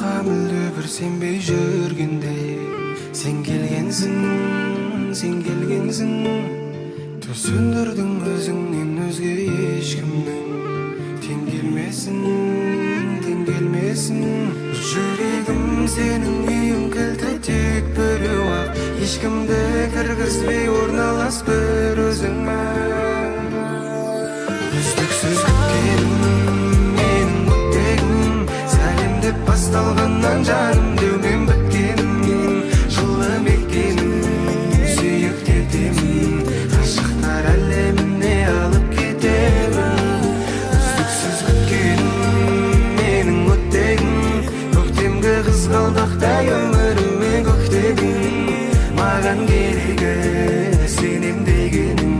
Kamildi bir senbey жүргенде Sen kelgensin Töz söndürdün özüңнен özge ешкімнің Тең келмесін Жүрегім сенің үйің кілті тек біреу-ақ Ешкімді кіргізбей орналас бір өзіңе Үздіксіз күткенім менің өттегім Сәлемдеп басталғаннан жаным деумен біткенім Жылы мекенім сүйік кетемін Ғашықтар әлеміне алып кетемін Үздіксіз күткенім менің өттегім Көктемгі қызғалдақтай өміріме көктегім Маған керегі сенем дегенім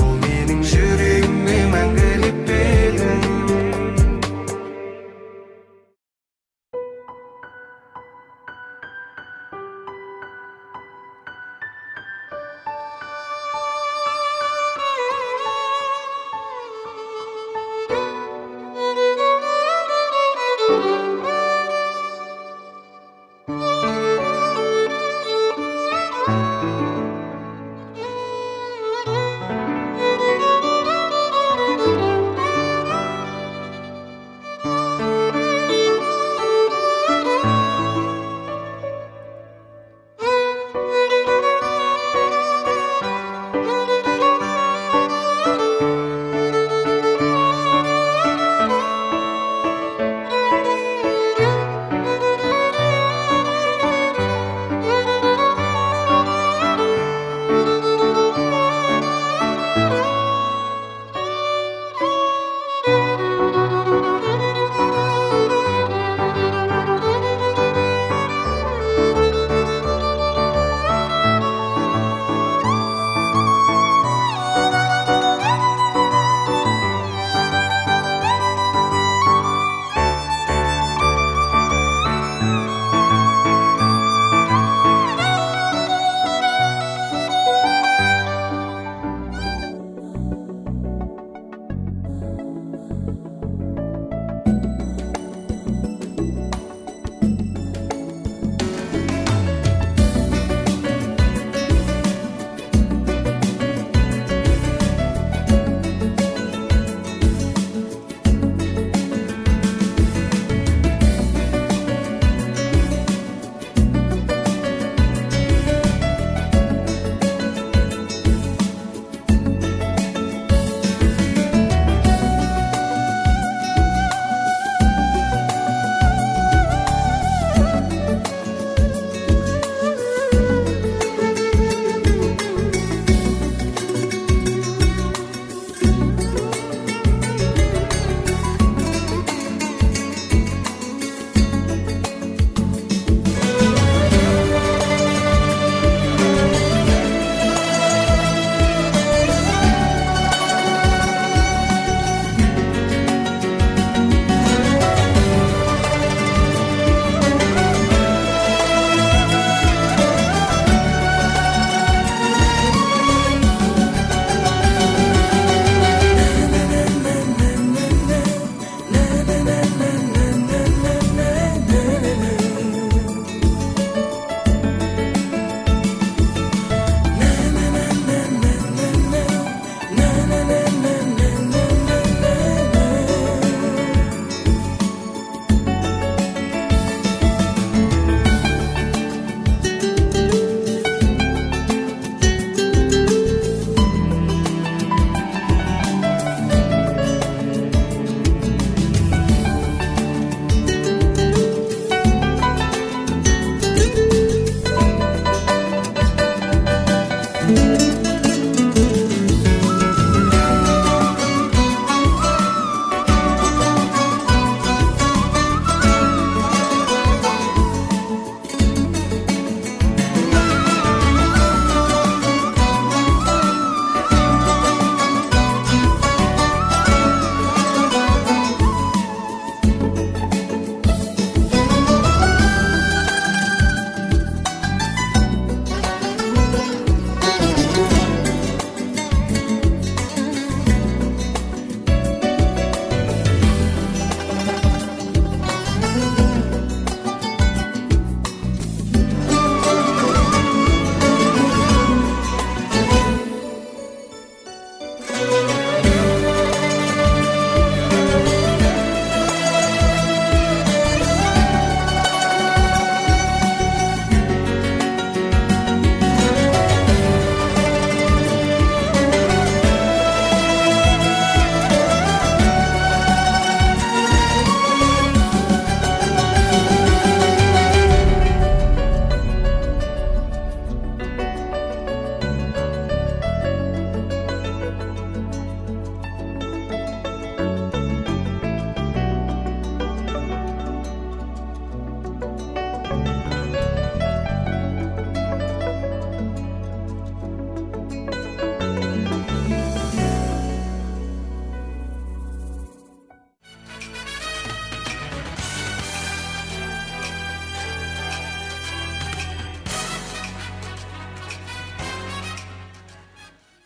Ол менің жүрегіме мәңгілік белгім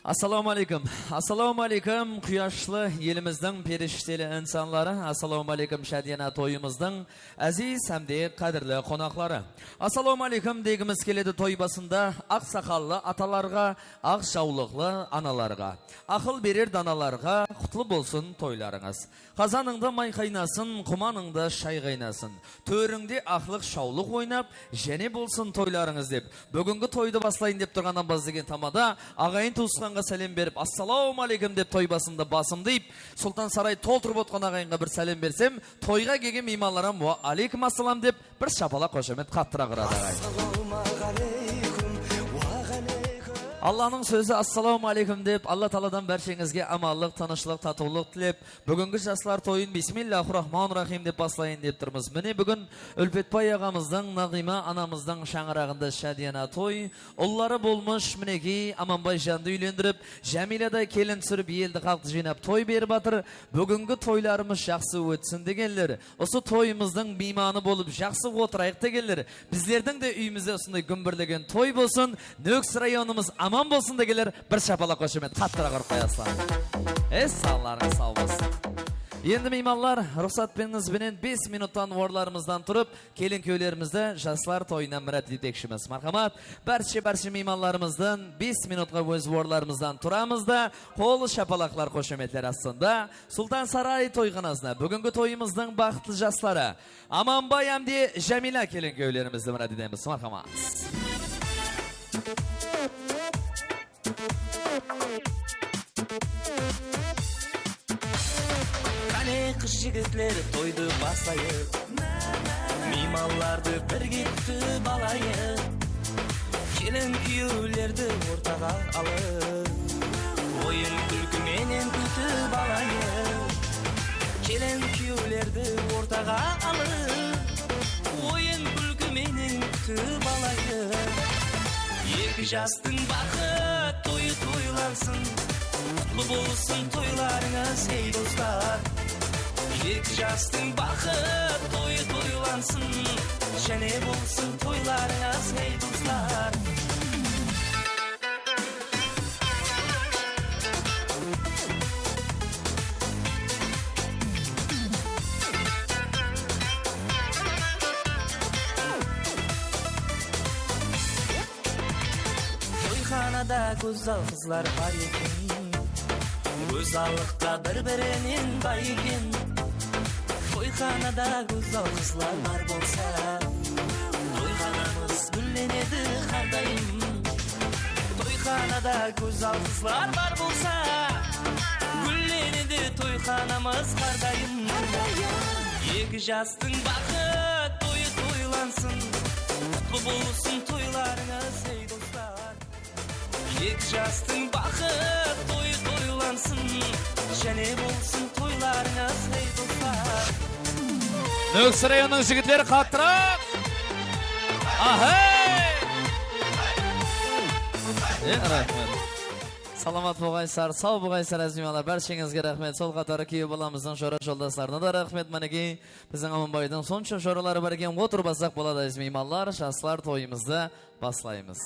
Assalomu alaykum. Assalomu alaykum quyoshli elimizning perishteli insonlari. Assalomu alaykum Shadiyana to'yimizning aziz hamda qadrli qo'noqlari. Assalomu alaykum degimiz keladi to'ybasında aq sakallı atalarga, aq şavlıqlı analarga, aqıl verir danalarga qutlu bolsun toylarınız. Qazanыңda may qaynasın, qumanыңda şay qaynasın. Төріңде aqlıq şavlıq oynap, jene bolsun toylarınız deb. Бүгінгі toyды баслайын деп тұрғаннан баз деген тамада ағайын туысқанға сәлем беріп, ассалауму алейкум деп тойбасында басым дейіп, Сұлтан Сарай толтырып отқан ағайынға бір сәлем берсем, тойға келген мейманларым ва алейкум ассалам деп бір шапала қошемет қаттыра қырады ағайын. Allah'ın sözü assalamu aleykum deyip Allah Taala'dan berşengizge amallık, tanışlık, tatuluk dilep bugünkü jaslar toyun Bismillahirrahmanirrahim dep baslayın dep turmiz. Mine bugün Ülpetpay ağamızdan, Nagima anamızdan şаңырағында Şadiyana toy. Onları bulmuş mineki Amanbay jandı uylendirip, Jamile'de kelin sürüp yeldi kalktı jinap toy berip atır. Bugünkü toylarımız жақсы ötsün degenler. Osu toyumuzdan bimanı bolup жақсы oturayık degenler. Bizlerden de üyümüzde osunday gümbürlegen toy bolsun. Nöks rayonumuz aman bolsun da gelir bir şapala koşumet kattıra qırıp koyaslar. Sağlarınız sağ olsun. Endi meymanlar ruhsat benen 5 minuttan vorlarımızdan turup kelin köylerimizde jaslar toyuna mirat yetekşimiz. Marhamat barcha meymanlarımızdan 5 minutga öz vorlarımızdan turamız da qol şapalaklar koşumetler aslında Sultan Saray toyğanasına bugünkü toyumuzdan baxtlı jaslары Amanbay hamda Jamila kelin köylerimizde mirat edemiz. Marhamat. Kız jigitler toydu basayı Mimallardı birge kütüp alayı Kelin kuyulerdi ortaga alıp Oyun külkü menen kütüp alayı Kelin kuyulerdi ortaga alıp Oyun külkü menen kütüp alayı Екі жастың бақыт тойы тойлансın Құтлы болсын тойларыңыз ей достар Екі жастың бақыт тойы тойлансın Және болсын тойларыңыз ей достар Toyxanada güzel kızlar var ekan Güzellikte bir-birinin bay ekan Toyxanada güzel kızlar var bolsa Toyxanamız güllenedi har doim Toyxanada güzel kızlar var bolsa Güllenedi toyxanamız har doim Екі jastың бақыт toyı toylansın Qutlu bolsun toylarınız ey dostlar Екі жастың бақыт тойы тойлансın Және болсын тойларыңыз ей достар Nöks rayonun jigitleri qattıraq. Ahey! Rahmet. Salamat boğaysar, sağ boğaysar azmiyalar. Barchangizga rahmet. Sol qatori kuyib bolamizning sho'ra yo'ldoshlarına da rahmet. Manaki bizning Amanbaydan soncha sho'ralari bor ekan. O'tirib basak bo'ladi azmiyalar. Jaslar to'yimizda boshlaymiz.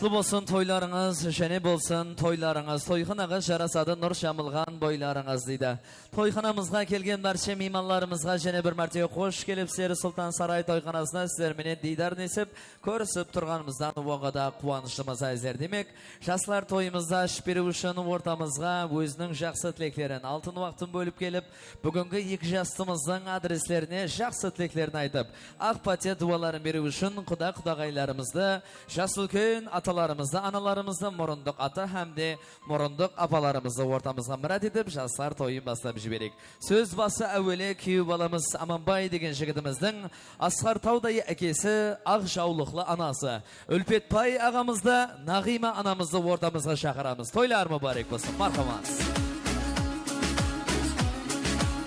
Kutlu bolsun toylarınız, jene bolsun toylarınız, toyxanaga jarasadı nur şamılgan boylarınız deydi. Toyxanamızga kelgen barcha meymanlarımızga jene bir martaya hoş gelip Seri Sultan Saray toyxanasına sizler meni didar nesip, ko'rishib turganimizdan uvoqada quvonishimiz azizlar demek. Jaslar toyimizda shpiri uchun o'rtamizga o'zining жақсы tileklerin altın vaqtin bo'lib kelib, bugungi iki jastımızdan adreslerini, жақсы tileklerini aytib, aqpatiya duolarini berish uchun qudaqaylarimizda Jasulkön atalarımızda, analarımızda Morunduk ata hem de Morunduk apalarımızda ortamızga mirat edip jaslar toyun baslab jiberik. Söz bası evveli kuyu balamız Amanbay degen jigitimizдің Asqar Tavdayı akesi Aq Şavlıqlı anası Ülpetpay ağamızda Nagima anamızda ortamızga şaqıramız. Toylar mübarek bolsun. Marhamat.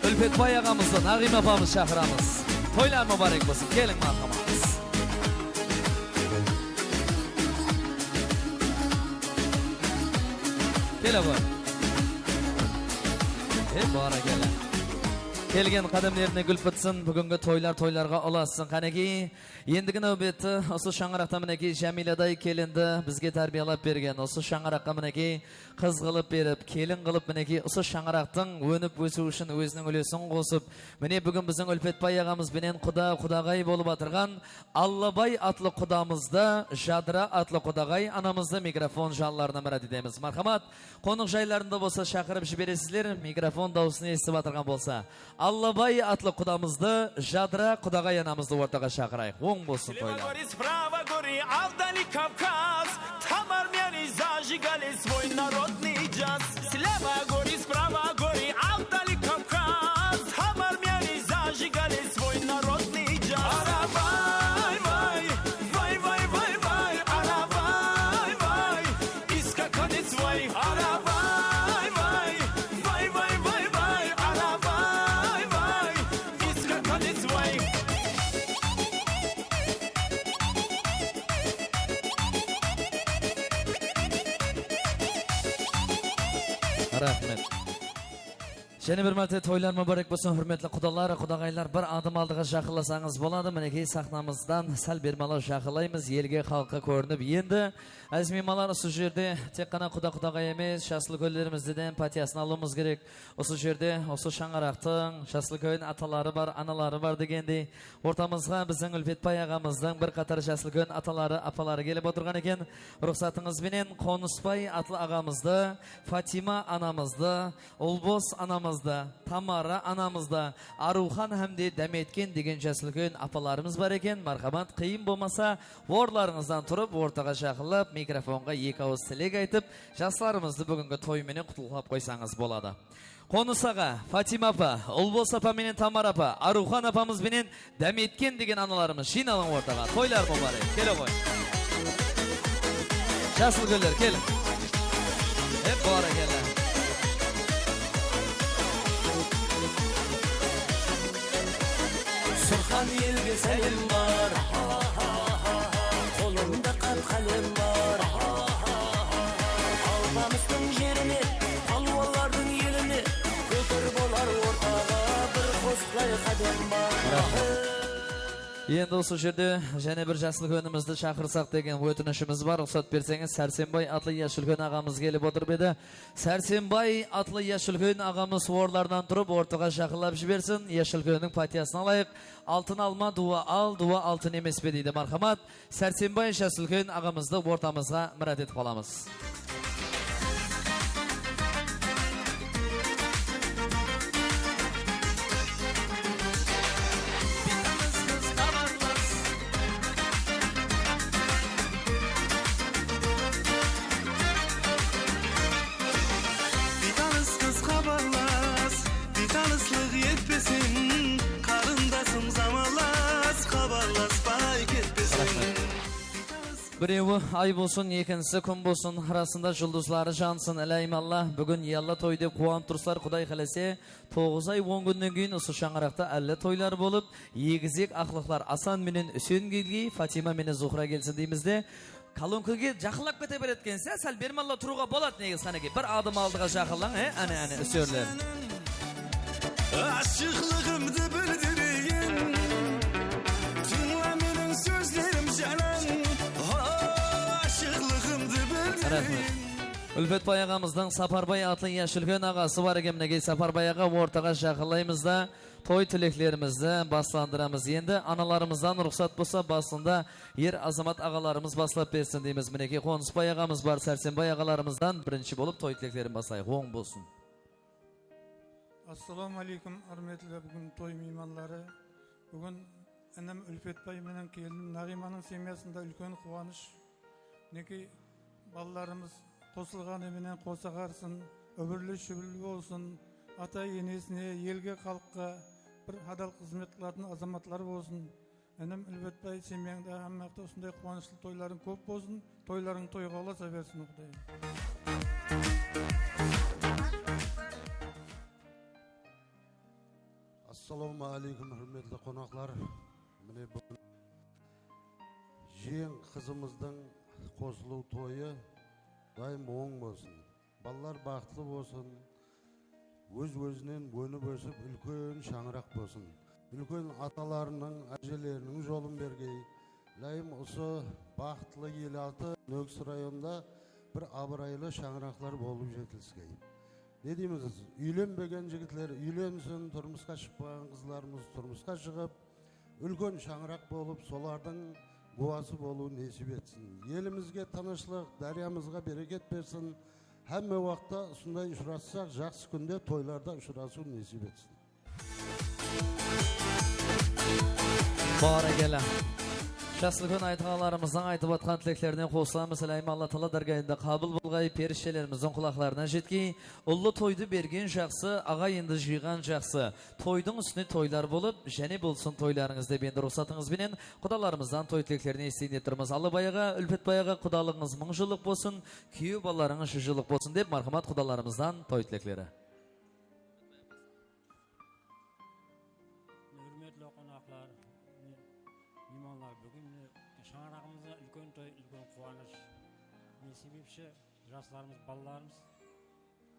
Ülfetbay ağamızdan Nagim apamız şahıramız. Toylar mübarek olsun. Gelin marhamamız. Gel abi. Hep bara gelin. Kelgen qadamlarına gül bitsin, bugungi toylarga olasın. Qanaki endigi navbatda osu shang'araqda minaki Jamiladay kelindi, bizga tarbiyalab bergan. Osu shang'araqqa minaki qiz qilib berib, kelin qilib minaki osu shang'araqning o'nib o'sishi uchun o'zining ulesini qo'sib, meni bugun bizning Ulfetbay og'amiz bilan qudag'ay bo'lib o'tirgan Allabay atli qudamizda, Jadra atli qudag'ay anamizda mikrofon jonlarini murad etamiz. Marhamat, qo'niq joylarida bo'lsa chaqirib jiberasizlar, mikrofon davosini eshitib o'tirgan bo'lsa. Allabay atli qudamizda, Jadra qudag'ay anamizni o'rtaga chaqiraylik. O'ng bo'lsin to'ylar. Гори справа, гори, а вдали Кавказ. Там армяне зажигали свой народный джаз. Слева гори, справа гори, а вдали Кавказ. Там армяне зажигали свой народный джаз. Аравай, вай, вай, вай, вай, вай, аравай, вай, и скаканец вай, аравай, вай, вай, вай, вай, вай, аравай, вай, и скаканец вай. Rahmet. Yana bir marta to'ylar muborak bo'lsin, hurmatli qudolar, qudag'aylar. Bir adım oldiga shaqirlasangiz bo'ladi. Meniki sahnamizdan sal bermalar shaqirlaymiz. Yelga xalqqa ko'rinib endi aziz mehmonlar, shu yerda teqqana qudag'ay emas, shasliqlarimizddan patiyasini olishimiz kerak. Shu yerda o'sha shang'araqning shasliqo'yin atalari bor, analari bor degandek, o'rtamizga bizning Ulfetbay og'amizdan bir qator shasliqo'yin atalari, apalari kelib o'tirgan ekan. Ruxsatingiz bilan Qonusbay atli og'amizda, Fatima anamizda, Ulbos anamizda, Tamara anamizda, Aruxan hamda Dametken degan shasliqo'yin apalarimiz bor ekan. Marhamat, qiyin bo'lmasa, vorlaringizdan turib o'rtaga shaqirlab, mikrofonga ikki ovoz tilak aytib, jaslarimizni bugungi to'y bilan qutlab qo'ysangiz bo'ladi. Qonus ağa, Fatima apa, Ulbos apa bilan Tamara apa, Aruxan apamiz bilan Dametken degan analarimiz jinalang o'rtaga. To'ylar muborak. Kela qo'y. Shasliqo'ylar kelin. Hep bora kelin. Surxon yelga salim bor, qo'limda qalqalim bor. Alpamizning yerini, palvonlarning yelini, ko'tarib olar o'rtaga bir qo'sqlay qadam bor. Endi o'sha yerda yana bir shasliqo'yinimizni chaqirsak degan o'tinishimiz bor. Ruxsat bersangiz, Sarsenbay atli Yashilko'yin og'amiz kelib o'tirib edi. Sarsenbay atli Yashilko'yin og'amiz vorlardan turib o'rtaga shaqirlab jibersin. Yashilko'yinning patiyasini olaylik. Altın alma, dua al, dua altın emas be deydi. Marhamat, Sarsenbay Yashilko'yin og'amizni o'rtamizga murad etib qolamiz. Birevi ay bo'lsin, ikkinchisi kun bo'lsin, arasında yulduzlari jansın. Alaymallah, bugun yalla to'y deb quvonib turslar, Xudoy xolasa 9 ay 10 kundan keyin o'sha shang'araqda alla to'ylar bo'lib, yegizek axliqlar Asan bilan Hüseyingilgi, Fatima bilan Zuhra kelsin deymizda. Kalonkiga jaqlab keta berayotgansa, sal bermallar turuga bo'ladi negiz qanaki. Bir adım oldiga jaqillang, ana o'sirlar. Aşıqlığımdı bildireyim, dinle benim sözlerim canan. Aşıqlığımdı bildireyim. Ulfetbay og'amizdan Saparbay atli Yashilko'yin og'asi bor ekan. Nega Saparbay og'a o'rtaga shaqirlaymizda to'y tilaklarimizni boslandiramiz. Endi analarimizdan ruxsat bo'lsa, basında yer azamat og'alarimiz boslab bersin deymiz. Meniki Qonusbay og'amiz bor, Sarsenbay og'alarimizdan birinchi bo'lib to'y tilaklarini boslaylik. O'ng bo'lsin. Assalomu alaykum, hurmatli bugun to'y mehmonlari. Bugun anam Ulfetbay bilan kelinim Nag'imaning semiyasida ulkan quvonish. Neki balalarimiz qo'shilgani bilan qo'sa qarsin, ömürlü şübürlü olsun. Ata enesine, yelge xalqqa bir hadal xizmatlarning azamatları olsun. Anam Ulfetbay semiyangda hammaqda shunday quvonchli to'ylaring ko'p bo'lsin. To'ylaring to'yga olasa bersin Xudoy. Assalomu alaykum hurmatli qonaqlar. Mine bugun jeң qizimizning qo'shiluv to'yi doim o'ng bo'lsin. Ballar baxtli bo'lsin. O'z-o'zining bo'ynib o'sib ulkan shang'roq bo'lsin. Ulkan atalarının, ajelerinin yolun bergey. Layım osu baxtlı yılatı Nöks rayonda bir abraylı şangıraklar bolup jetilsgey. Ne deyimiz? Үйlenbеген jigitler үйlensin, turmuska çıkmayan kızlarımız turmuska çıkıp, ulkan şangırak bolup, solardan guası bolu nesip etsin. Elimizge tanışlık, daryamızga bereket versin. Hemme vaqta sunday uçurassak, жақсы күнде toylarda uçurası nesip etsin. Bara gele. Şahslı gün aytğanlarımızdan aytıp atkan tileklerine qo'shilamiz. Ilayim Allah Taala dargayında qabul bo'lgay, perişelerimizin kulaklarına jetki, ullu toydu bergen жақсы, agayındı jıygan жақсы. Toydun üstüne toylar bolup, jeni bulsun toylarınız dep endi ruhsatınız bilen kudalarımızdan toy tileklerini isteyin ettirimiz. Allah bayaga, ülfet bayaga kudalığınız 1000 жылlık bolsun, kүйü ballarınız 100 жылlık bolsun dep marhamat kudalarımızdan toy tilekleri. Hürmetli qonaqlar, mehmonlar, bugün şаңырағымызda үлкен той, үлкен қуаныш. Не себепші жастарымыз, балаларымыз,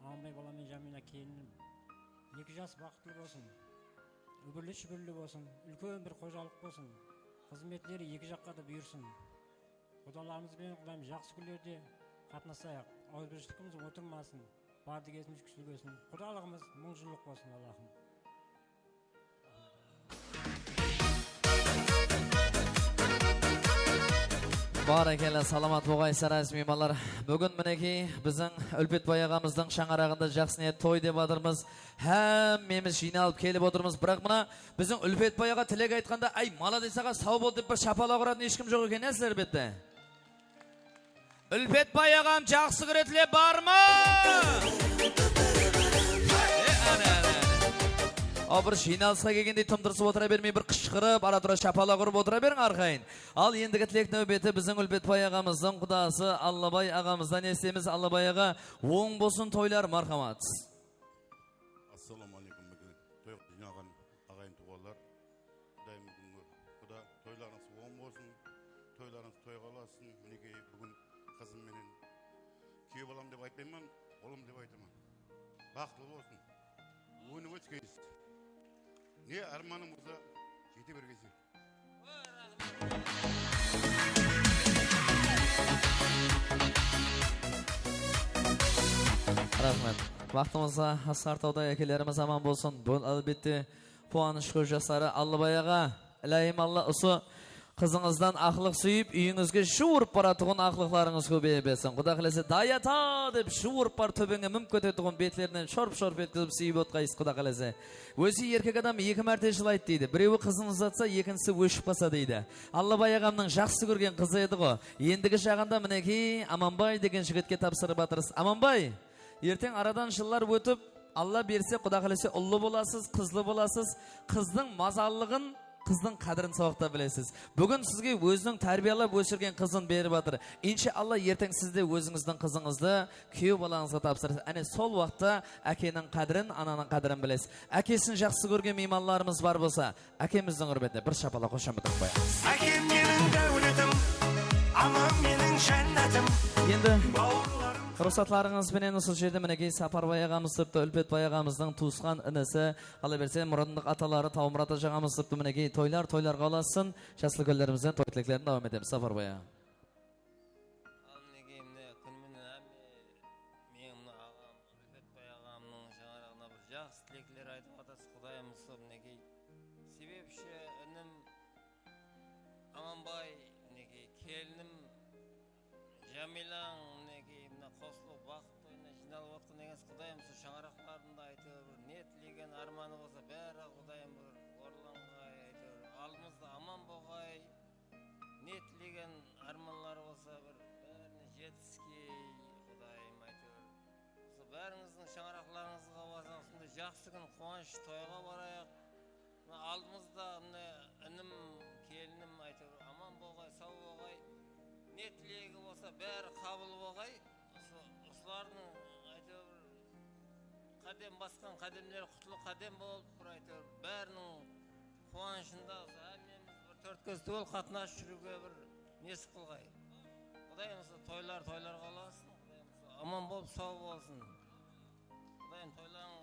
Аманбай бала мен Жамила келінім 2 жас бақытлы болсын, үбірлі шүбірлі болсын, үлкен бір қожалық болсын, қызметлері 2 жаққа да бұйырсын. Құдаларымызбен құдайым жақсы күндерде қатынасайық, ауызбіршілігіміз отырмасын, барды кезіміз күшілгесін. Құдалығымыз 1000 жылдық болсын, Аллахым. Barakalla salamat bo'lg'aysiz aziz mehmonlar. Bugun mineki bizning O'lpetboy og'amizning shang'arag'ida жақсы niyat to'y deb o'tirmiz. Hammamiz jinoalib kelib o'tirmiz. Biroq mana bizning O'lpetboy og'a tilak aytganda, "Ay, молодец ağa, sog' bo'l" deb bir shapaloq uradigan hech kim yo'q ekan, sizlar betda. O'lpetboy og'am жақсы ko'radilar bormi? Bir jinoalsa kelganda timtirsib o'tira bermay, bir qishqirib, ara-tura shapaloq urib o'tira bering arqayn. Al endigi tilak navbati bizning O'lpetboy og'amizning qudasi Alloboy og'amizdan eslaymiz. Alloboy og'a o'ng bo'lsin to'ylar, marhamat. Assalomu alaykum. Bugun to'y jinogan ag'ayin tuğallar. Xudoyim xudo to'ylarınız o'ng bo'lsin, to'ylarınız to'yga olasın. Mineki bugun qizim menen kuyov bolam deb aytmayman, o'g'lim deb aytaman. Baxtli bo'lsin. O'yni o'tkeyiz. Ne armanımıza jete bergesi. Rahmat. Vaqtimizda Asqartovda akalarimiz aman bo'lsin. Bu albatta quvonch xo'jasari Alloboy og'a, ilayim Allah usu qizingizdan aqliq suyib, uyingizga shu urib boradigan aqliqlaringiz ko'payib bersin. Xudo xolasa dayata deb shu urib bor töbеңе mumkin etadigan betlaridan shorp-shorp etkizib suyib o'tqaysiz Xudo xolasa. O'zi erkak adam 2 marta yig'laydi deydi. Birovi qizini uzatsa, ikkinchisi o'shib qolsa deydi. Alloboy og'amning yaxshi ko'rgan qizi edi-ku. Endigi chag'anda mineki Amanboy degan yigitga topshirib atirsiz. Amanboy, ertang aradan yillar o'tib, Allah berse Xudo xolasa ullu bo'lasiz, qizli bo'lasiz. Qizning mazallig'in Qızın qadrini soğukta bilesiz. Bugün sizge özünün terbiyalab o'sirgan qizini berib atır. İnşallah ertang sizde özünüzden qızınızda kuyov balаңызga topsirasiz. Ana sol vaqtda akening qadrini, ananing qadrini bilesiz. Akesini yaxshi ko'rgan mehmonlarimiz bor bo'lsa, akemizning hurmatine bir shapaloq qo'shib qo'yamiz. Akem mening davlatim, amam mening jannatim. Endi ruxsatlaringiz bilan usul yerda mineki Safarboy og'amiz turibdi, O'lpetboy og'amizning tu'sqan inisi, qolaversa Murodning atalari Tavmurod og'amiz turibdi. Mineki to'ylar qolassin. Shasli kunlarimizdan to'y tilaklarini davom etamiz. Safarboy og'a. Amanboy negi kelinim Jamilang negi mına qo'shilib vaqt to'yina jinoalib o'tgan egas Xudoyim shu shang'aroqlarida aytib bir niyatlagan armoni bo'lsa bari Xudoyim bir o'rlanga aytib oldimizda aman bo'lg'ay niyatlagan armonlari bo'lsa bir barini jetski Xudoyim aytib shu baringizning shang'aroqlaringizga bo'lsa shunday yaxshi kun quvonch to'yga boraylik. Oldimizda inim kelinim aytib aman bo'lg'ay, sog' bo'lg'ay, niyatligi bo'lsa bari qabul bo'lg'ay. Ularning aytib қадем басқан қадемдер құтылы қадем болып бір әйтеуір бәрінің қуанышында әмеміз бір төрт көз түгел қатынасып жүруге бір несі қылғай. Құдайым тойлар қаласын, аман болып сау болсын. Құдайым тойларың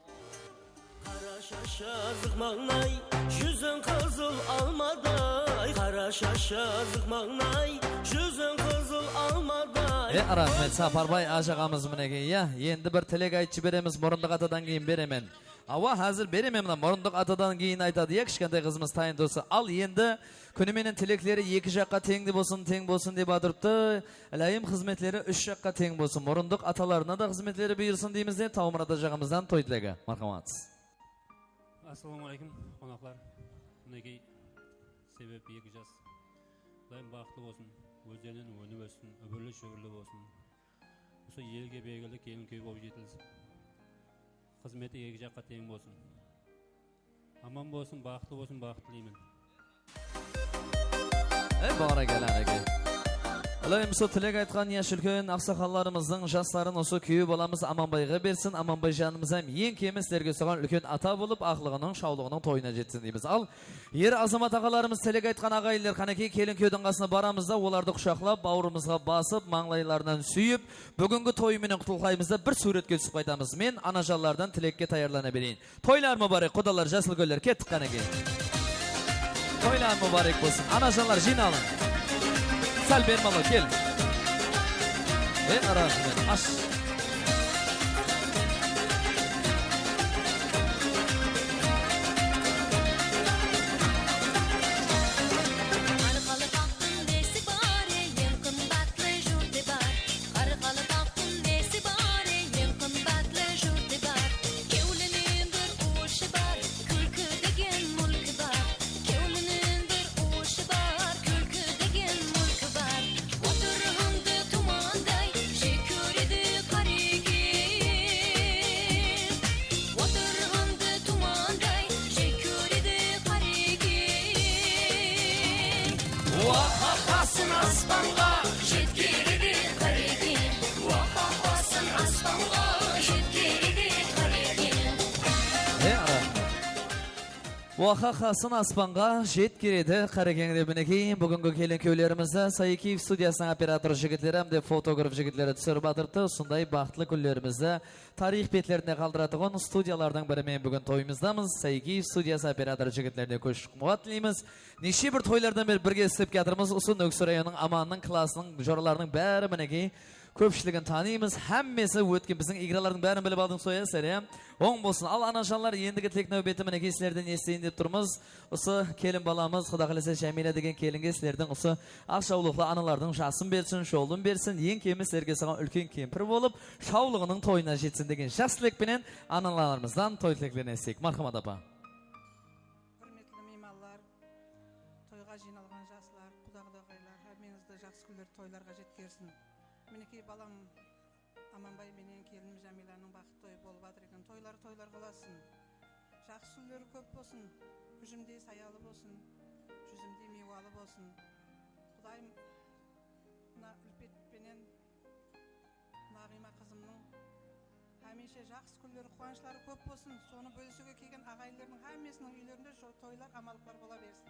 Kara şaşa zıkmağnay, yüzün kızıl almaday. Kara şaşa zıkmağnay, yüzün kızıl almaday. Rahmet Saparбай ажағамыз мінеге, енді бір тілек айтшы береміз, мұрындық атадан кейін беремен. Ава, hazır беремен мына мұрындық атадан кейін айтады, кішкентай қызымыз тайын досы. Ал енді күніменен тілеклері екі жаққа тең болсын деп адырыпты. Әлайым қызметлері үш жаққа тең болсын. Мұрындық аталарына да қызметлері бұйырсын дейміз де, Таумұрат ажағамыздан той тілегі. Мархамат. Ассалаумағалейкум, қонақтар. Мінекей себеп екі жас. Құдайым бақытты болсын, өздерінен өніп өсін, үбірлі шүбірлі болсын. Осы елге белгілі келін көй болып жетілсін. Қызметі екі жаққа тең болсын. Аман болсын, бақытты болсын, бақытты тілеймін. Бағара келен әке. Алайым со тілек айтқан яш үлкен ақсақаларымыздың жастарын осы күйі баламыз Аманбайға берсін. Аманбай жанымыз әм ең кемістерге соған үлкен ата болып, ақлығының, шаулығының тойына жетсін дейміз. Ал, ер азамат ағаларымыз тілек айтқан ағайлар қанекей келін күйдің қасына барамызда, оларды құшақлап, бауырымызға басып, маңлайларынан сүйіп, бүгінгі тойменен құтылқаймызда бір суретке түсіп қайтамыз. Мен анажалардан тілекке таярлана берейін. Тойлар мұбарек, құдалар, жасыл көлер, кеттік қанекей. Тойлар мұбарек болсын. Анажалар жиналын. Sal bermalı, gel. Rahmet, aç. Уақақасын аспанға жет кереді қарекеңді мінекейін бүгінгі келін көйлерімізді Сайкиев студиясының оператор жігітлері әмде фотограф жігітлері түсіріп атырыпты. Сондай бақытлы күллерімізді тарих беттеріне қалдыратығын студиялардың бірімен бүгін тойымыздамыз. Сайкиев студиясы оператор жігітлеріне көш құмуат тілейміз. Неше бір тойлардан бірге істеп кетірміз. Осы Нөксі районының аманның класының жораларының бәрі мінекей көпшілігін танимыз. Әммесі өткен біздің игралардың бәрін біліп алдың соя сәрем. Оң болсын. Ал анашалар ендігі тілек нәубеті мінекей сілерден естейін деп тұрмыз. Осы келін баламыз, Құда қаласа Жәмилә деген келінге сілердің осы ақшаулықлы аналардың жасын берсін, шолын берсін. Ең кемі сілерге саған үлкен кемпір болып, шаулығының тойына жетсін деген жас тілекпенен аналарымыздан той тілектерін естейік. Мархамат апа. Құрметті меймандар, тойға жиналған жаслар, құда-құдағайлар, әрменізді жақсы күндер тойларға жеткерсін. Мінекей балам Аманбай менен келінім Жәмиланың бақыт тойы болып жатыр екен. Тойлар қаласын. Жақсы күндері көп болсын. Жүзімдей саялы болсын. Жүзімдей мейуалы болсын. Құдайым мына Үлпетпенен Нағима қызымның әмеше жақсы күндері, қуанышлары көп болсын. Соны бөлісуге келген ағайындардың әмесінің үйлерінде тойлар, амалықлар бола берсін.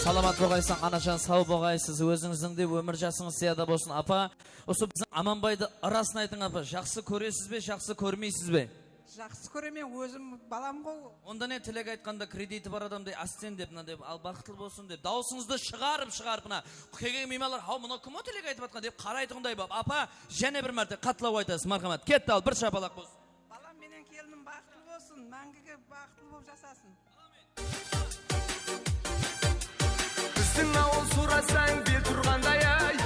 Саламат болғайсың, анажан сау болғайсыз, өзіңіздің де өмір жасыңыз сияда болсын. Апа, осы біздің Аманбайды ырасын айтың апа, жақсы көресіз бе, жақсы көрмейсіз бе? Жақсы көремен, өзім балам ғой. Онда не тілек айтқанда кредиті бар адамдай ассистент деп, ал бақытлы болсын деп, даусыңызды шығарып, мына келген меймандар, ау мына кім тілек айтып атқан деп қарайтығындай болып. Апа, және бір мәрте қатлау айтасыз, мархамат. Кетті ал, бір шапалақ болсын. Балам менен келінім бақытлы болсын, мәңгіге бақытлы болып жасасын. Біздің ауыл сұрасаң бел тұрғандай ай.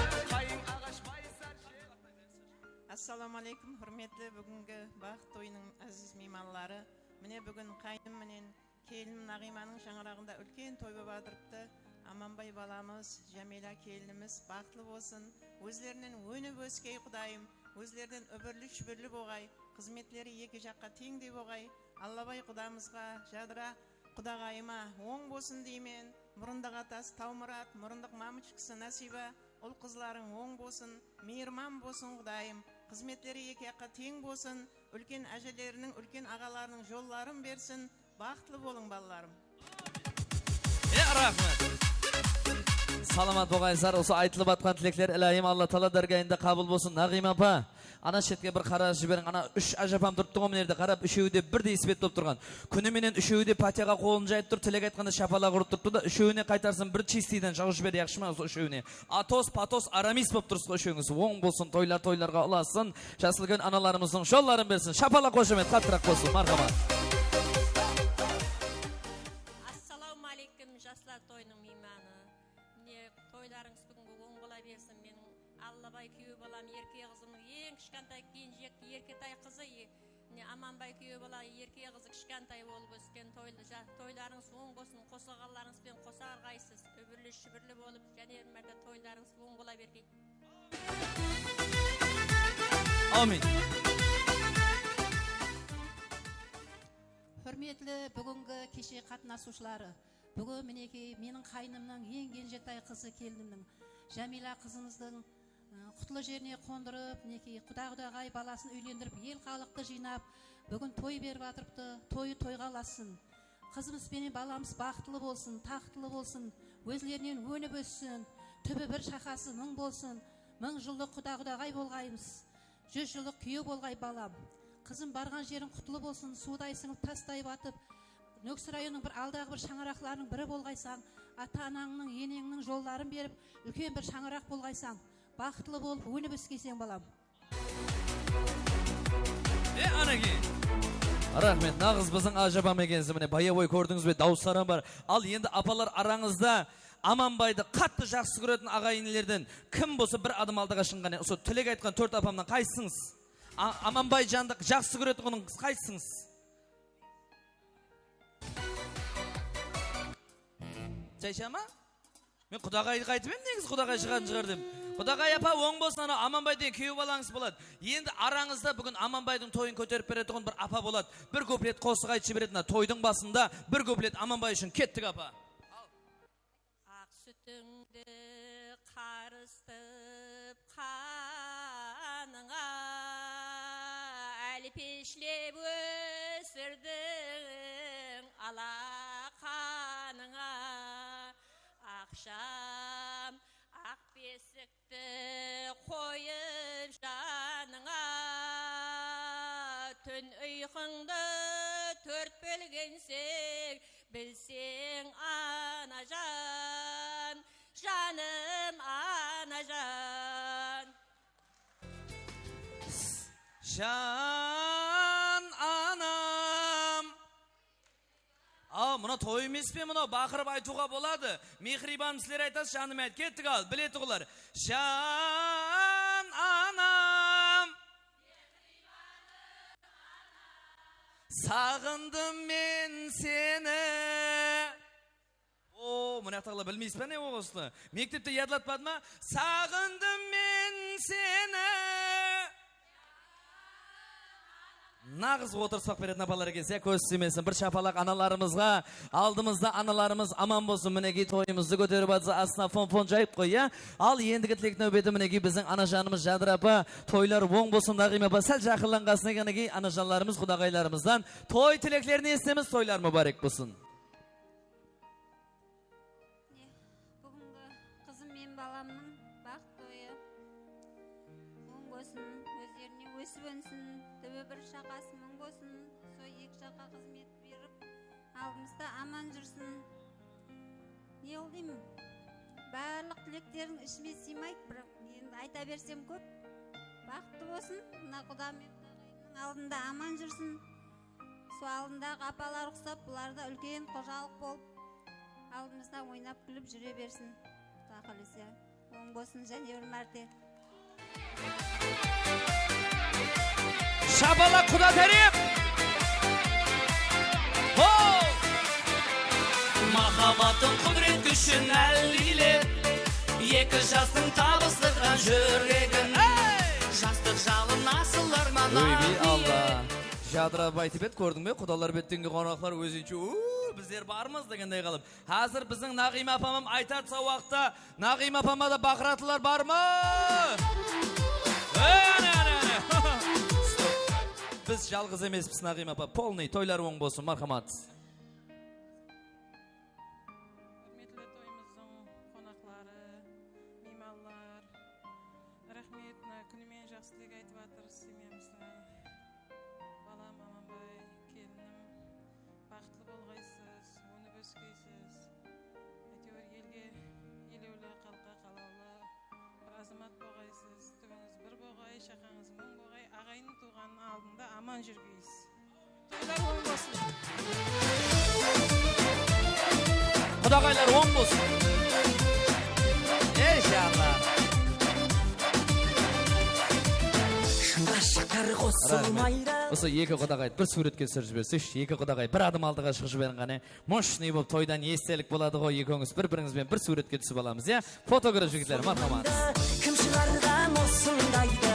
Ассалаумағалейкум, құрметті бүгінгі бақыт тойының әзіз мейманлары. Міне бүгін қайным менен келінім Нағиманың шаңырағында үлкен той болып жатырыпты. Аманбай баламыз, Жәмилә келініміз бақытлы болсын. Өздерінен өніп өскей Құдайым, өздерінен үбірлі шүбірлі болғай, қызметлері екі жаққа теңдей болғай. Аллабай Құдамызға жадыра Құдағайыма оң болсын деймен. Мұрындық атасы Таумұрат, мұрындық мамычкысы Насиба, ұл қызларың оң болсын, мейірман болсын Құдайым. қызметтері екі жаққа тең болсын, үлкен әжелерінің, үлкен ағаларының жолларын берсін. Бақытлы болың балаларым. Рахмет. Саламат болғайсыздар. Осы айтылып атқан тілектер Илahim Алла Тағала дәргайында қабыл болсын. Нағима апа, ана шетке бір қарап жіберің. Ана үш ажапам тұрыпты ғой мына жерде. Қарап, үшеуі де бірдей іспет болып тұрған. Күніменен үшеуі де патияға қолын жайып тұр, тілек айтқанда шапалақ ұрып тұрыпты да, үшеуіне қайтарсын бір чистиден жағып жібер, яқшы ма осы үшеуіне. Атос, патос, арамис болып тұрсыз ғой үшеуіңіз. Оң болсын, тойларға ұласын. Жасылген аналарымыздың жолларын берсін. Шапалақ қошемет, қаттырақ болсын. Мархамат. Ассалаумағалейкум, жаслар тойының мейманы. Міне тойларыңыз бүгінгі оң бола берсін. Менің Аллабай күйеу балам, ерке қызымның ең кішкентай кейінжек еркетай қызы. Аманбай күйеу бала, ерке қызы кішкентай болып өскен. Тойларыңыз оң болсын, қосағаларыңызбен қоса арғайсыз, өбірлі шүбірлі болып, және мәрді тойларыңыз оң бола берген. Амин. Hürmetli бүгінгі кеше қатынасушылары, бүгін мінекей менің қайнымның ең кенжетай қызы келінімнің Жәмила қызымыздың құтлы жеріне қондырып, мінекей құда-құдағай баласын үйлендіріп, ел халықты жинап, бүгін той беріп атырыпты, тойы тойға аласын. Қызымыз пенен баламыз бақытлы болсын, тақтылы болсын, өзлерінен өніп өссін, түбі бір шақасы мың болсын, 1000 жылдық құда-құдағай болғаймыз, 100 жылдық күйеу болғай балам. Қызым барған жерің құтлы болсын, судай сіңіп тастай батып, Нөксі районның бір алдағы бір шаңырақларының бірі болғайсаң, ата-анаңның, енеңнің жолларын беріп, үлкен бір шаңырақ болғайсаң, бақытлы болып, өніп өскейсең балам. Анаки. Рахмет, нағыз біздің ажабам екенсі, міне баябой көрдіңіз бе, дауыстарым бар. Ал енді апалар араңызда Аманбайды қатты жақсы көретін ағайынлерден кім болса бір адым алдыға шынған, осы тілек айтқан 4 апамнан қайсыңыз? Аманбай жанды жақсы көретін оның қайсыңыз? Жайшама? Мен құдағайды қайтып ем, негіз құдағай шығардым. Құдағай апа оң болсын, ана Аманбайдың күйеу балаңыз болады. Енді араңызда бүгін Аманбайдың тойын көтеріп беретін бір апа болады. Бір көплет қосық айтшы беретін, тойдың басында бір көплет Аманбай үшін кеттік апа. Ақ сүтіңді қарыстып қаныңа, әлі пешлеп өсірдің алақаныңа. Ақшам ақ бесікті қойып жаныңа, түн ұйқыңды 4 бөлгенсең, білсең ана жан, жаным ана жан. Жан анам. Мұна той емес пе, мұна бақырып айтуға болады. Мехрибан сілер айтасыз, жаным әйт, кеттік ал, білеті құлар. Жан анам, сағындым мен сені. Мұна тағыла білмейсіз бә не оғысты? Мектепте ядылатпады ма? Сағындым мен сені. Нағыз отырсақ беретін апалар екен, сәк көз сүймесін. Бір шапалақ аналарымызға, алдымызда аналарымыз аман болсын. Мінеки тойымызды көтеріп атса, астына фон жайып қой, я? Ал ендігі тілек нөбеті мінеки біздің ана жанымыз Жадыр апа, тойлар оң болсын. Нағима апа, сәл жақыланғасын екенеки ана жанларымыз, құдағайларымыздан той тілектерін естеміз, тойлар мүбарек болсын. Бүгінгі қызым мен баламның бақыт тойы оң болсын, өздеріне өсіп өнсін. Төбе бір шақасы мың болсын, сой 2 жаққа қызмет беріп, алдымызда аман жүрсін. Не ол деймін? Барлық тілектерін ішіме сыймайды, бірақ енді айта берсем көп. Бақытты болсын, мына құда мен құдағайымның алдында аман жүрсін. Сол алдындағы апалар ұқсап, бұларда үлкен қожалық болып, алдымызда ойнап күліп жүре берсін. Құда қаласа, оң болсын және бір мәрте. Шапала құда тәрек! Махаббаттың құдірет күшін әлдилеп, екі жастың табыстырған жүрегін, жастық жалын асыл арман Алла. Жадыр апа айтып еді, көрдің бе? Құдалар беттенге қонақтар өзінше, біздер бармыз дегендей қалып. Қазір біздің Нағима апамам айтатса уақытта, Нағима апама да бақыратылар бар ма? Biz жалгыз эмеспиз Нагим апа. Полный тойлар оң болсын. Мархамат. Hürmetli toyumuzun konakları, mimarlar, rahmetine günümen жақсылық айтып атырыз семьямызға. Балам Аманбай, келінім, бақытлы болғайсыз, өніп өскейсіз. Әйтеуір елге елеулі, қалқа қалаулы, бір азамат болғайсыз. Түбіңіз бір болғай, шақаңыз мың болғай, ағайын туғанның алдында аман жүргейсіз. Тойлар оң болсын. Kudagaylar oң bolsun. İnşallah. Осы екі құдағай бір суретке түсіріп жіберсейші, екі құдағай бір адым алдыға шығып жіберін ғане, мощный болып тойдан естелік болады ғой, екеуіңіз бір-біріңізбен бір суретке түсіп аламыз, я? Фотограф жігітлер, мархамат. Кім шығарған осындайды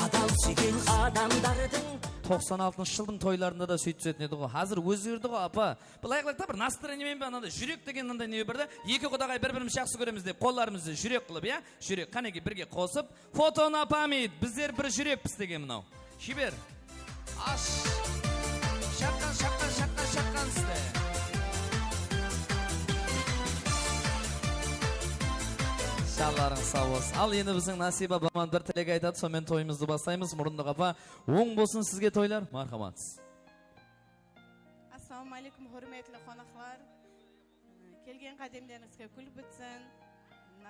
адал сүйген адамдардың 96 жылдың тойларында да сөйтіп түсетін еді ғой. Қазір өзгерді ғой, апа. Былайғылықта бір настроениемен бе анандай жүрек деген мынандай не берді. Екі құдағай бір-біріміз жақсы көреміз деп қолдарымызды жүрек қылып, я? Жүрек қанеки бірге қосып, фотоны апамид, біздер бір жүрекпіз деген мынау. Шибер. Аш. Шаққан сізді. Шалларың сау болсын. Ал енді біздің Насиба баман бір тілек айтады, сонымен тойымызды бастаймыз. Мұрындық апа, оң болсын сізге тойлар. Мархамат. Ассалаумалейкум, hürmetli қонақлар. Келген қадемдеріңізге күліп бітсін.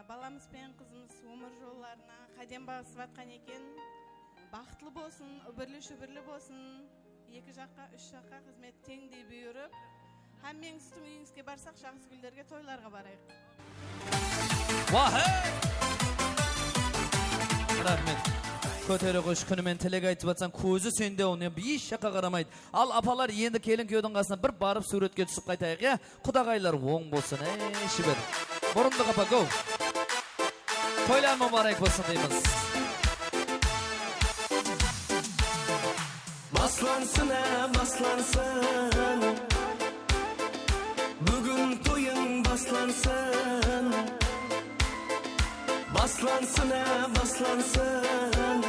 Баламыз бен қызымыз өмір жолларына қадем басып атқан екен. Бақытлы болсын, үбірлі-шүбірлі болсын. Екі жаққа, үш жаққа қызмет теңдей бұйырып. Һәм мен сіздің үйіңізге барсақ, жақсы гүлдерге тойларға барайық. Вахе! Рахмет. Көтері қош күнімен тілек айтып атсан, көзі сенде оны еш жаққа қарамайды. Ал апалар енді келін күйеудің қасына бір барып суретке түсіп қайтайық, я? Құдағайлар оң болсын, шібір. Мұрындық апа, гоу. Тойлар мұбарак болсын дейміз. Баслансын, баслансын, бүгін тойың баслансын. Баслансын, баслансын,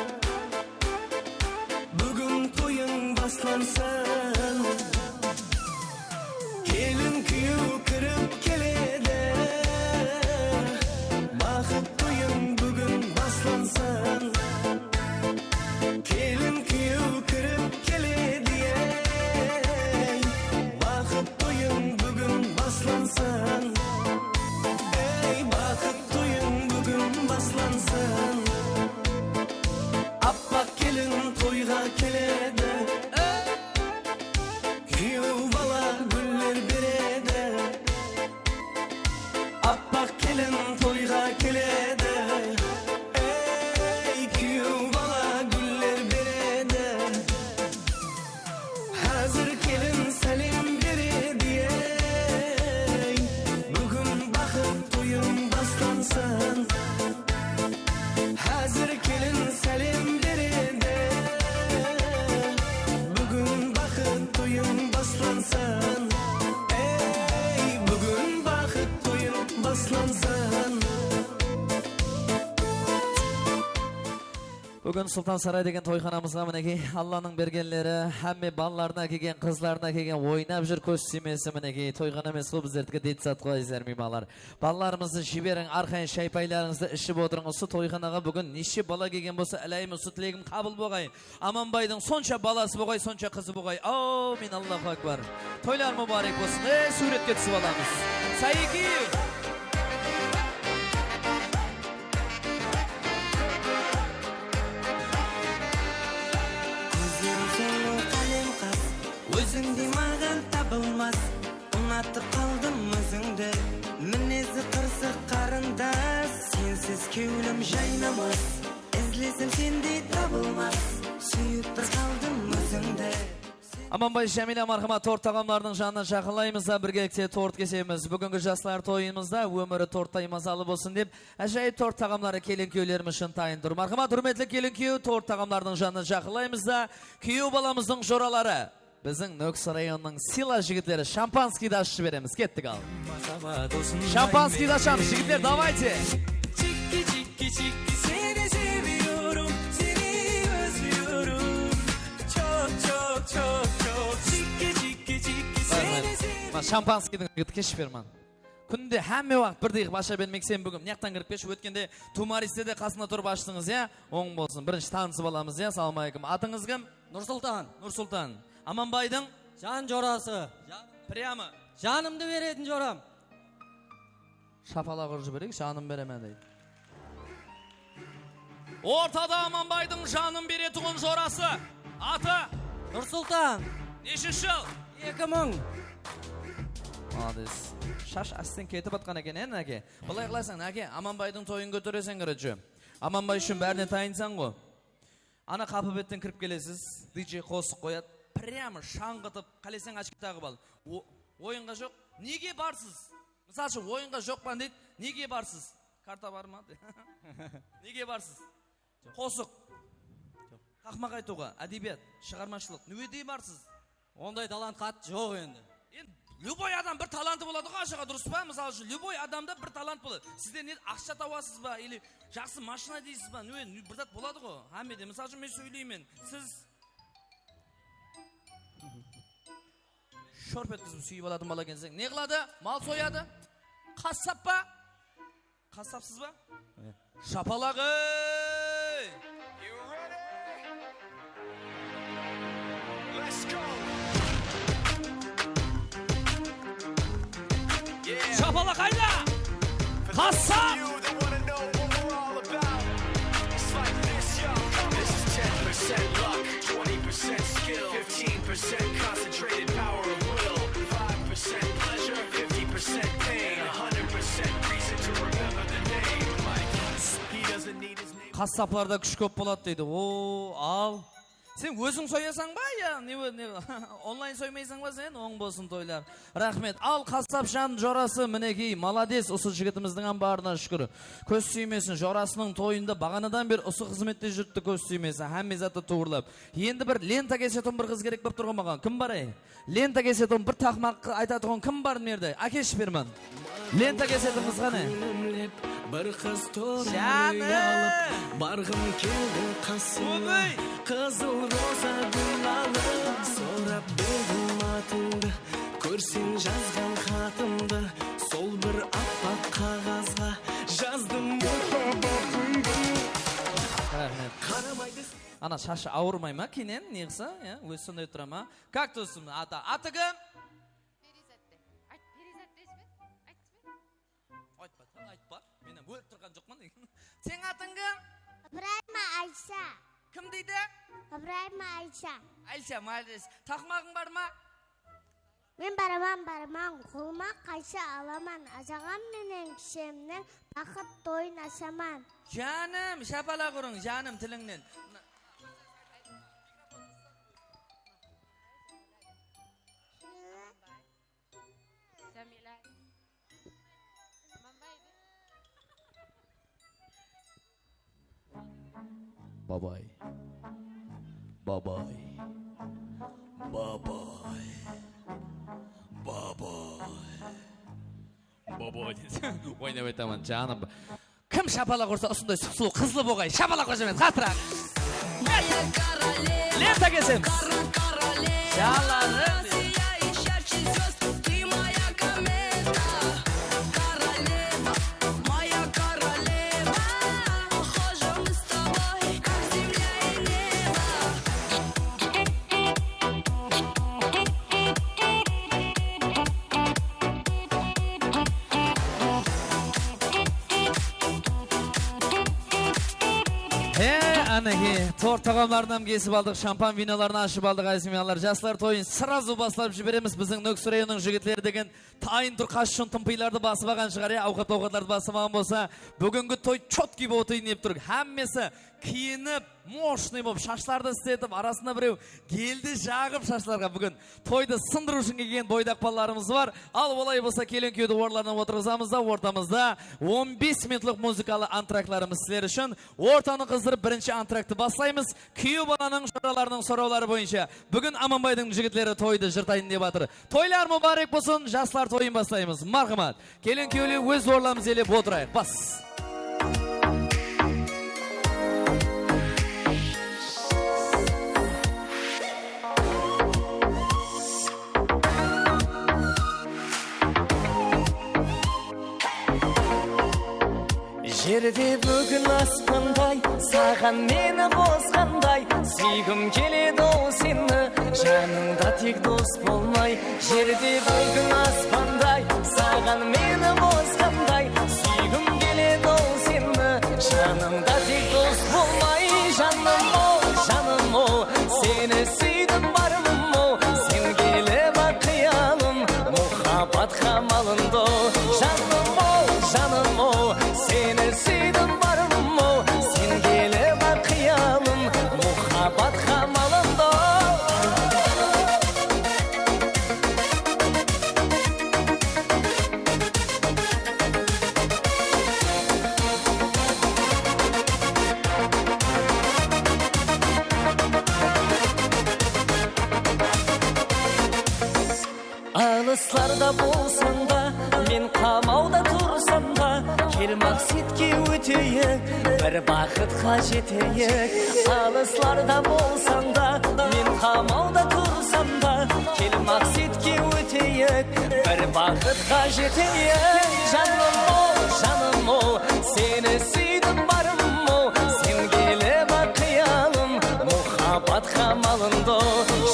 бүгін тойың баслансын. Келін күйеу кіріп келеді, бақыт тойың бүгін баслансын. Келін күйеу кіріп келеді, бақыт тойың бүгін баслансын. Ей, бақыт тойың бүгін баслансын. Аппақ келін тойға келеді, күйеу бала гүлдер береді. Аппақ келін тойға келеді, ей, күйеу бала гүлдер береді. Қазір келін сәлем береді, ей, бүгін бақыт тойың баслансын. Қазір келін сәлем береді, бүгін бақыт тойың баслансын. Ей, бүгін бақыт тойың баслансын. Бүгін Сұлтан Сарай деген тойханамызға мінеки Алланың бергенлері, әмме балаларына келген, қызларына келген, ойнап жүр көз семесі мінеки. Тойхана емес қой біздердікі детсат қойыздар мималар. Балаларымызды жіберің, арқайын шайпайларыңызды ішіп отырың. Осы тойханаға бүгін неше бала келген болса, әлейім осы тілегім қабыл болғай. Аманбайдың сонша баласы болғай, сонша қызы болғай. Ау, мен Аллаху акбар. Тойлар мұбарек болсын. Суретке түсіп аламыз. Сайеки! Өзіңдей маған табылмас, ұнатып қалдым өзіңді. Мінезі қырсық қарындас, сенсіз кеулім жайнамас. Ізлесім сендей табылмас, сүйіп бір қалдым өзіңді. Аманбай Жәмила мархама торт тағамларының жанына жақылаймыз да біргелікте торт кесеміз. Бүгінгі жастар тойымызда өмірі торттай мазалы болсын деп, әжайып торт тағамлары келін күйеулеріміз үшін тайын тұр. Мархама түрметлі келін күйеу торт тағамларының жанына жақылаймыз да, күйеу баламыздың жоралары. Біздің Нөксі районының сила жігітлері шампанскийді ашып береміз. Кеттік ал. Шампанскийді ашамыз. Жігітлер, давайте. Seni seviyorum, seni özlüyorum. Çok çok çok çok Jiggy jiggy jiggy seni Ma şampanskiydi keşif berman. Күнде һәмме вакыт бірдей баша бермек сен бүгін. Мияқтан кіріп келші өткенде тумаристе де қасына тұрып аштыңыз, я? Оң болсын. Бірінші танысып аламыз, я? Салам алейкум. Атыңыз кім? Нұрсұлтан. Нұрсұлтан. Аманбайдың? Жан жорасы. Прямо. Жанымды беретін жорам. Шапалақ ұржы берек, жаным береме дейді. Ортада Аманбайдың жаным беретұғын жорасы. Аты? Нұрсұлтан. Нешінші жыл? 2000. Молодец. Шаш астен кетіп атқан екен, әке? Бұлай қылайсың, әке, Аманбайдың тойын көтересен кірі. Аманбай үшін бәріне тайынсан ғой. Ана қапы беттен кіріп келесіз, диджей қосық қояды, прямо шаңғытып, қалесен ашып тағып ал. Ойынға жоқ, неге барсыз? Мысал үшін, ойынға жоқ бан дейді, неге барсыз? Карта бар ма? Неге барсыз? Қосық. Қақмақ айтуға, әдебиет, шығармашылық, nøеде барсыз? Ондай талант қат жоқ енді. Любой адам бір таланты болады ғой, ашыға дұрыс па? Мысалы үшін, любой адамда бір талант болады. Сіздер не ақша табасыз ба, или жақсы машина дейсіз ба? Бір зат болады ғой. Хамеде, мысалы үшін мен сөйлеймін. Сіз шорп еткізіп сүйіп алатын бала екенсің. Не қылады? Мал сояды? Қассап па? Қассапсыз ба? Шапалағы! Let's go Шапала қайда? Қассап! This is 10% luck, 20% skill, 15% concentrated power of will, 5% pleasure, 50% pain, 100% reason to remember the name. Like he doesn't need his name. Қассапларда күш көп болады дейді. О, ал. Сен өзің соясаң ба, я? Онлайн соймайсаң ба сен? Оң болсын тойлар. Рахмет. Ал қассап жан жорасы мінекей. Молодец, осы жігітіміздің амбарына шүкір. Көз сүймесін. Жорасының тойында бағанадан бер осы қызметте жүртті көз сүймесін. Хәмме заты туырлап. Енді бір лента кесетін бір қыз керек болып тұрған маған. Кім бар ей? Лента кесетін бір тақмақ айтатығын кім бар мерді? Әкеш бермін. Лента кесетін қызға не? Bir kız torayalım Bargım keldi kasına Kızıl roza gül alıp Sorap benim atımdı Көрсең жазған хатымды Сол бір аппақ қағазға Жаздым махаббатымды Ана шашы ауырмай ма кенен? Неғса? Өз сондай тұра ма? Как досым? Аты кім? Айтпа. Мені бөліп тұрған жоқмын. Сен атың кім? Ибрайма Айша. Кім дейді? Ибрайма Айша. Айша, молодец. Тақмағың бар ма? Мен бараман. Қолыма қайша аламан. Ажағам менен кішемнен бақыт тойын ашаман. Жаным, шапала құрың, жаным тіліңнен. Бабай. Ойнап айтамын, жаным. Кім шапала құрса, осындай сұқсылу қызлы боғай. Шапала қожамет, қатырақ. Лента кесеміз. Жаларым. Анеге, торт тағамларынан кесіп алдық, шампан виналарын ашып алдық, айзымиялар. Жасылар тойын сразу басылап жібереміз. Біздің Нөксір районының жігітлері деген тайын тұр қаш үшін тымпиларды басып аған шығар, ауқат-ауқатларды басымаған болса, бүгінгі той чотки болып отойын еп тұр. Хәммесі киініп, мощный болып, шашларды істетіп, арасында біреу келді жағып шашларға. Бүгін тойды сындыру үшін келген бойдақ балаларымыз бар. Ал олай болса келін күйді орларына отырғызамыз да, ортамызда 15 минутлық музыкалы антрактларымыз сілер үшін. Ортаны қыздырып бірінші антракты баслаймыз. Күйі баланың жораларының сұраулары бойынша. Бүгін Аманбайдың жігітлері тойды жыртайын деп атыр. Тойлар мұбарек болсын, жасылар тойын бастаймыз. Мархамат, келін күйілі өз орламыз елеп отырайық. Бас! жерде бүгін аспандай, саған мені қосқандай, сүйгім келеді ол сені, жаныңда тек дос болмай. Жерде бүгін аспандай, саған мені қосқандай, сүйгім келеді ол сені, жаныңда тек дос болмай. Жаным ол, сені сүйдім барым ол, сен келіп қиялым, мұхаббат қамалында. Жаным ол, seni suydim barim o, sen kelib qiyalim, muhabbat qamalında. Alıslarda bolsan da, men qamauda tursam da, kel maqsadga o'tayik, bir baxtga jetayik. Alıslarda bolsan da, men qamauda tursam da, kel maqsadga o'tayik, bir baxtga jetayik. Жаным ol, seni suydim barim ol, sen kelib qiyalim, muhabbat qamalında.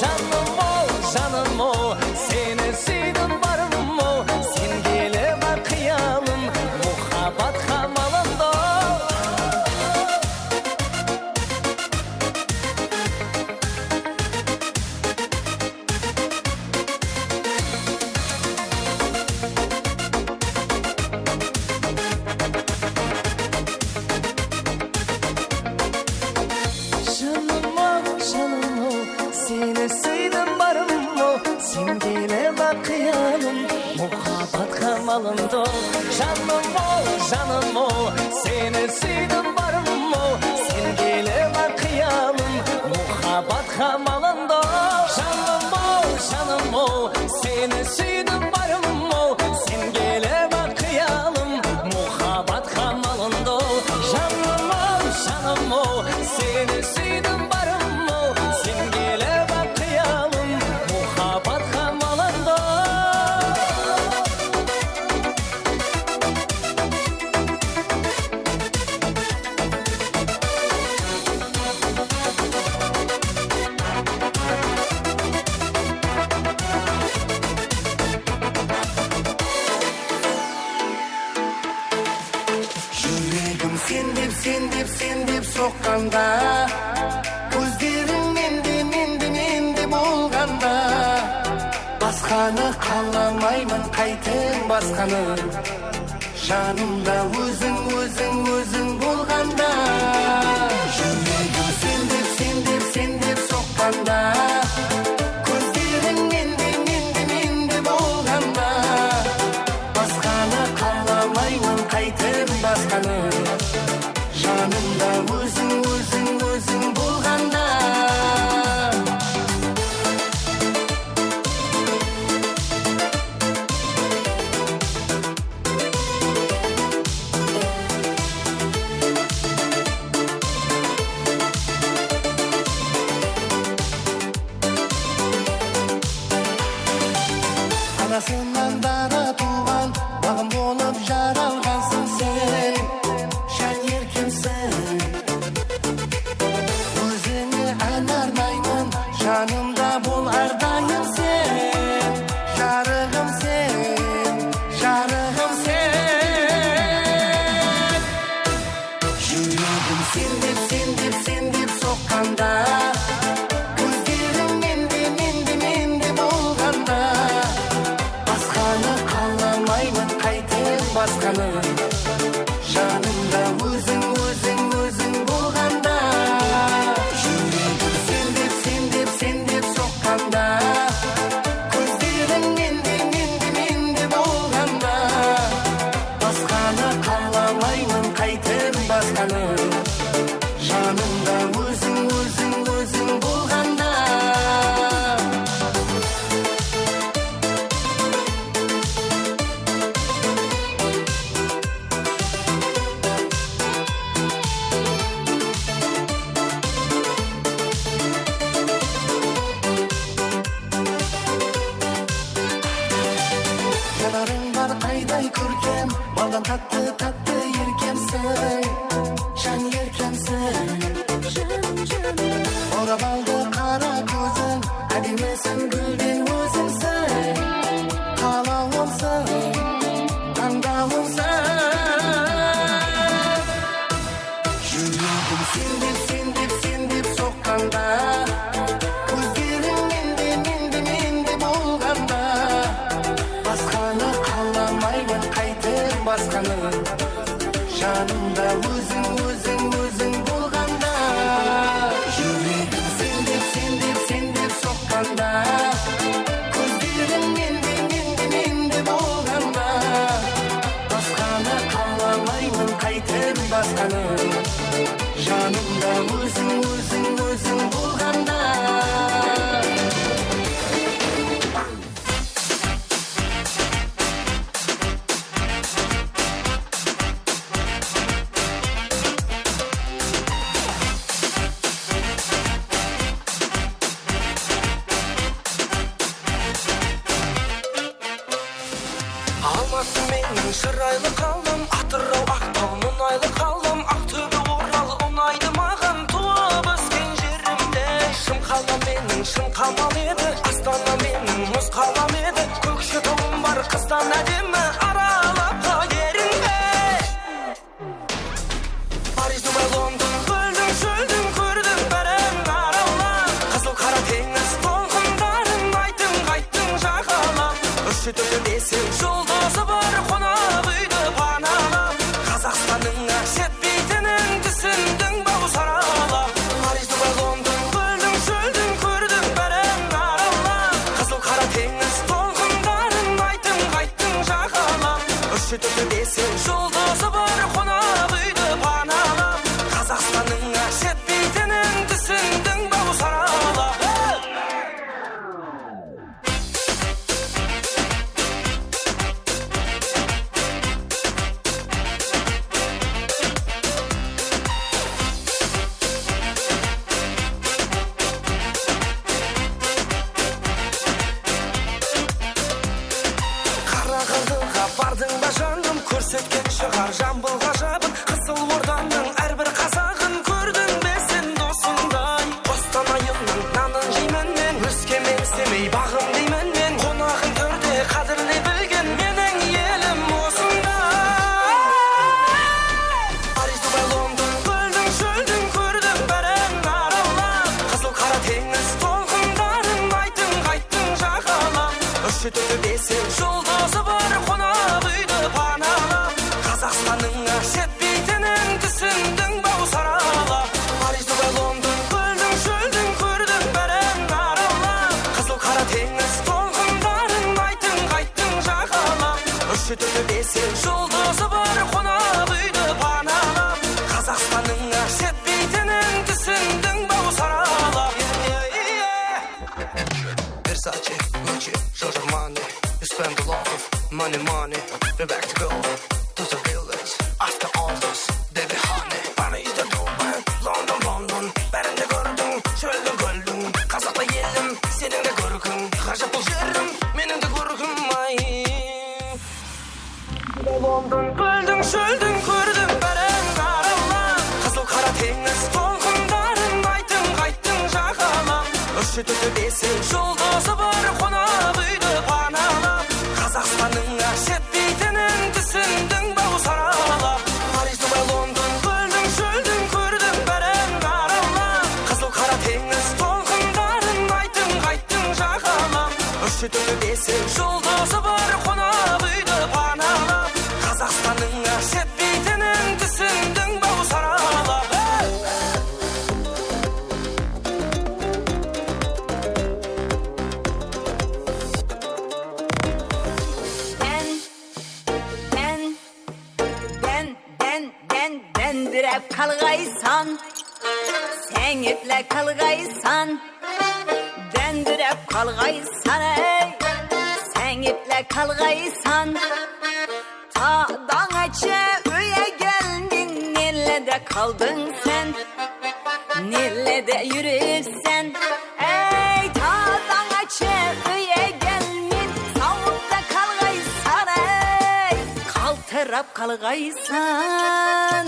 Жаным ol, seni suydim barim ol, sen kelib qiyalim, muhabbat qamalında. Жаным ol, seni suydim barim ol, sen kelib qiyalim, muhabbat qamalında. Жаным ol, seni suydim barim ol, sen kelib qiyalim, muhabbat qamalında. Жаным ol, seni suydim barim ol, sen kelib qiyalim, muhabbat qamalında. Жаным ol, seni suydim barim ol, sen kelib qiyalim, muhabbat qamalında. Жүрегім сен деп соққанда, көздерің менде болғанда, басқаны қаламаймын, қайтем басқаны, жанымда өзің болғанда. Жүрегім сен деп соққанда, көздерің менде болғанда, басқаны қаламаймын, қайтем басқаны, жанымда өзің болғанда. Анасынан дара туған, бағым болып жаралғансың сен, жан еркемсің. Өзіңе ән арнаймын, жанымда бол әрдайым сен, жарығым сен. Жүрегім сен деп соққанда, көздерің менде болғанда, басқаны қаламаймын, қайтем басқаны, жанымда өзің болғанда. Жүрегім сен деп соққанда, көздерің менде болғанда, басқаны қаламаймын, қайтем басқаны, жанымда өзің болғанда. Жанарың бар айдай көркем, балдан татты еркемсің. gülden özüngsün Kalağımsın Tandağımsın Yüreğim sendip sokkanda Gözlerim mende bolganda Басқаны қаламаймын қайтып басқаны Жанымда өзің болғанда Жүрегім сендеп соққанда Көздерім менде болғанда Басқаны қаламаймын қайтып басқаны Жанымда өзің болғанда Алматы менің шырайлы қалым Атырау Ақтау мұнайлы қалым Ақтөбе Орал ұнайды маған туып өскен жерімде Шым қалам менің шын қалам еді Астана менің мұз қалам еді Көкшетауым бар қыздан әдемі аралап ерінбе Париж, Дубай, Лондон көлдің шөлдің көрдің бәрін аралап Қызыл қара теңіз толқындарын айттың қайттың жағалап Үш бесеу жұлдызы бар қонақ үйді паналап Қазақстанның әсетпейтінін түсіндің бау саралап Париж, Дубай, Лондон көлдің шөлдің көрдің бәрін аралап Қызыл қара теңіз толқындарын айттың қайттың жағалап Үш бесеу жұлдызы бар қонақ үйді паналап Қазақстанның әсетпейтінін түсіндің бау саралап Қарағандыға бардың ба жаным көрсеткен шығар жамбыл ғажабын Қызыл Орданың әрбір қазағын көрдің бе сен досыңдай Қостанайымның нанын жеймін мен Өскемен семей бағым деймін мен Қонағын төрде қадірлей білген менің елім осындай Париж, Дубай, Лондон көлдің шөлдің көрдің бәрін аралап Қызыл қара теңіз толқындарын айттың қайттың жағалап Үш бесеу жұлдызы бар қонақ үйді паналап Қазақстанның әсетпейтінін түсіндің бау саралап Париж, Дубай, Лондон көлдің шөлдің көрдің бәрін аралап Қызыл қара теңіз толқындарын айттың қайттың жағалап Үш бесеу жұлдызы бар қонақ үйді паналап Қазақстанның әсетпейтінін түсіндің бау саралап Versace, Gucci, Giorgio Armani You spend a lot of money We're back to go to the village After all this, baby honey Paris'de Dubai, London Bәрінде көрдің, шөлдің көлдің Қазақта елім, сенің де көркің Ғажап бұл жерім, менің де көркім ай Лондон көлдің, шөлдің көрдің бәрін аралап Қызыл қара теңіз толқындарын айттың қайттың жағалап Үш бесеу жұлдызы бар қонақ үйді паналап Қазақстанның әсетпейтінін түсіндің бау саралап Париж, Дубай, Лондон көлдің шөлдің көрдің бәрін аралап Қызыл қара теңіз толқындарын айттың қайттың жағалап Үш бесеу жұлдызы бар қонақ үйді паналап Қазақстанның әсетпейтінін түсіндің бау саралап Dendіріп қалғайсан Сен етлі қалғайсан Дендіріп қалғайсан Сен етлі қалғайсан Тадан açı öye geldin Nerede kaldın sen Nerede yürürsen Ey tadan açı öye gelmin Savukta kalgaysan ey Kaltırap kalgaysan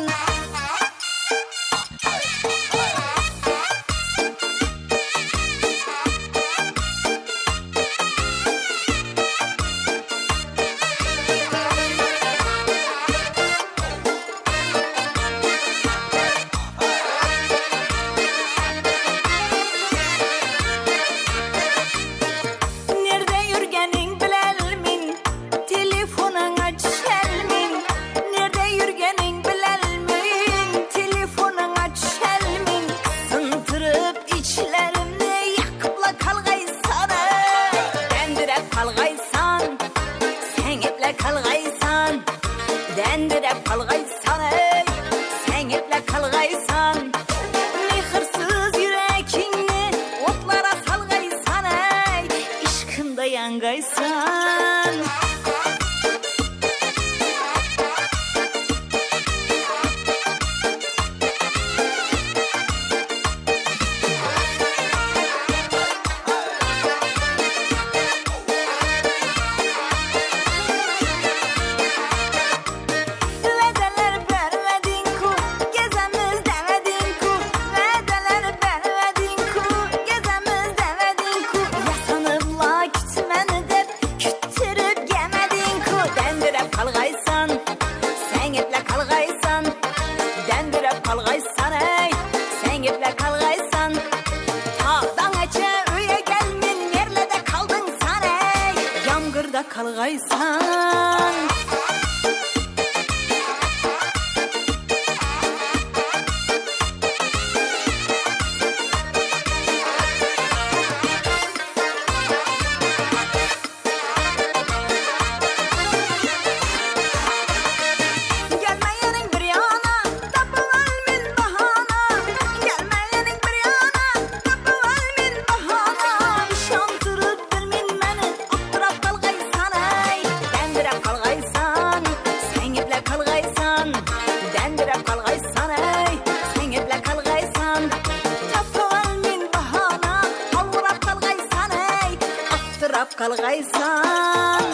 kızga yangaysan. Kalgaysan. Gelmeyenin bir yana, tapıval min bahana. Gelmeyenin bir yana, tapıval min bahana. Şantırıp bilmin meni, oturap kalgaysan ey. Dendirep kalgaysan, sen eple kalgaysan. Dendirep kalgaysan ey, sen eple kalgaysan. Tapıval min bahana, avurap kalgaysan ey. Oturap kalgaysan.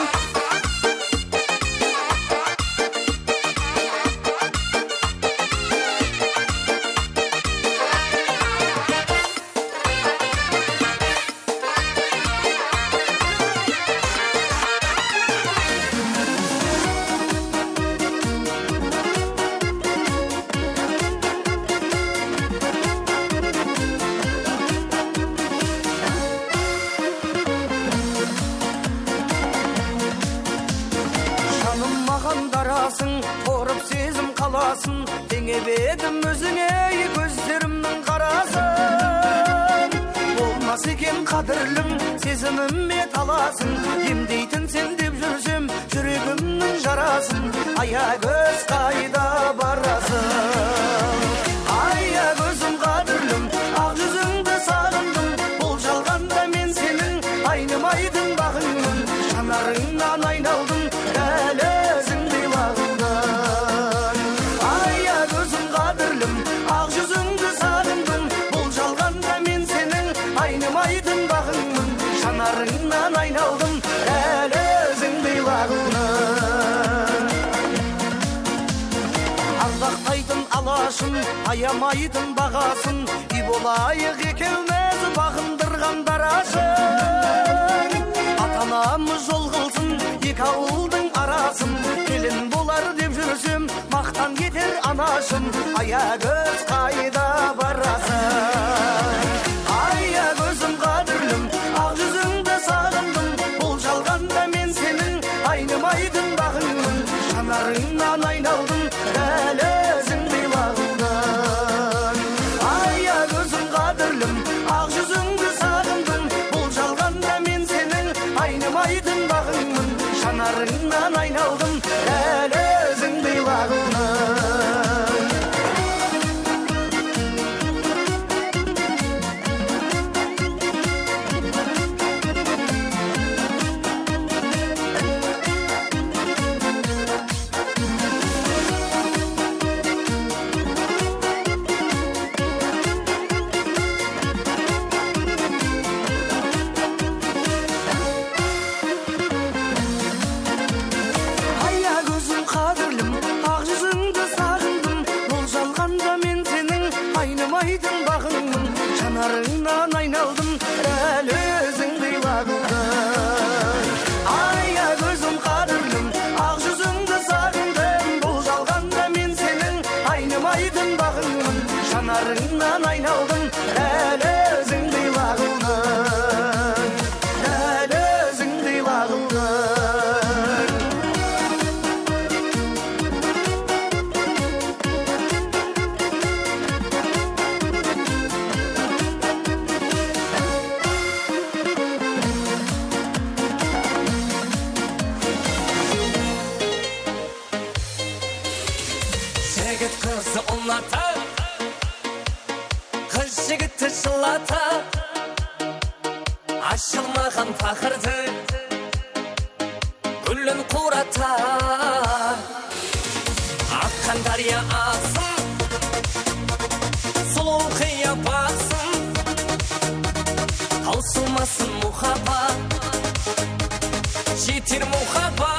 Жаным маған дарасың, торып сезім қаласың. Теңеп едім өзіңе көздерімнің қарасын. Болмас екен қадірлім, сезіміме таласың. Емдейтін сен деп жүрсем, жүрегімнің жарасын. Аягөз қайда барасың? Аягөзім қадірлім, ақ жүзіңді сағындым. Бұл жалғанда мен сенің айнымайтын бағыңмын. Жанарыңнан айналдым, дәл өзіңдей лағылдан. Аягөзім қадірлім, ақ жүзіңді сағындым. Бұл жалғанда мен сенің айнымайтын бағыңмын. Жанарыңнан айналдым, дәл өзіңдей лағылдан. Ардақтайтын алашын, аямайтын бағасын. Үй болайық екеуміз бағындырған дарашын. Ата-анамыз жол қылсын, екі ауылдың арасын. Келін болар деп жүрсем, мақтан кетер анашым. Аягөз қайда барасың? Аягөзім қадірлім, ақ жүзіңді сағындым. Бұл жалғанда мен сенің айнымайтын бағыңмын. Жанарыңнан айналдым, дәл өзіңдей лағылдан. Аягөзім қадірлім, ақ жүзіңді сағындым. Бұл жалғанда мен сенің айнымайтын бағыңмын. Жанарыңнан айналдым, дәл өзіңдей лағылдан. Аягөзім қадірлім, ақ жүзіңді сағындым. Бұл жалғанда мен сенің айнымайтын бағыңмын. Жанарыңнан айналдым, дәл өзіңдей лағылдан. Аягөзім қадірлім, ақ жүзіңді сағындым. Бұл жалғанда мен сенің айнымайтын бағыңмын. Жанарыңнан айналдым, дәл өзіңдей лағылдан. Дәл өзіңдей лағылдан. Жігіт қызы ұнатып, қыз жігітті жылатып, Aşılmağın fakırdı Gülün kuratar Akkan darya aksın Sulu kıya baksın Tausılmasın muhabbat Jitir muhabbat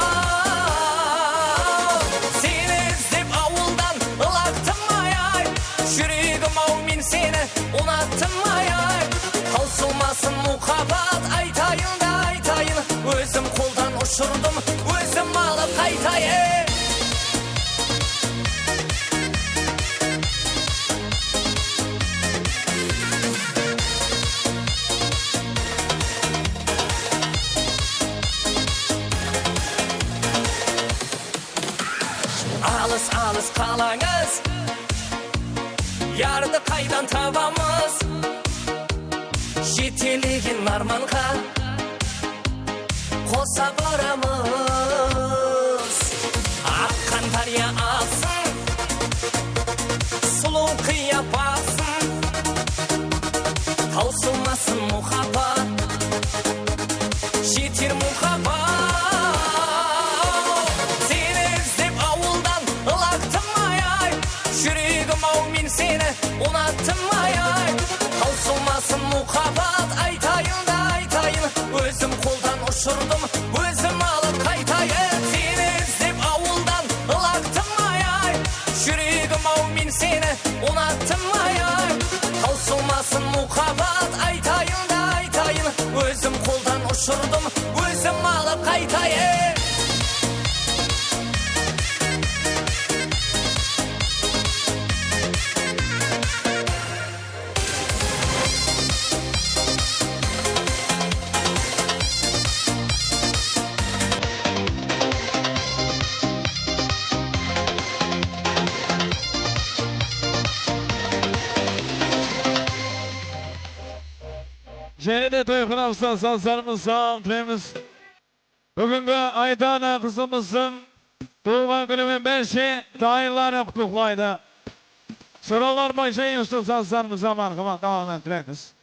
Seni izlep avuldan ılaktım ayay Şürüğüm avmin seni unattım ayay Tausılmasın muhabbat Aytayın da aytayın Özüm koldan uçurdum Özüm alıp kaytayın Alız kalanız Yardı kaydan tabamız Jitiliğin armanға Kosa baramız Akkan darya alsın Sulu kıya baksın Tausılmasın muhabbat Jitir muhabbat Unattım ayay Tausılmasın muhabbat Aytayın da aytayın Özüm koldan uçurdum Özüm alıp kaytayın Seni izlep avuldan ılaktım ayay Şürüğüm avmin seni unattım ayay Tausılmasın muhabbat Aytayın da aytayın Özüm koldan uçurdum Özüm alıp kaytayın Cennet Uykunavsan sansarımız sağımtırımız. Bugünkü Aytana kızımızın doğulan günümün beşi dayılarına kutuklaydı. Sıralar başa Yusuf sansarımıza markama devam ettiriniz.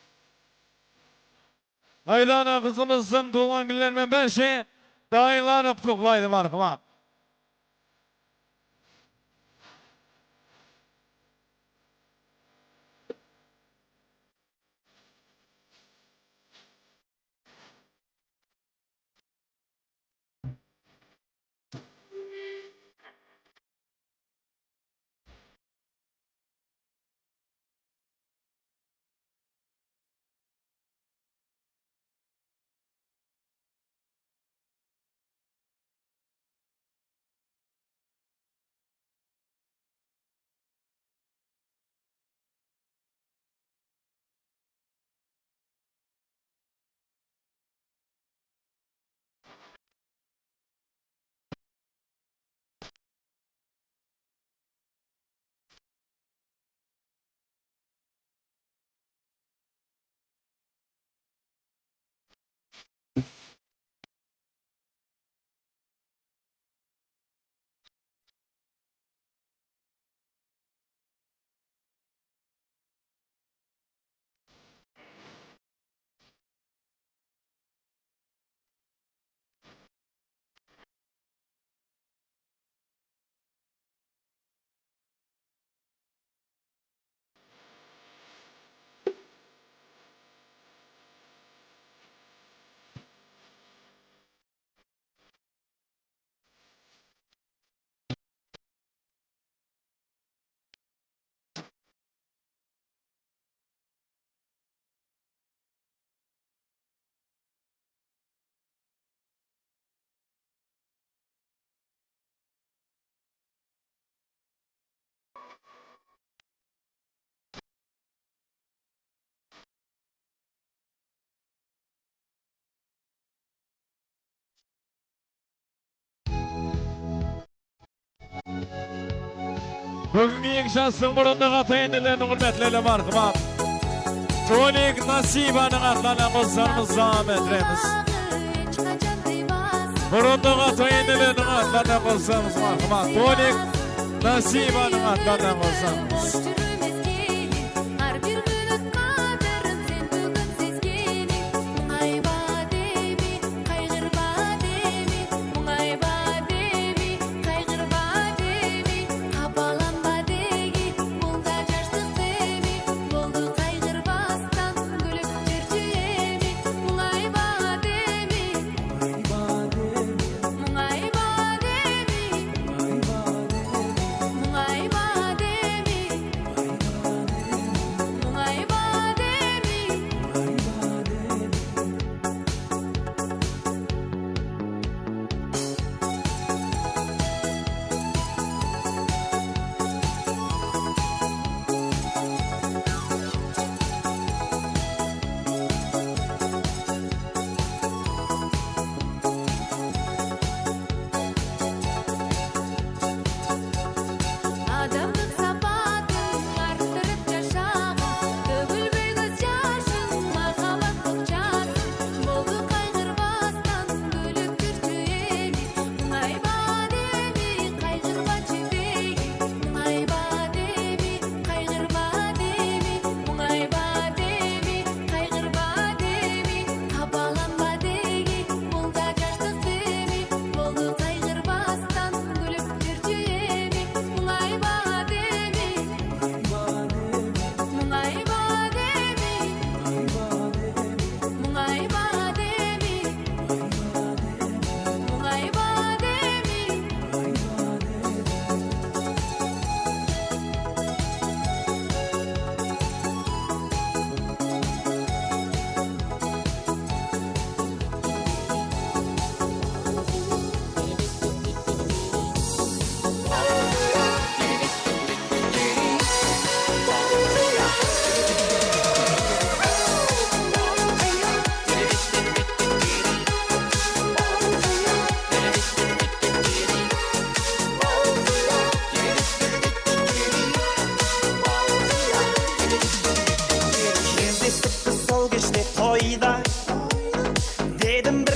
Aytana kızımızın doğulan günlerinin beşi dayılarına kutuklaydı markama. Bugünkü ilk şansın burunluq atayınlarının hürmetlerle markıma. Tolik Nasiba'nın atlarına kızlarımız devam ettiremiz. Burunluq atayınlarının atlarına kızlarımız markıma. Tolik Nasiba'nın atlarına kızlarımız. Her bir gülüp kaderin sen bugün sezgeni. Ay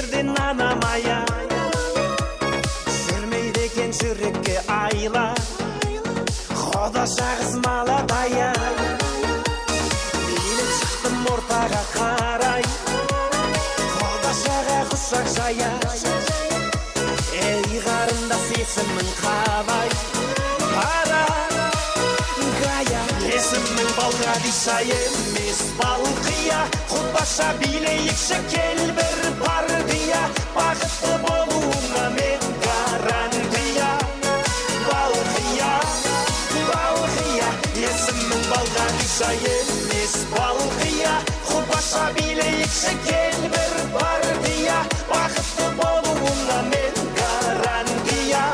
Verdin anamaya Sürmeydi eken çürükке ayla Xoda şağız mala daya Bilip çıktım ortaga karay Xoda şağa kuşak jaya Ey qarında sesimin qavay Para Gaya Esimin balga dişay emis balqiya Xudbaşa bileyikşi kel bir partiya Baqıtlı boluğuna men garantiya Balqiya Balqiya Esimin balga dişay emis balqiya Xudbaşa bileyikşi kel bir partiya Baqıtlı boluğuna men garantiya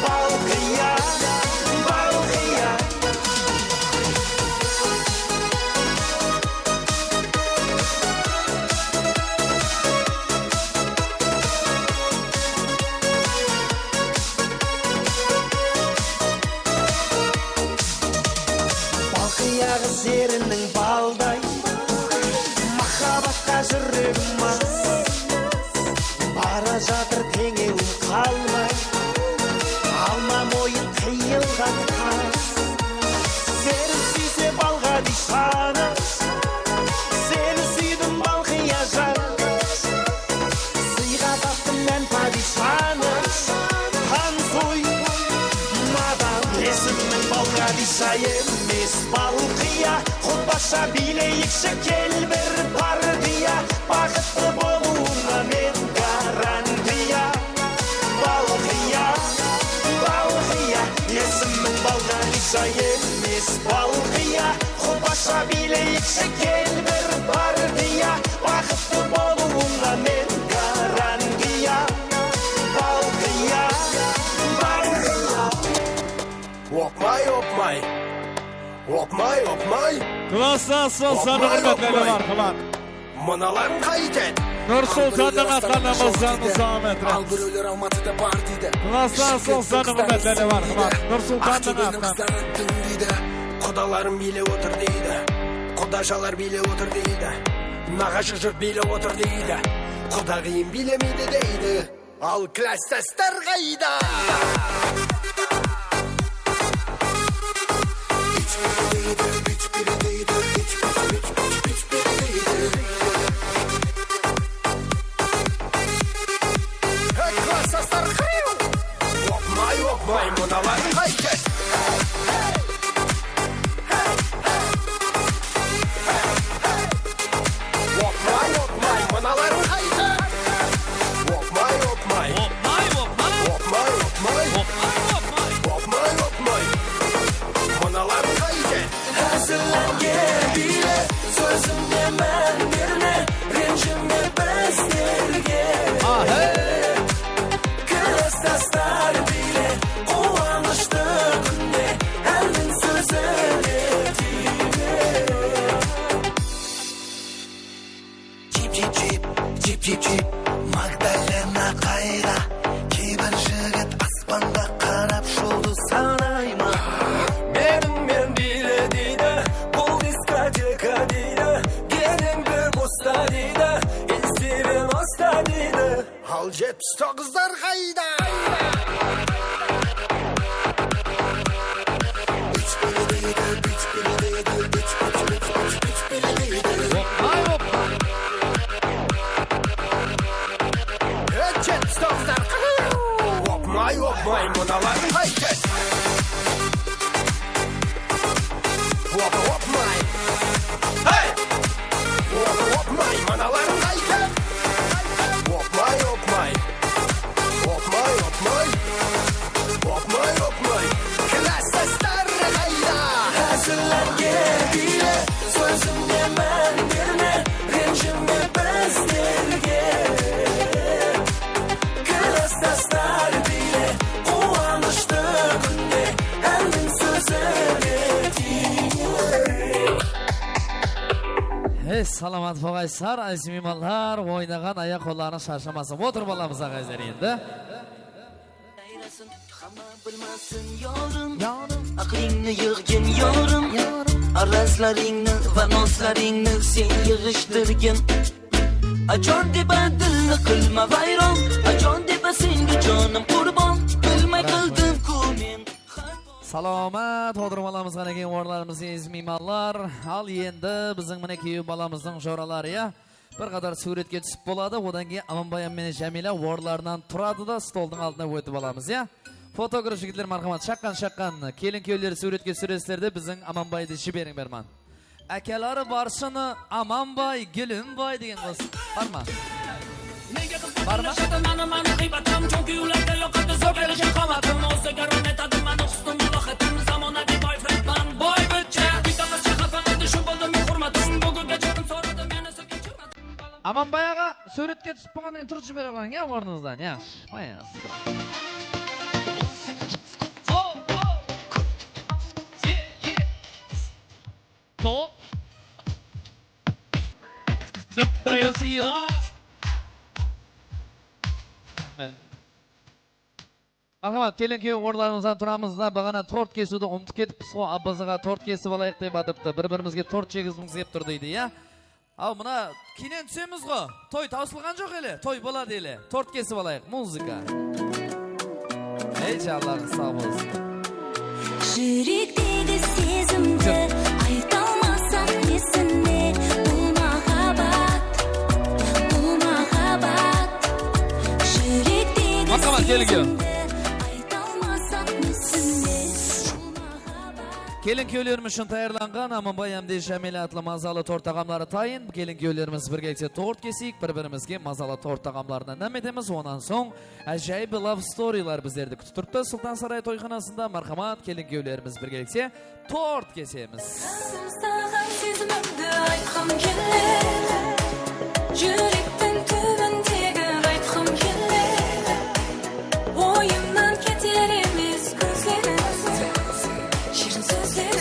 Balqiya Balqiya Balqiya qız yerinin balday Mahabatqa жүрегім мас Бара жатыр теңеуім қалмай Алма мойын қиылған қас Сені сүйсе балға дишаны Сені сүйдім балқия жан Сыйға таптым мән падишаны Хан сой Мадам Есімнің балға дишай емес балқия Xudbaşa bileyikşi kel bir partiya Baqıtlı boluğuna men garantiya Balqiya Balqiya Esimin balga dişay emis balqiya Xudbaşa bileyikşi kel bir partiya Baqıtlı boluğuna men garantiya Balqiya Balqiya Opmay opmay Opmay opmay Klasdan son sana hürmetleri var kılan. Mınalar kaydet Nur Sultan'ın atanımızdan muzamet Al bir ölür Almatı'da partide Klasdan son sana hürmetleri var kılan. Nur Sultan'ın atan. Құдаларым биле отыр дейді Құдашалар биле отыр дейді Нағашы жұрт биле отыр дейді Құдағиым билемейді дейді Ал кластастар қайда Кластастар қайу Опмай опмай мыналар қайтет Опмай опмай мыналар қайтет Опмай опмай Опмай опмай Опмай опмай Опмай опмай Mınalar kaydet Hazırlange bile Sözümde mən birine Rencimde bezlerge Klastaslar bile Kovanıştı günde Elin sözüne dile Cip cip cip Cip cip cip Magdalena kayda Kibar jigit aspanda qarab şoldu sanayma Men bile deydi Bul diskoteka deydi Gelin bir bosta deydi İlsirin osta deydi Al 79'lar kayda Üç bile deydi Üç bile deydi Üç bile deydi Opmay opmay 79'lar kayda Opmay opmay mınalar kaydet Wop wop my Hey Wop wop my manalar kaydet Wop my wop my Wop my wop my Wop my wop my Klastaslar kayda Hazırlange bile Sözümde mən birine Rencimde bezlerge Klastaslar bile Kovanıştı günde Elin sözüne Salamat boğaysar, aziz mimallar, oynagan ayak kollarını şaşamasın. Otur balamıza gayzer endi. Aklingni yig'gin yorim Arazlaringni va noslaringni sen yig'ishtirgin Ajon deba dilni qilma vayron, ajon deba senga jonim qurbon, bilmay qildim ku men. Salomat, xotirmalarimiz qana keyin o'rlarimiz ezmimanlar. Al endi bizning mana kuyib balamizning jo'ralari ya. Bir qadar suratga tushib bo'ladi. Odan keyin Amanboy meni Jamila o'rlardan turadi-da, stolning oldiga o'tib olamiz ya. Fotograf yigitlar marhamat, shaqqan kelin-kuylar suratga tushirasizlar-da, bizning Amanboyni jibering berman. Akalari barshini Amanboy, Gulimboy degan qiz. Barma. Barma. Mani g'iybatim, chunki ularda yo'qotdi zo'r kelishim qomatim, o'ziga rom etadi mani husnim mulohatim, zamonaviy boyfriendman, boy bitcha, bitta qiz chaqafam, shu bo'ldi men hurmatim, bugunga jonim so'radim, yana sekin chiqmadim. Amanboy aga suratga tushib qolgandan turib beraman ya o'rningizdan, yaxshi. Qo'yasiz. To. Marhamat, kelin-kuy o'rlarimizdan turamizda, bag'ana tort kesuvdi unutib ketibsiz, abbazaga tort kesib olaylik deb atibdi. Bir-birimizga tort chegizimiz deb turdi deydi ya. Al buna kinen tushamiz-ku. To'y tavsilgan yo'q ele, to'y bo'ladi ele. Tort kesib olaylik, muzika. Ey Alloh sog' bo'lsin. Yürükteki sezimde aytolmasam nesini, bu muhabbat Yürükteki sezimde aytolmasam nesini, Kelin-kuylarimiz uchun tayyorlangan Amanboy hamda Jamila atli mazali tort taqamlari tayin. Kelin-kuylarimiz birgalikda tort kesik, bir-birimizga mazali tort taqamlaridan nam etamiz. Ondan so'ng ajoyib love storylar bizlarni kutib turibdi. Sulton Saroy to'yxonasida marhamat, kelin-kuylarimiz birgalikda tort kesamiz. Sağan sezimimde aytqam kelar, Yürekten tüvendegi aytqam kelar, Oyimdan ketar emas ko'zlarim, Shirin so'zlar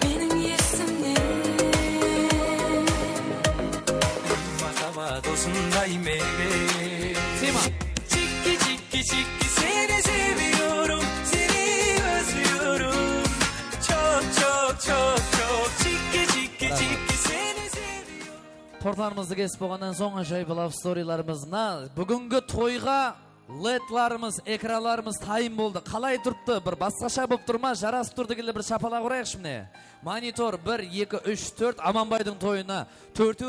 mening esimda. Muhabbat olsunday meyve. Sima. Çiki çiki çiki seni seviyorum, seni özlüyorum. Çok çok çok çok çiki çiki çiki seni seviyorum. Tortlarımızı kesip bo'lgandan so'ng ajoyib love storylarimizni bugungi to'yga ledlarimiz, ekranlarimiz tayin bo'ldi. Qalay turibdi? Bir boshqacha bo'lib turma, jarasib turdigilar bir chapalaq uraylik şimdi. Monitor 1 2 3 4 Amanboyning to'yini 4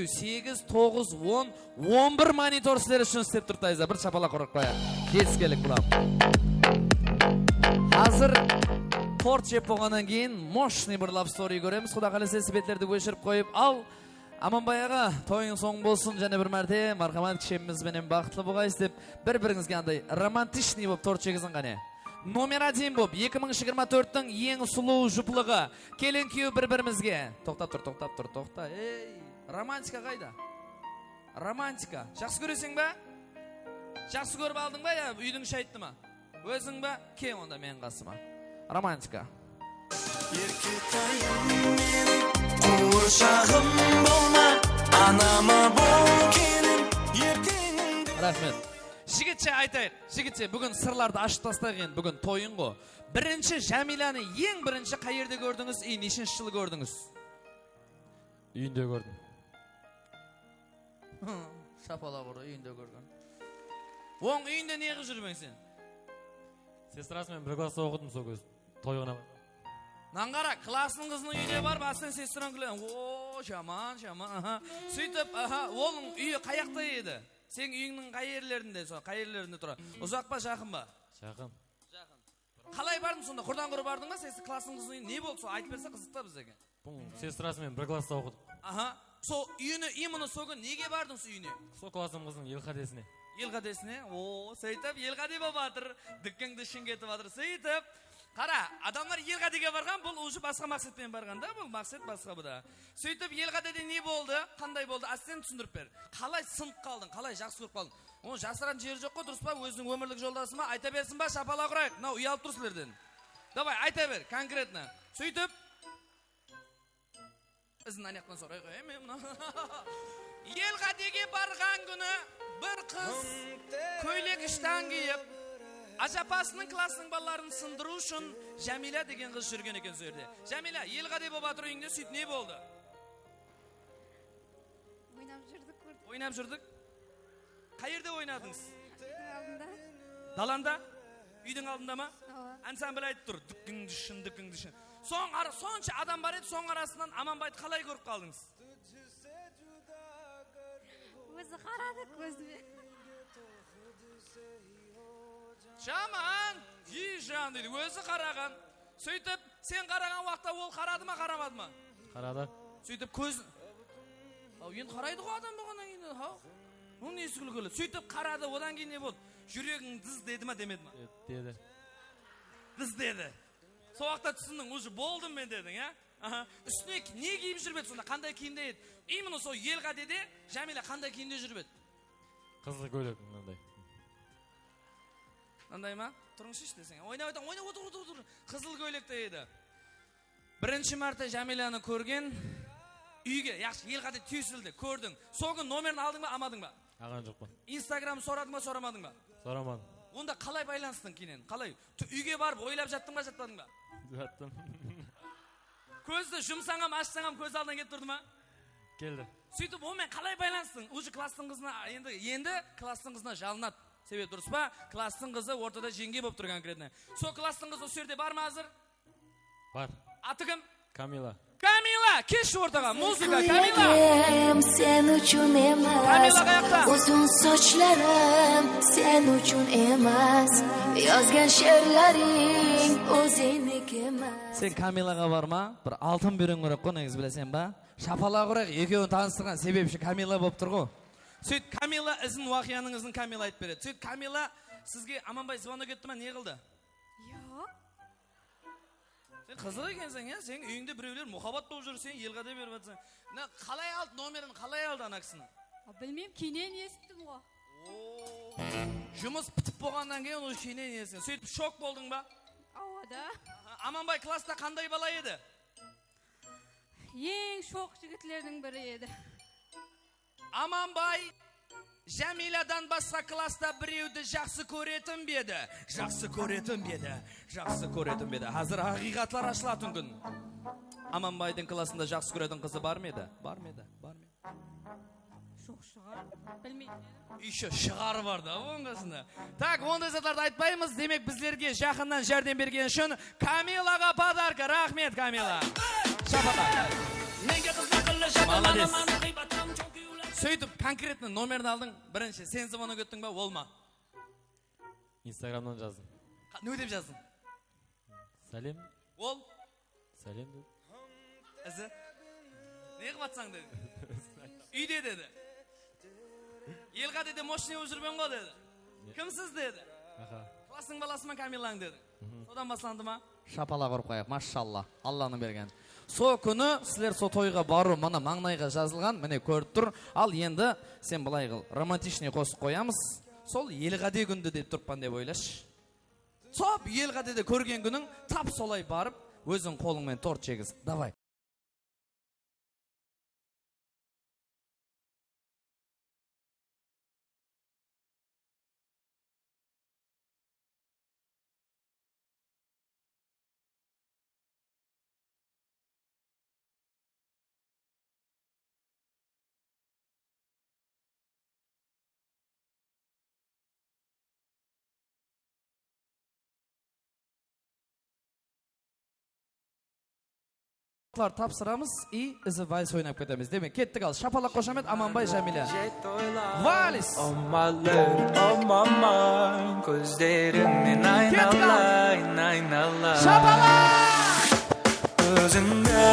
8 9 10 11 monitor sizlar uchun istep turibdingizlar. Bir chapalaq urib qo'ying. Keskelik bular. Hozir tort yeb bo'lgandan keyin moshni bir love story ko'ramiz. Xudo xolasa sibetlarni o'chirib qo'yib al. Amanboy aga, to'ying so'ng bo'lsin, yana bir marta marhamat kishimiz bilan baxtli bo'lg'aysiz deb bir-biringizga qanday romantikniy bo'lib tort chegizing qani. Nomer 1 bo'lib 2024 ning eng suluv jupligi. Kelin-kuy bir-birimizga. To'xtab tur, to'xta. Ey, romantika qayda? Romantika. Yaxshi ko'rasingmi? Yaxshi ko'rib oldingmi yo uyning shaytdimi? O'zingmi? Keyin onda men qasima. Romantika. Qurshag'im bo'lma, anama bo'l kelin, ertingimda. Rahmat. Yigitcha aytaylik. Yigitcha bugun sirlarni ochib tastaylik. Bugun to'ying-ku. Birinchi Jamilani eng birinchi qayerda ko'rdingiz? Neshinchi yil ko'rdingiz? Uyinda ko'rdim. Şapala vurdu, uyinda ko'rgan. O'ng uyinda ne qilib yuribsan sen? Sestrasi bilan bir klassda o'qidim so ko'z. To'yona. Nangara klassning qizining uyida bor, basdan sestrang bilan. O, jaman. Сөйтіп, o'g'ling uyi qayoqda edi? Sen uyingning qayerlarida, qayerlarida turadi? Uzoqpa, yaqinmi? Yaqin. Qalay barding sonda? Qurdan qurib bardingmi? Sen klassning qizining uyi ne bo'ldi? So aytib bersa qiziqda bizga. Bu sestrasi bilan bir klassda o'qidim. So uyini, imini so'gin nega barding shu uyini? So klassim qizining yilqadesine. Yilqadesine? O, сөйтіп yilqadi bo'ladir. Dikking dishing ketib adir. Сөйтіп qara, adamlar yilqadiga borgan, bu o'sha boshqa maqsad bilan borganda, bu maqsad boshqa bu da. Сөйтіп yilqadida ne bo'ldi? Qanday bo'ldi? Aslen tushuntirib ber. Qalay sinib qolding? Qalay yaxshi ko'rib qolding? Onu jashiran jeri yo'q-ku, durustmi? O'zining umrlik yo'ldasimi? Ayta bersin-ba, shapaloq uraylik. No, uyalib tursizlardan. Davay, ayta ber, konkretno. Сөйтіп izni aniqdan so'ray qo'yaymi buni? Yilqadiga borgan kuni bir qiz ko'ylak ishdan kiyib Ajapasının klassının ballarını sındırı üçün Jamila degan qiz yurgan ekan so'rdi. Jamila, yilqadi bo'lib o'tirishingda süt ne bo'ldi? O'ynab yurdik. Oynap жүрдік. Qayerda oynadınız? Алдында. Dalanda? Үйдің алдында ма? Ооба. Ансамбль айтып тұр. Дүккің düşün. Сонша адам бар еді, соң арасынан Аманбайды қалай көріп қалдыңыз? Өзі қарады көзіме. Жаман, жан дейді, өзі қараған. Сөйтіп, сен қараған уақытта ол қарады ма, қарамады ма? Қарады. Сөйтіп көз... Енді қарайды ғой адам болғаннан кейін. Ол несі күлкілі? Сөйтіп қарады, одан кейін не болды? Жүрегің дыз деді ма, демеді ма? Деді. Дыз деді. Сол уақытта түсіндің, уже болдым мен дедің, ә? Үстіне не киіп жүрбеді сонда, қандай киімде еді? Именно сол Елғадеде Жәмила қандай киімде жүрбеді? Қызыл көйлек мынандай. Мынандай ма? Тұрыңшы десең. Ойна, отыр. Қызыл көйлекте еді. Бірінші мәрте Жәмиланы көрген үйге, яқшы, Елғаде түйсілді, көрдің. Сол күн номерін алдың ба, алмадың ба? Аған жоқпын. Инстаграм сорадың ба, сорамадың ба? Сорамадым. Онда қалай байланыстың кейінен? Қалай? Үйге барып ойлап жаттың ба, жатпадың ба? Жаттым. Көзді жұмсаңам, ашсаңам көз алдынан келіп тұрды ма? Келді. Сөйтіп, онымен қалай байланыстың? Уже класстың қызына, енді класстың қызына жалынады. Себеп дұрыс па? Класстың қызы ортада жеңге болып тұр конкретно. Сол класстың қызы осы жерде бар ма қазір? Бар. Аты кім? Камила. Камила, келші ортаға, музыка, Камила. Sen uchun emas. Камила қаяқта? Uzun sochlarım sen uchun emas. Yozgan she'rlaring o'zingniki emas. Сен Камилаға барма, бір алтын беруің керек қой, негізі білесен ба? Шапалақ ұрайық, екеуін таныстырған себепші Камила болып тұр ғой. Сөйт, Камила ізін, уақияның ізін Камила айтып береді. Сөйт, Камила сізге Аманбай звонок етті ма, не қылды? Жоқ. Сен қызық екенсің, иә? Сен үйіңде біреулер мұхаббат болып жүр, сен Елғаде беріп жатсың. Қалай алды номерін, қалай алды ана кісіні? Білмеймін, кейіннен естідім ғой. Жұмыс бітіп болғаннан кейін ол кейіннен естің. Сөйтіп шок болдың ба? Ауада. Аманбай класста қандай бала еді? Ең шоқ жігітлердің бірі еді. Аманбай Жәмиладан басқа класста біреуді жақсы көретін беді. Жақсы көретін беді. Қазір ақиқатлар ашылатын күн. Аманбайдың классында жақсы көретін қызы бар ма еді? Бар ма еді? Жоқ шығар, білмеймін. Еще шығар бар да, оңғасында. Так, ондай затларды айтпаймыз. Демек, біздерге жақыннан жәрдем берген үшін Камилаға подарка. Рахмет, Камила. Шапалақ. Молодец. Сөйтіп, конкретно номерін алдың. Бірінші, сен звонок еттің ба, ол ма? Инстаграмнан жаздым. Не деп жаздың? Сәлем. Ол? Сәлем деді. Ізі? Не қыватсаң деді? Үйде деді. Елғадеде мощный болып жүрбен ғой деді. Кімсіз деді? Классың баласы ма, Камилаң деді. Содан басланды ма? Шапалақ ұрып қайық, машалла, Алланың берген. Со күні сілер со тойға бару мана маңнайға жазылған, міне көріп тұр. Ал енді сен былай қыл, романтичный қосып қоямыз. Сол Елғаде күнді деп тұрпан деп ойлаш. Соп Елғадеде көрген күнің тап солай барып, өзің қолыңмен торт жегіз. Давай. Тапсырамыз и ізі вальс ойнап кетеміз. Демек, кеттік ал. Шапалақ қошамет, Аманбай Жәмила. Вальс! Көздеріңнен айналайын. Шапалақ! Өзіңді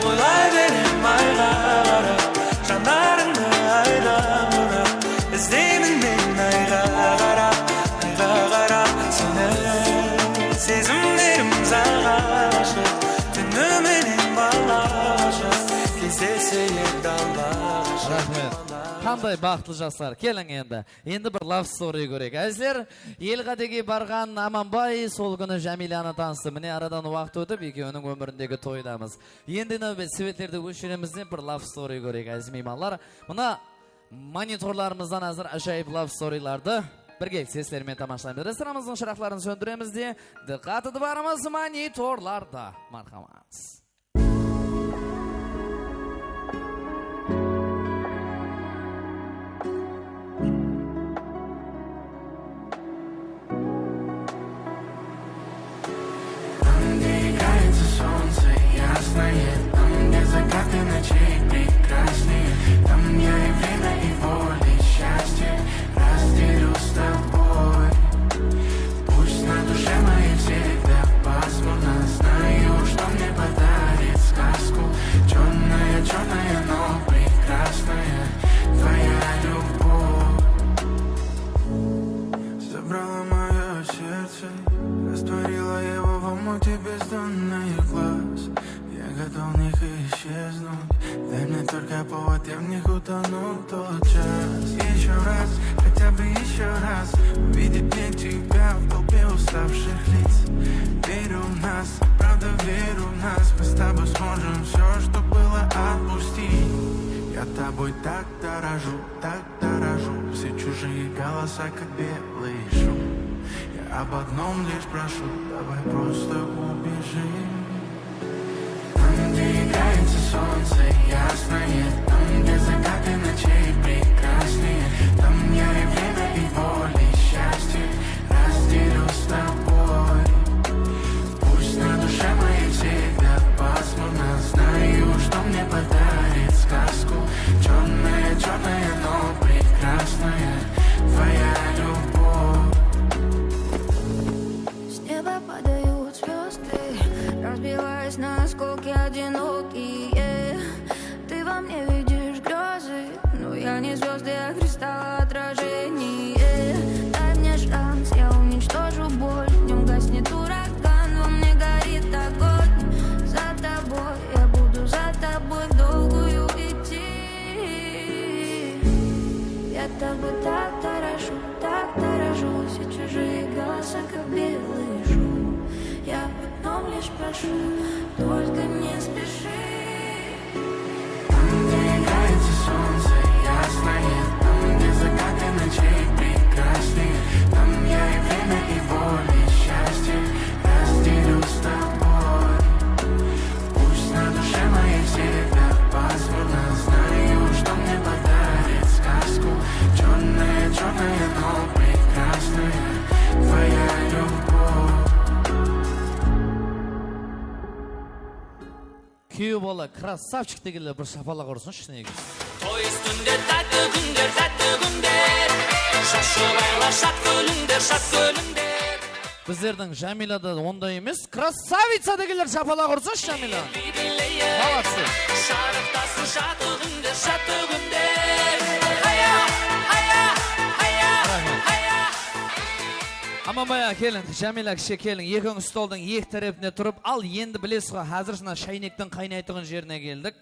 ойлай берем айға қарап, жанарыңды айдан ұрып, іздеймін мен айға қарап, сені сезімдерім саған ашық. Рахмет. Қандай бақытлы жастар, келің енді. Енді бір love story көрек. Әзілер, Елғадеге барған Аманбай сол күні Жәмиланы танысты. Міне арадан уақыт өтіп, екеуінің өміріндегі тойдамыз. Енді нөбет светлерді өшіремізден бір love story көрек, әзімеймалар. Мұна мониторларымыздан әзір әжайып love story-ларды бірге сестермен тамашалаймыз. Ресторанымыздың шырақтарын сөндіреміз де, диққат етіп барымыз мониторларда. Мархамат. еще раз увидеть мне тебя в толпе уставших лиц. Верю в нас, правда верю в нас. Мы с тобой сможем все, что было, отпустить. Я тобой так дорожу, все чужие голоса, как белый шум. Я об одном лишь прошу, давай просто убежим. Там, где играется солнце ясное, там, где закаты ночей прекраснее, там я и время, и боль, и счастье разделю с тобой. Пусть на душе моей всегда пасмурно, знаю, что мне подарит сказку. Черная, черная, но прекрасная твоя любовь. С неба падают звезды, разбиваясь на осколки одинокие. Ты во мне видишь грезы, но я не звезды, а кристалл отражение. Дай мне шанс, я уничтожу боль. В нем гаснет ураган, во мне горит огонь. За тобой, я буду за тобой в долгую идти. Я тобой так дорожу, все чужие голоса, как белый шум. Я об одном лишь прошу, только не спеши. Там, где играется солнце ясное, там, где закаты ночей прекраснее, там я и время, и боль, и счастье разделю с тобой. Пусть на душе моей всегда пасмурно, знаю, что мне подарит сказку. Черная, черная, но прекрасная твоя любовь. Kүйеу бала красавчик дегенде бір шапалақ ұрсыншы негіз. Той үстінде тәтті күндер, шашып айла шат күліңдер. Біздердің Жамилада ондай емес, красавица дегенлер шапалақ ұрсыншы Жамила. Молодцы. Шарықтасын шаты күндер. Аманбай келін, Жамила кіші келін, екің столдың екі тарапіне тұрып, ал енді білесіз ғой, қазір шына шайнектің қайнайтығын жеріне келдік.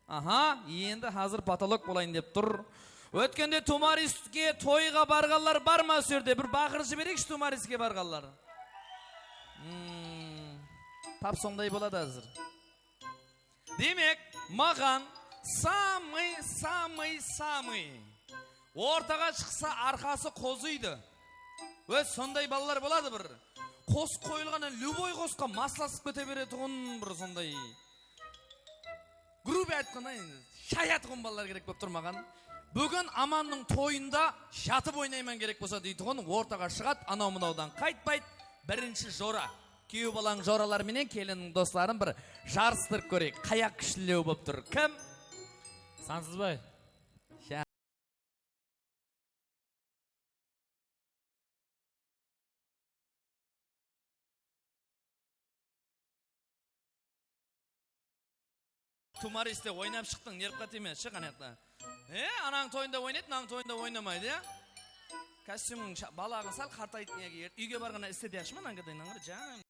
Аха, енді қазір потолок болайын деп тұр. Өткенде Тумариске тойға барғанлар бар ма сөзде? Bir бақыр жіберейікші Тумариске барғанлар. Тап сондай болады қазір. Демек, маған самый ортаға шықса арқасы қозыйды. Өз сондай балалар болады бір. Қос қойылғанын любой қосқа масласып кете беретұғын бір сондай. Грубе айтқанда шаятығын балалар керек болып тұрмаған. Бүгін Аманның тойында жатып ойнайман керек болса дейтұғын ортаға шығат, анау-мынаудан қайтпайды. Бірінші жора. Күйеу балаң жоралар менен келінің достарын бір жарыстырып көрейік. Қаяқ күшілеу болып тұр. Кім? Сансызбай. Тумаристе ойнап шықтың, нерпқа теме, шық анақта. Анаң тойында ойнайды, наң тойында ойнамайды, Костюмың балағын сал қартайтын егер. Үйге барғана істеді яшыма, наңғыдай наңғыр, жаным.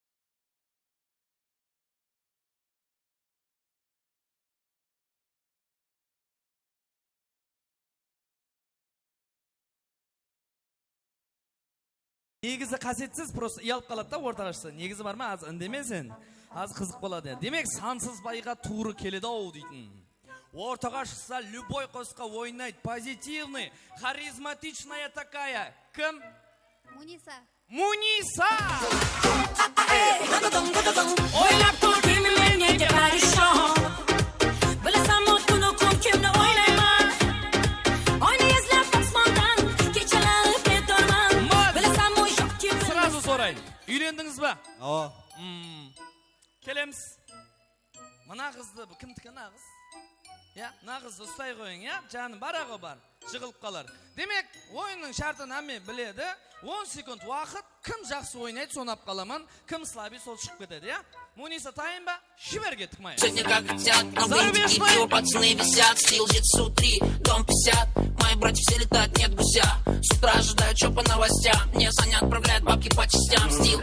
Негізі қасетсіз, просто ұялып қалады да ортағашса. Негізі бар ма, аз үндемесін. Аз қызық болады. Демек, сансыз байға туры келеді ау дейтін. Ортаға шықса, любой қосқа ойнайды. Позитивный, харизматичная такая. Кім? Муниса. Муниса! Ойлап көрдім мен неге паришон. Білесем ұтқыны күн кемді ойлайман. Ойны езлеп басмандан, кечелері кеторман. Білесем ой жоқ кемді. Сразу сорайын. Үйлендіңіз ба? Ава. Келеміз. Мына қызды, кімдікі нағыз? Нағызды ұстай қойың, жаным барағы бар, жығылып қалар. Демек, ойынның шартын әме біледі, 10 секунд уақыт, кім жақсы ойнайды, сонап қаламан, кім слабый, сол шығып кетеді, Муниса, тайын ба? Шибер кеттік май. Сегодня как хотят, на вынтике видео пацаны висят, стил житсу 3, дом 50, мои братья все летают, нет гуся, с утра ожидают, что по новостям, мне Саня отправляет бабки по частям, стил.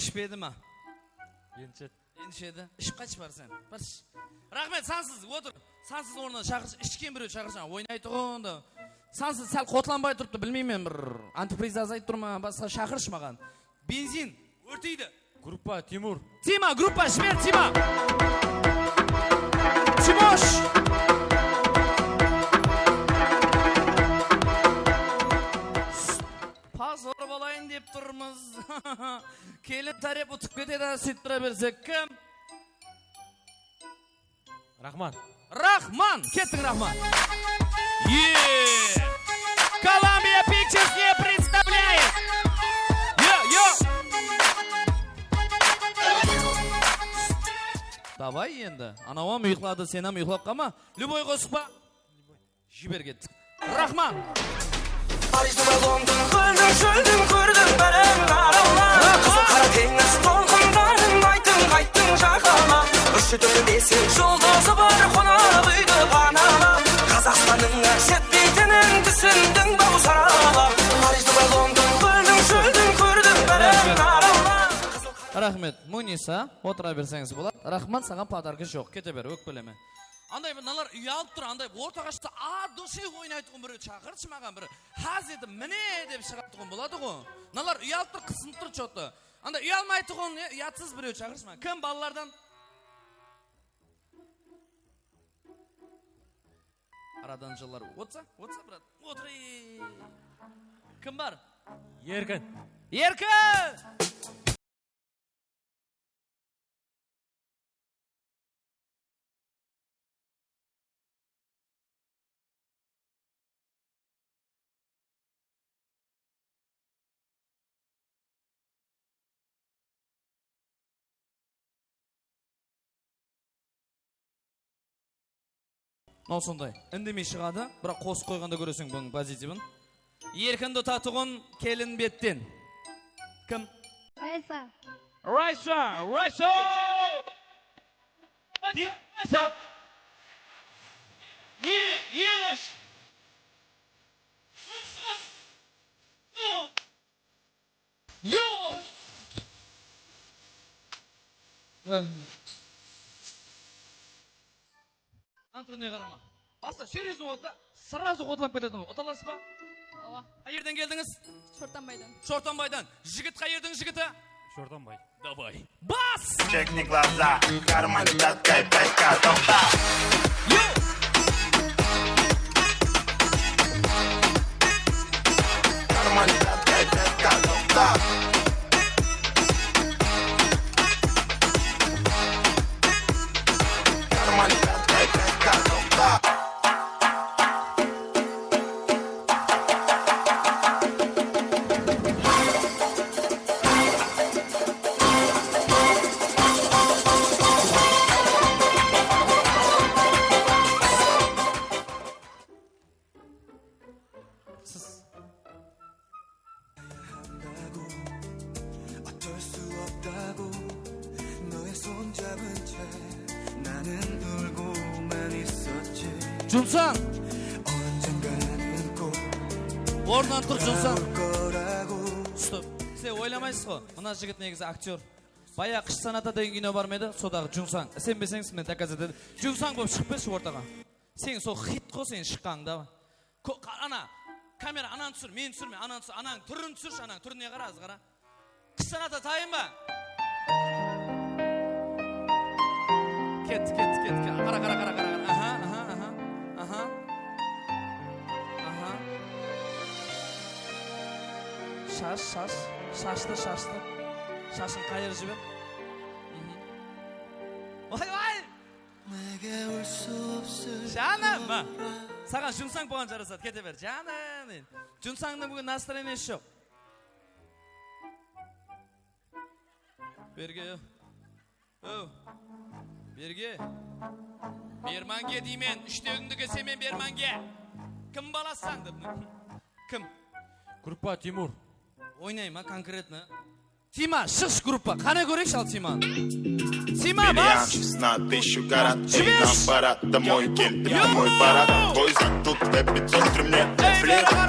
ішпеді ма? Еншет. Еншеді. Ішіп қайтшы бар сен. Баршы. Рахмет, сансыз отыр. Сансыз орнынан шақыршы, ішкен біреу шақыршы. Ойнайтұғын да. Сансыз сәл қотланбай тұрыпты, білмеймін бір антиприз азайып тұрма, басқа шақыршы маған. Бензин өртейді. Группа Тимур. Тима, группа жібер, Тима. Тимош. Пазор болайын деп тұрмыз. Келін тареп ұтып кетеді, сөйтіп тұра берсек. Кім? Рахман. Рахман. Кеттің, Рахман. Columbia Pictures не представляет. Давай енді. Анауам ұйықлады, сенам ұйықлап қама. Любой қосық ба? Жібер кеттік. Рахман. Париждің Лондон, көлдің, шөлдің, көрдің бәрін аралап. Қызыл қара теңіз толқындарын айттың жағалап. Үші төлбесін жұлдызы бар қонақ үйді паналап. Қазақстанның жетпейтінін түсіндің бау саралап. Париждің Лондон, көлдің, шөлдің, көрдің бәрін аралап. Рахмет, Муниса, отыра берсеңіз болады. Рахман, саған подарка жоқ, кете бер, өкпелеме. Андай мыналар ұялып тұр, андай ортаға шықса, дұрши ойнайтұғын бірі шақыршы маған бірі. Хаз еді, міне деп шығаттұғын болады ғой. Мыналар ұялып тұр, қысынып тұр чоты. Андай ұялмайтұғын, ұятсыз біреу шақыршы маған. Кім балалардан? Арадан жылар. Отса, брат. Отыри. Кім бар? Еркін. Еркін! Мынау сондай. Үндемей шығады, бірақ қосып қойғанда көресің бұның позитивін. Еркінді татығын келін беттен. Кім? Райса. Райса. Райса. Райса. Еш. Антония қарама. Баста серьезно отта, сразу қотылап кетеді. Оталасыз ба? Ала. Қайерден келдіңіз? Шортанбайдан. Шортанбайдан. Жігіт қайердің жігіті? Шортанбай. Давай. Бас! Чекни глаза, карман таткай пятка тоpa. Карман таткай пятка тоpa. Карман таткай пятка тоpa. 어쩔 수 없다고 너의 손 잡은 채 나는 울고만 있었지 Cunsan. 언젠가는 꼭 Орнынан тұр, Cunsan. 돌아올 거라고 Стоп. Сен ойламайсыз ғой, мына жігіт негізі актер. Бая қыш саната деген кино бар ма еді? Содағы Cunsan. Сенбесеңіз мен доказать етеді. Cunsan болып шығып берші ортаға. Сен сол хит қой сен шыққаңда. Ана, камера ананы түсір, мен түсірме, ананы түсір, анаң түрін түсірші, анаң түріне қара, аз қара. Қыш саната тайын ба? Кет. Қара. Аха. Шашты. Шашын қайыр жібер. Ой! 내게 올 수 없을 Жаным, саған Cunsan болған жарасады, кете бер. Жаным, Cunsanның бүгін настроениесі жоқ. Берге. Берге. Берманге деймен, үштегіңді көсемен Берманге. Кім баласаң деп? Кім? Группа Тимур. Ойнай ма конкретно? Тима, шықш группа. Қане көрейікші ал Тиманы. Тима, бас! На 1000 карат, нам пора домой, кель, это мой парад. Твой зад тут, 500 при мне,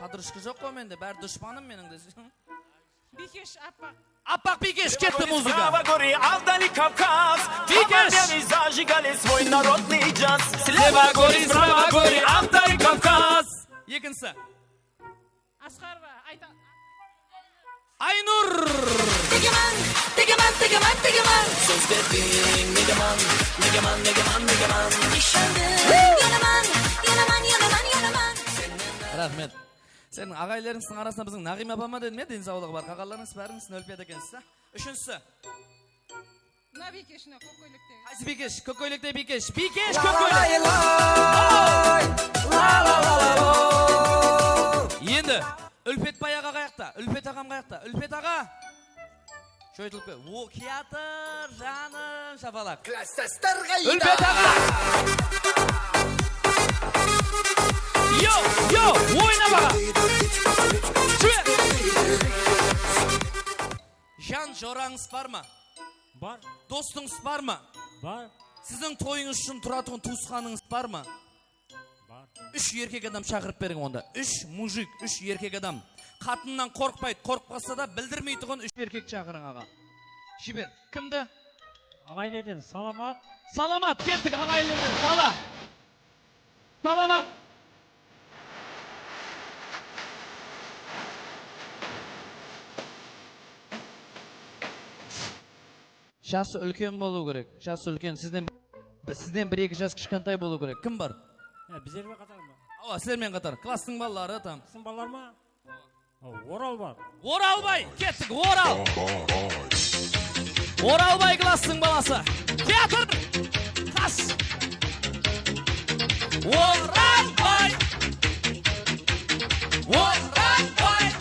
Kadırışkı yok o mende. Bär düşmanım benim de. Bikeş appak. Аппақ бикеш, кетті музыка. Слава гори, Алдали Кавказ. Бикеш. Тамармяне зажигали свой народный джаз. Слева гори, справа гори, Алдали Кавказ. Екінші. Асқарова, айта. Айнұр. Tegeman, tegeman, tegeman, tegeman. Söz verdin, Megaman, Megaman, Megaman, Megaman. İşendim, yanaman, yanaman, yanaman, yanaman. Рахмет. Senin ağaylarыңыздың арасында біздің Нағима апама дедім е, денсаулығы бар. Қағаларыңыз бәріңіздің өлпеді екенсіз. Үшіншісі. Мына бикешіне көкөйлектегі. Қайсы бикеш? Көкөйлекте бикеш. Бикеш көкөйлек. Енді Үлпетбай аға қаяқта? Үлпет ағам қаяқта? Үлпет аға. Шөйтіліп көр. О, киятыр, жаным, шапалақ. Кластастар қайда? Үлпет аға. Йо, ойна баға. Шөйт. Жан жораңыз бар ма? Бар. Достыңыз бар ма? Бар. Сіздің тойыңыз үшін тұратын туысқаныңыз бар ма? Бар. 3 еркек адам шақырып берің онда. 3 мужик, 3 еркек адам. Қатыннан қорқпайды, қорқпаса да білдірмей тұғын 3 еркек шақырың аға. Шибер, кімді? Ағайлерден саламат. Саламат, кеттік ағайлерден, сала. Саламат. Жасы үлкен болу керек. Жасы үлкен. Сізден 1-2 жас кішкентай болу керек. Кім бар? Біздермен қатар ма? Ава, сіздермен қатар. Кластың балалары там. Сіздің балалар ма? Орал бар. Оралбай, кеттік, Орал. Оралбай кластың баласы. Театр. Қас. Оралбай. Оралбай.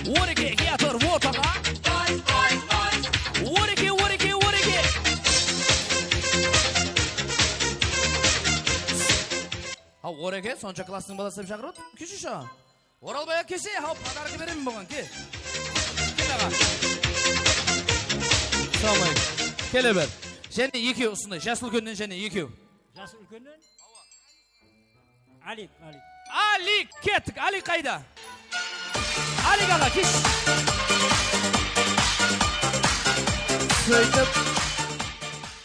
Ореке, театр, вот аға. Ореке, ореке, ореке. Ау, ореке, сонша кластың баласы деп шақырып отыр. Кеші ша. Оралбайға кесе, ау, подарки беремін бұған, ке. Кел аға. Саламайк. Келе бер. Және екеу ұсынды, жас үлкеннен және екеу. Жас үлкеннен? Алик, Алик. Алик, кеттік, Алик қайда? Алик аға, кеш. Сөйтіп,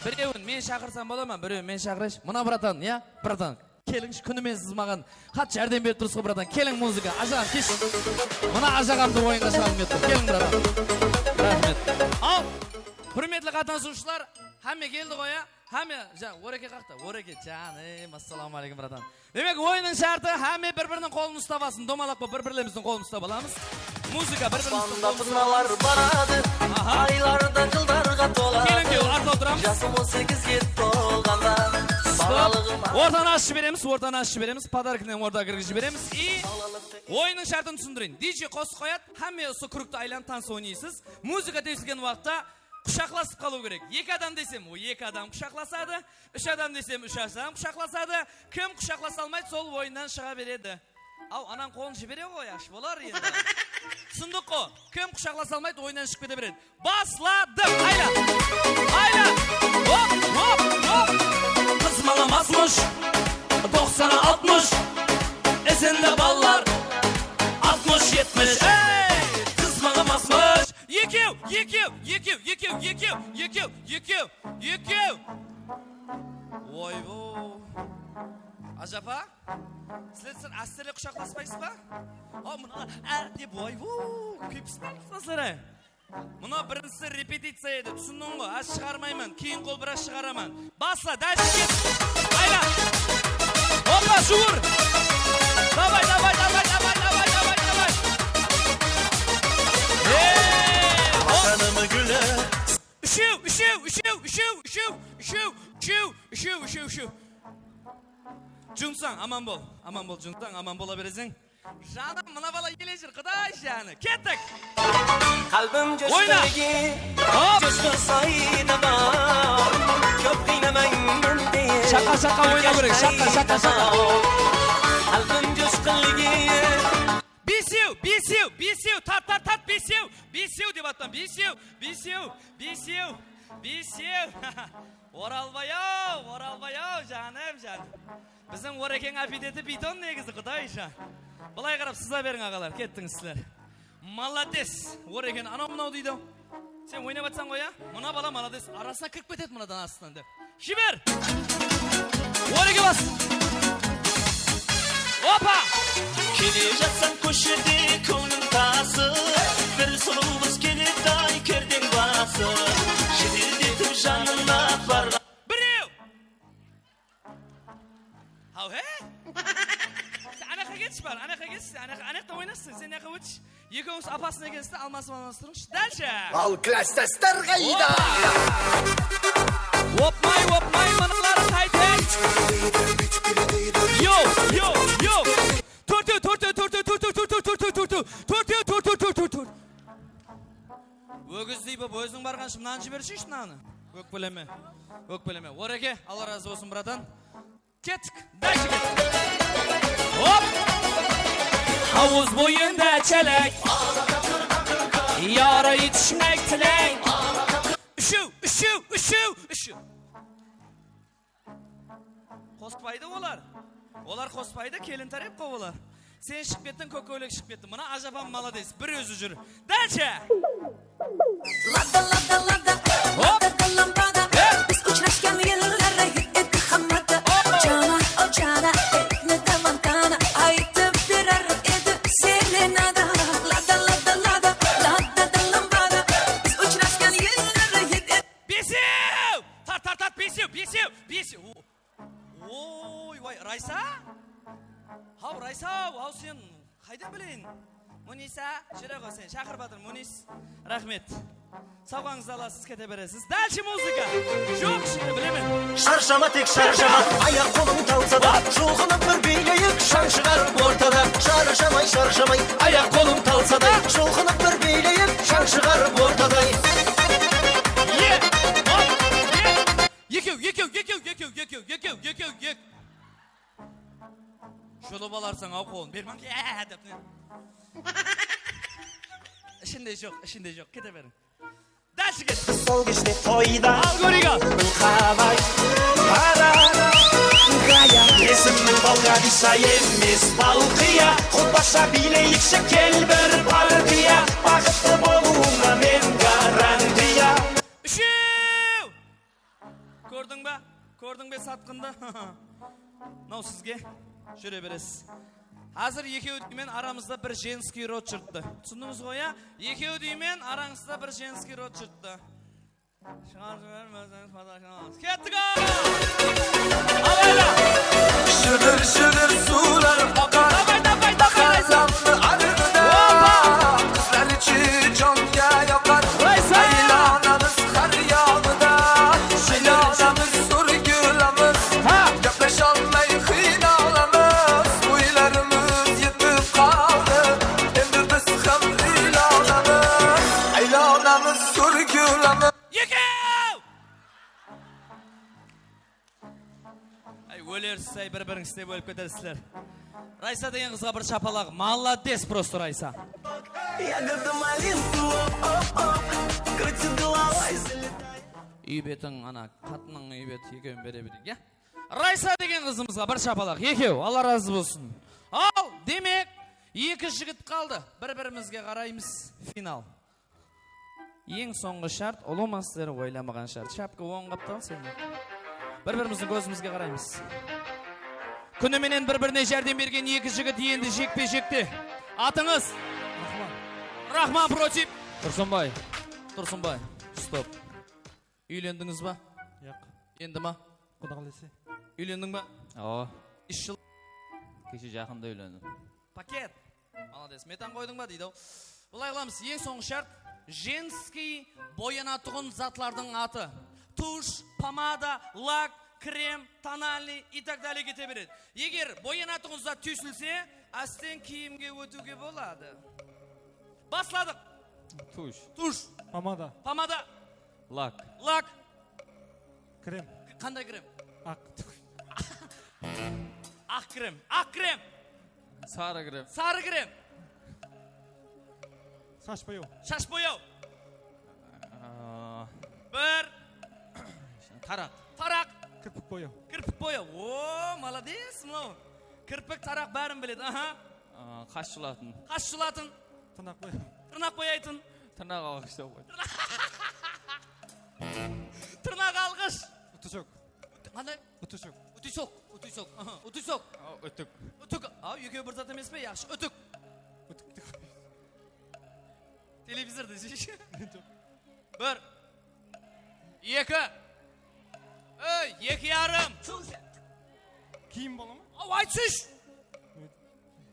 біреуін мен шақырсам бола ма? Біреуін мен шақырайш. Мұна братан, я? Братан, келіңш, күнімен сіз маған хат жәрдем беріп тұрсыз ғой, братан. Келің музыка, ажағам, кеш. Мұна ажағамды ойынға салым етті. Келің, братан. Рахмет. Ал, құрметлі қатынасушылар, хәме келді қоя. Хәме, ореке қақта, ореке, жаным, ассаламу алейкум, братан. Демек, ойының шарты, хәме бір-бірінің қолын ұстап алсын. Домалақ ба, бір-бірлеріміздің қолын ұстап аламыз. Музыка бір-біріміздің қолын ұстап аламыз. барады, айлардан жылдарға толады. Келіңге, арта отырамыз. Жасым 18-ге толғанда, балалығыма. Ортаны ашшы береміз, подаркінен орта кіргізі береміз. И ойының шартын түсіндірейін. DJ қосып қояды, хәме осы күрікті айлан таныс ойнайсыз. Музыка тесілген уақытта құшақласып қалу керек. 2 адам десем, 2 адам құшақласады. 3 адам десем, 3 адам құшақласады. Кім құшақласа алмайды, сол ойыннан шыға береді. Ау, анан қолын жібере ғой, аш болар енді. Түсіндік қо, кім құшақласа алмайды, ойыннан шығып кете береді. Басладым, айла! Айла! Оп, оп, оп! Қыз маламасмыш, 90'a 60. Esinde ballar, 60-70. Ey! Kız malamazmış. Yekev. Oy bu. Acaba? Sizler asırlı kuşaklaşmayız mı? O buna deyip oy bu. Kepsizler. Buna birincisi repetitsiya edi. Түсіндің ғой? Аз шығармаймын. Кейін қол біраз шығарамын. Басла, дальше кет. Айла. Опа, жуыр. Давай. Vatanımı güle. Üşüv. Junsan, aman bol. Junsan, aman bola berесің. Жаным, мына бала келе жүр, құдай жаны. Кеттік. Kalbim coşkugi, coşkun sayıda Köp kıymemen diye. Şaka oyna gerek, şaka. Kalbim coşkugi. Бесеу, tat, бесеу деп аттан, бесеу. Бесеу. Оралбай-ау, жаным. Біздің Орекең аппетиті битон негізі, құдай жан. Бұлай қарап сыза берің ағалар, кеттіңіз сілер. Молодец. Орекең анау-мынау дейді. Сен ойнап атсаң ғой, мына бала молодец. Арасына кіріп кетеді мынадан астынан деп. Жібер! Ореке бас! Опа! Келе жатсаң көшеде көңілің тасы, бір сұлу қыз келеді ай кердең басы, жеделдетіп жанына барған. Біреу! Ау, Анаққа кетші бар, анақта ойнасың, сен анаққа өтші. Екеуіңіз апасын екенсізді, алмасып-алмастырыңшы. Дәлші! Ал кластастар қайда? Опмай, мыналары қайтен! Йоу! Төртеу! Өгіздей боп, өзің барған шымнан жіберші шынаны. Өкпелеме. Ореке, Алла разы болсын, братан. Кеттік, дәші кет. Оп! Havuz boyunda çelek, yara yetişmek tilek. Üşü. Qospaydı olar. Olar qospaydı, kelin tarep qovular. Sen шығып кеттің, көкөлек шығып кетті. Мына ажапам молодец, бір өзі жүр. Дальше! Lada lambada, biz uçraşken yerlere gittik hamada. Cana, ne tamam kana, ayıp birer edi serenada. Lada lambada, biz uçraşken yerlere gittik. Besiu! Tart, besiu. Oy, Raysa? Raysa, sen қайдан білейін? Мұниса, жүре қойсен, шақыр батыр, Мұнис. Рахмет. Сауғаңызды аласыз, кете бересіз. Дәлші музыка. Жоқ, шыны білемен. Шаршама, тек шаршама, аяқ қолың талса да, жұлқынып бір билейік, шаң шығарып ортада. Шаршамай, аяқ қолың талса да, жұлқынып бір билейік, шаң шығарып ортада. Екеу. Жұлып аларсың ау қолын, берман деп. Ішінде жоқ, кете берің. Дәлші кет. Сол кеште тойда, Алгорига. Қабай, Арана, Гая, есімнің Болгадиса емес Балқия, Құтбаша билейікші кел бір партия, бақытты болуыңа мен гарантия. Үшеу! Көрдің бе сатқынды? Нау сізге жүре бересіз. Азыр екеу деймен арамызда бір женский род жүртті. Түсіндіңіз ғой, екеу деймен араңызда бір женский род жүртті. Кеттік ау! Алайла! Şıdır sular akar, kazanlı arıda. Kızlar içi canya yakar, aylananız kar yağmıda. Aylanamız sorgulamız, yapış almayı kıynalamız. Uylarımız yetip kaldı, emri biz hem aylanamız. Aylanamız sorgulamız. Өлерсіз, бір-бірің істеп өліп кетерсіздер. Райса деген қызға бір шапалақ. Молодец просто, Райса. Үй бетің, қатының үй беті екеуін бере берейік, Райса деген қызымызға бір шапалақ. Екеу, Алла разы болсын. Ал, демек, екі жігіт қалды. Бір-бірімізге қараймыз. Финал. Ең соңғы шарт, ұлы мастер ойламаған шарт. Шапка оң қаптал сен. Бір-біріміздің көзімізге қараймыз. Күніменен бір-біріне жәрдем берген екі жігіт енді жекпе-жекте. Атыңыз? Рахман против. Тұрсынбай. Стоп. Үйлендіңіз ба? Жоқ. Енді ма? Құда қалесе. Үйлендің ба? О. 3 жыл. Кеше жақында үйлендім. Пакет. Молодец. Метан қойдың ба дейді. Бұлай қыламыз. Ең соңғы шарт. Женский боянатұғын затлардың аты. Туш, помада, лак, крем, тональный и так далее кете береді. Егер боянатыңызда түйсілсе, астен киімге өтуге болады. Басладық. Туш. Помада. Лак. Крем. Қандай крем? Ақ. Ақ крем. Сары крем. Шаш бояу. Бір. Tarak. Tarak. Kirpik boyam. Kirpik boyam. Oo, молодец, mınav. Kirpik, tarak bärin biledi. Aha. Kaç şulatın? Kaç şulatın? Tırnak boyam. Tırnak boyaytın. Tırnak alkışta boy. Tırnak alkış. Utuşok. Qanday? Utuşok. Utuşok. Utuşok. Aha, utuşok. Ötük. Ötük. Ha, yöke bir zat emes mi? Yaxşı. Ötük. Ötük. Televizor deyiş. Bir. Iki. İki yarım. Kiyim bola mı? Avay çüş.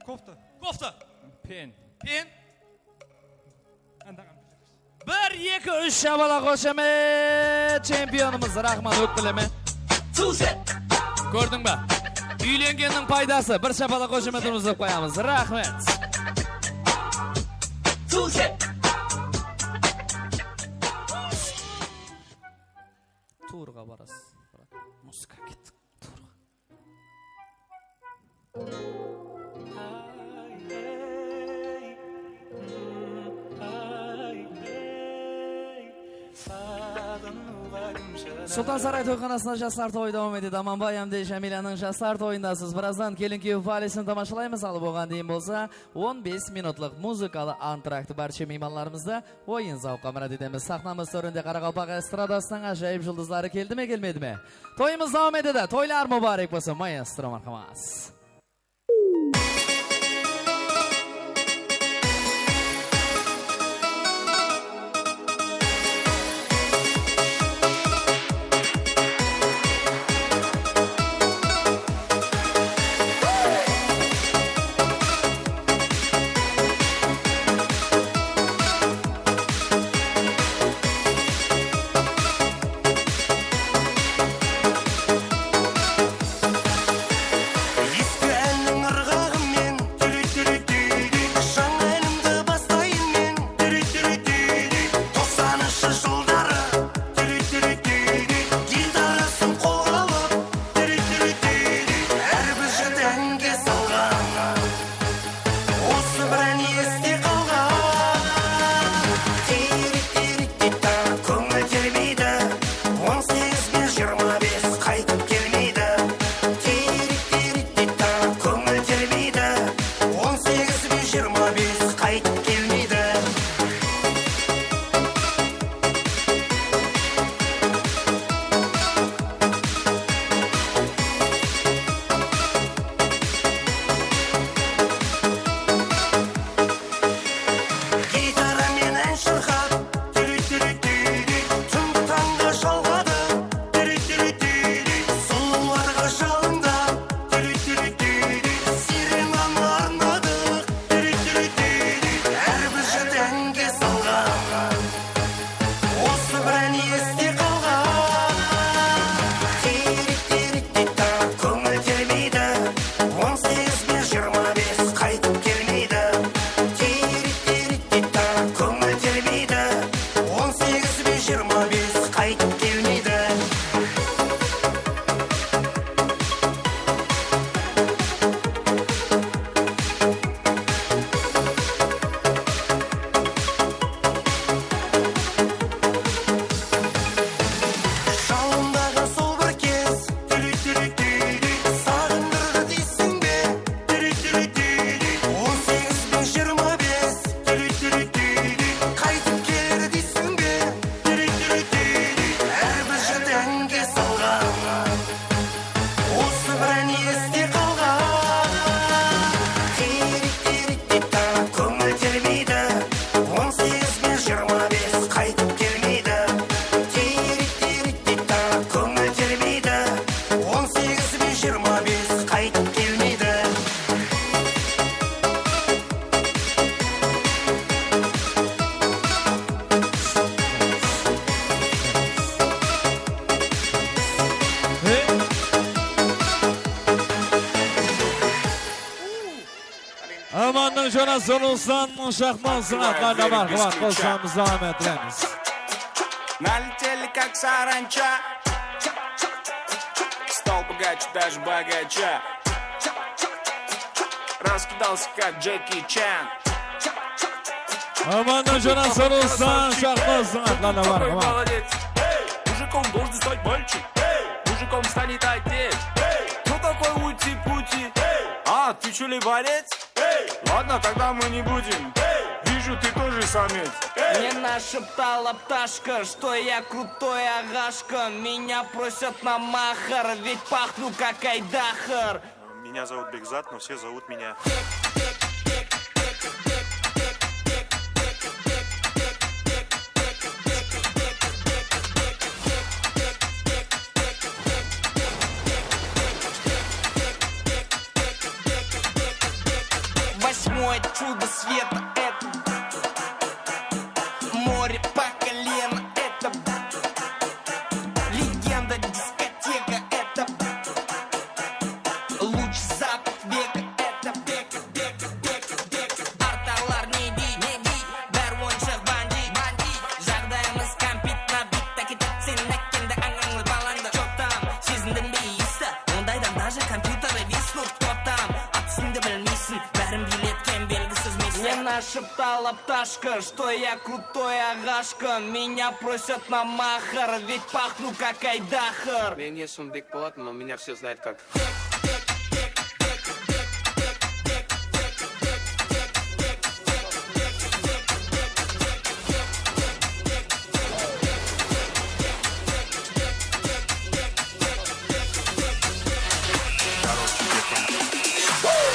Kofta. Kofta. Pen. Pen. Andagan. Bir, iki, üç şabala koşamet. Çempiyonumuz Rahman Ökbileme. Gördün mü? Üylengenin paydası. Bir şabala koşametimizi koyamız. Rahmet. Turga baras. Musika gittik. Turga. Sultan Saray to'yxonasida Jaslar to'yi davom etadi. Amanbay hamda Jamilaning Jaslar to'yindasiz. Birazdan kelin-kuyov faoliyatini tomoshalaymiz. Hali bo'lgan deyin bo'lsa, 15 minutlik muzikali antrakt barcha mehmonlarimizda o'yin zavqi qamrad etamiz. Sahnamiz o'rinda Qoraqalpoq estradasining ajoyib yulduzlari keldimi, kelmaydimi? To'yimiz davom etadi. To'ylar muborak bo'lsin, maestro marhamat. Amanın şuna sorulsan şahman sanatlarına marhamat olsanız zahmetleriniz. Налетели как саранча. Стал богаче, даже богаче. Раскидался как Джеки Чан. Amanın şuna sorulsan şahman sanatlarına marhamat. Уже Мужиком должен стать мальчик. Мужиком станет отец. Кто такой ути-пути? А, ты что ли борец? Ладно, тогда мы не будем. Вижу, ты тоже самец. Мне нашептала пташка, что я крутой агашка. Меня просят на махар, ведь пахну как айдахар. Меня зовут Бекзат, но все зовут меня. Восьмое чудо света — это море по колено, это легенда дискотека, это луч запах века, это арталар не ди, бәрвоншық банди, жағдайымыз компит набит, такитат сен әккенді аңаңыз баланды, жоқтам, сезіндің бейісті, ондайдан даже компьютеры виснут, кто там, атысыңды білмейсің, бәрін билеткен белгісіз место. Мне нашептала пташка, что я крутой агашка. Меня просят на махар, ведь пахну как айдахар. Мен есімім Бекболат, но меня все знают как.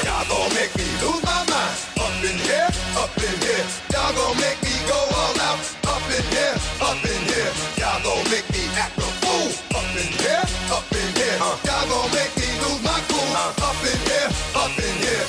Y'all gon' make me lose my mind. Up in here, up in here. Y'all gon' make me go all out. Up in here, up in here. Y'all gon' make me act a fool. Up in here, up in here. Y'all gon' make me lose my cool. Up in here, up in here.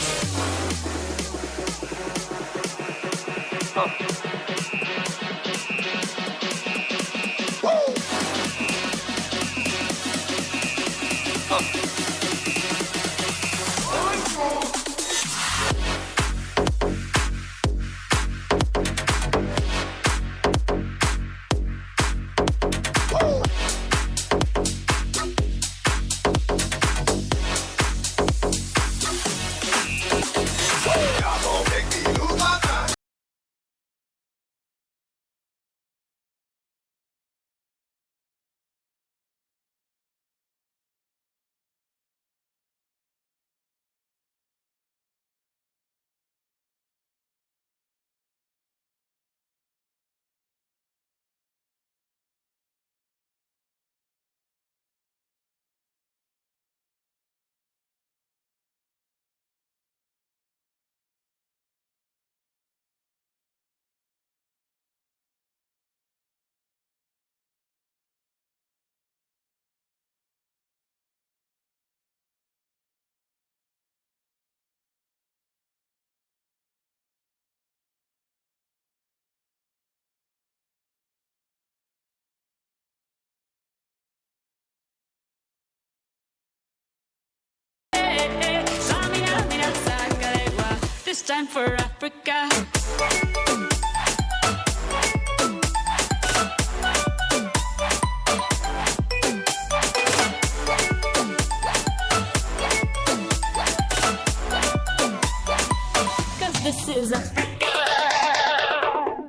This time for Africa. Cause this is Africa.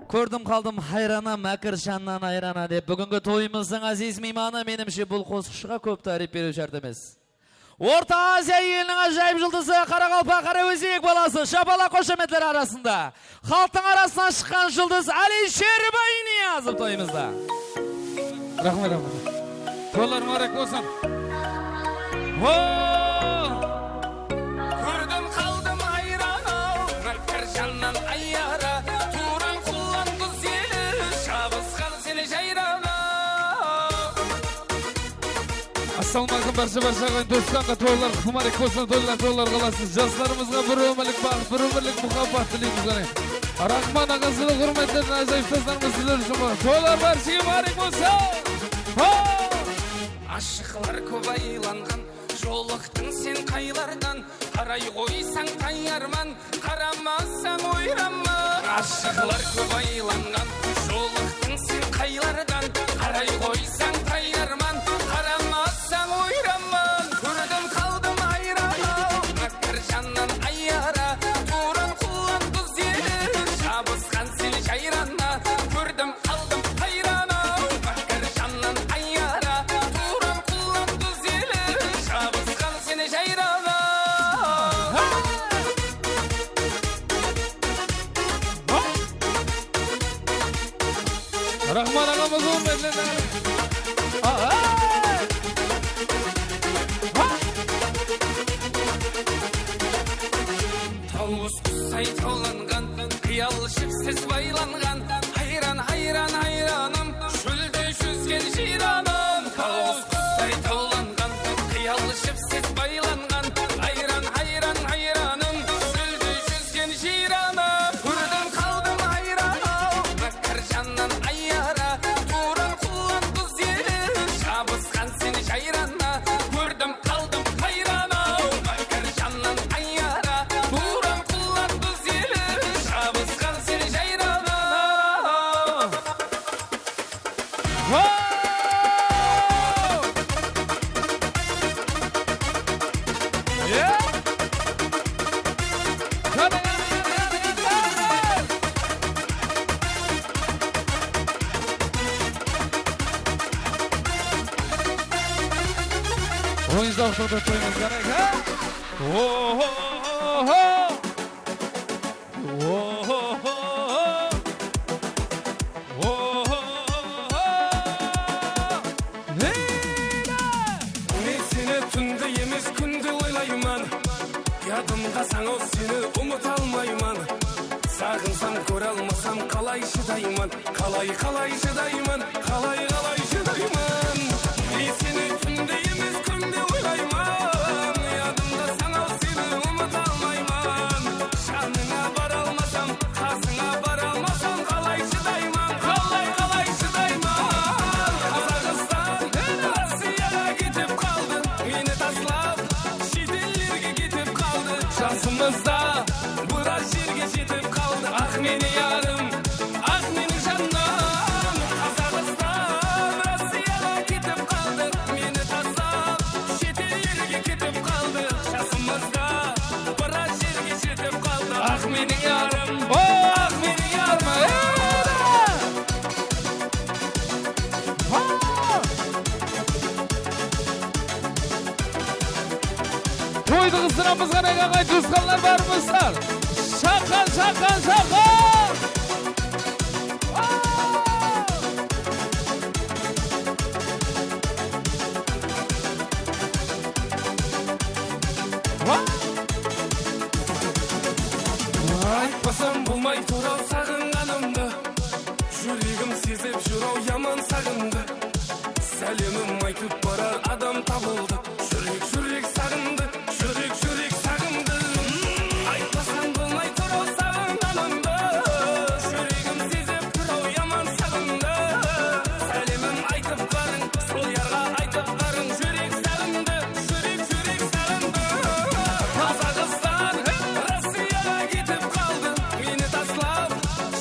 Көрдім қалдым хайрана, мәкір жаннан айрана деп. Бүгінгі тойымыздың азиз мейманы менімше бұл қосықшыға көп тариф беру шарт емес. Орта Азия елінің ажайып жылдызы Қарақалпақ Қараөзек баласы шапалақ қошеметтер арасында халықтың арасынан шыққан жылдыз Әлишер Байниязов тойымызда. Рахмет, рахмет. Тойлар марек болсын. Көрдім қалдым айрана, мәкір жаннан айара, туран құлан қыз елі, шабысқан сені жайрана. Ассалаумағалейкум барша ағайын туысқанға тойлар құмарек болсын, тойлар қаласын. Жастарымызға бір өмірлік бақыт, бір өмірлік мұхаббат тілейміз ғана. Рахман ағасының құрметтерін ажайып достарымыз сіздер үшін бар. Тойлар баршаға марек болсын. Ашықлар көп айланған, жолықтың сен қайлардан, қарай қойсаң қайарман, қарамасаң ойраман. Ашықлар көп айланған, жолықтың сен қайлардан, қарай қойсаң қайарман, қарамасаң ойраман. Көрдім қалдым айрана, мәкір жаннан айара, туран құлан қыз елі, шабысқан сен жайрана. Көрдім қалдым айрана, мәкір жаннан айара. hürmetli Tavus qusay tavlangan, qiyal shipsiz baylangan, hayran hayran hayranım, shulda shuzgan shiranım. Tavus qusay tavlangan, qiyal shipsiz baylangan, hayran hayran hayranım, shulda shuzgan shiranım. Ko'rdim qaldim hayranım, bakar jandan ayyara, turan qullan quz yeri, shabisqan seni shayrana. Ko'rdim qaldim hayranım, bakar jandan ayyara, turan qullan quz yeri, shabisqan seni shayrana. Oyuncular şurada toyunuz gerek ha? Oho! Men seni tunda emas kunda o'ylayman. Yodimga sanov seni unuta olmayman. Sağınsam ko'ra olmasam qalay shidayman. Qalay shidayman. Qalay shidayman. Men seni tunda emas kunda o'ylayman. Yodimga sanov seni unuta olmayman. Shanina bara olmasam, qasına bara olmasam qalay shidayman. Qalay shidayman. Qozog'iston, Rossiyaga ketib qoldi. Meni taslab, chet-ellarga ketib qoldi. Shahrimizda biroz yerga ketib qoldi. Ah meni yarim, ah meni jannom. Qozog'iston, Rossiyaga ketib qoldi. Meni taslab, chet-ellarga ketib qoldi. Shahrimizda biroz yerga ketib qoldi. Ah meni yarim, ah meni yarim. Toydu kızdıramızga ne kakay tuzkanlar var mısın? Şakan! Айтпасам болмай турал сағынғанымды, жүрегім сезіп жүрау яман сағынды. Сәлемім айтып барар адам табылды, жүрек сағынды, жүрек сағынды. Айтпасам болмай турал сағынғанымды, жүрегім сезіп жүрау яман сағынды. Сәлемім айтып барың, сол ярға айтып барың, жүрек сағынды, жүрек сағынды. Қазақстан, Россияға кетіп қалды, мені таслап,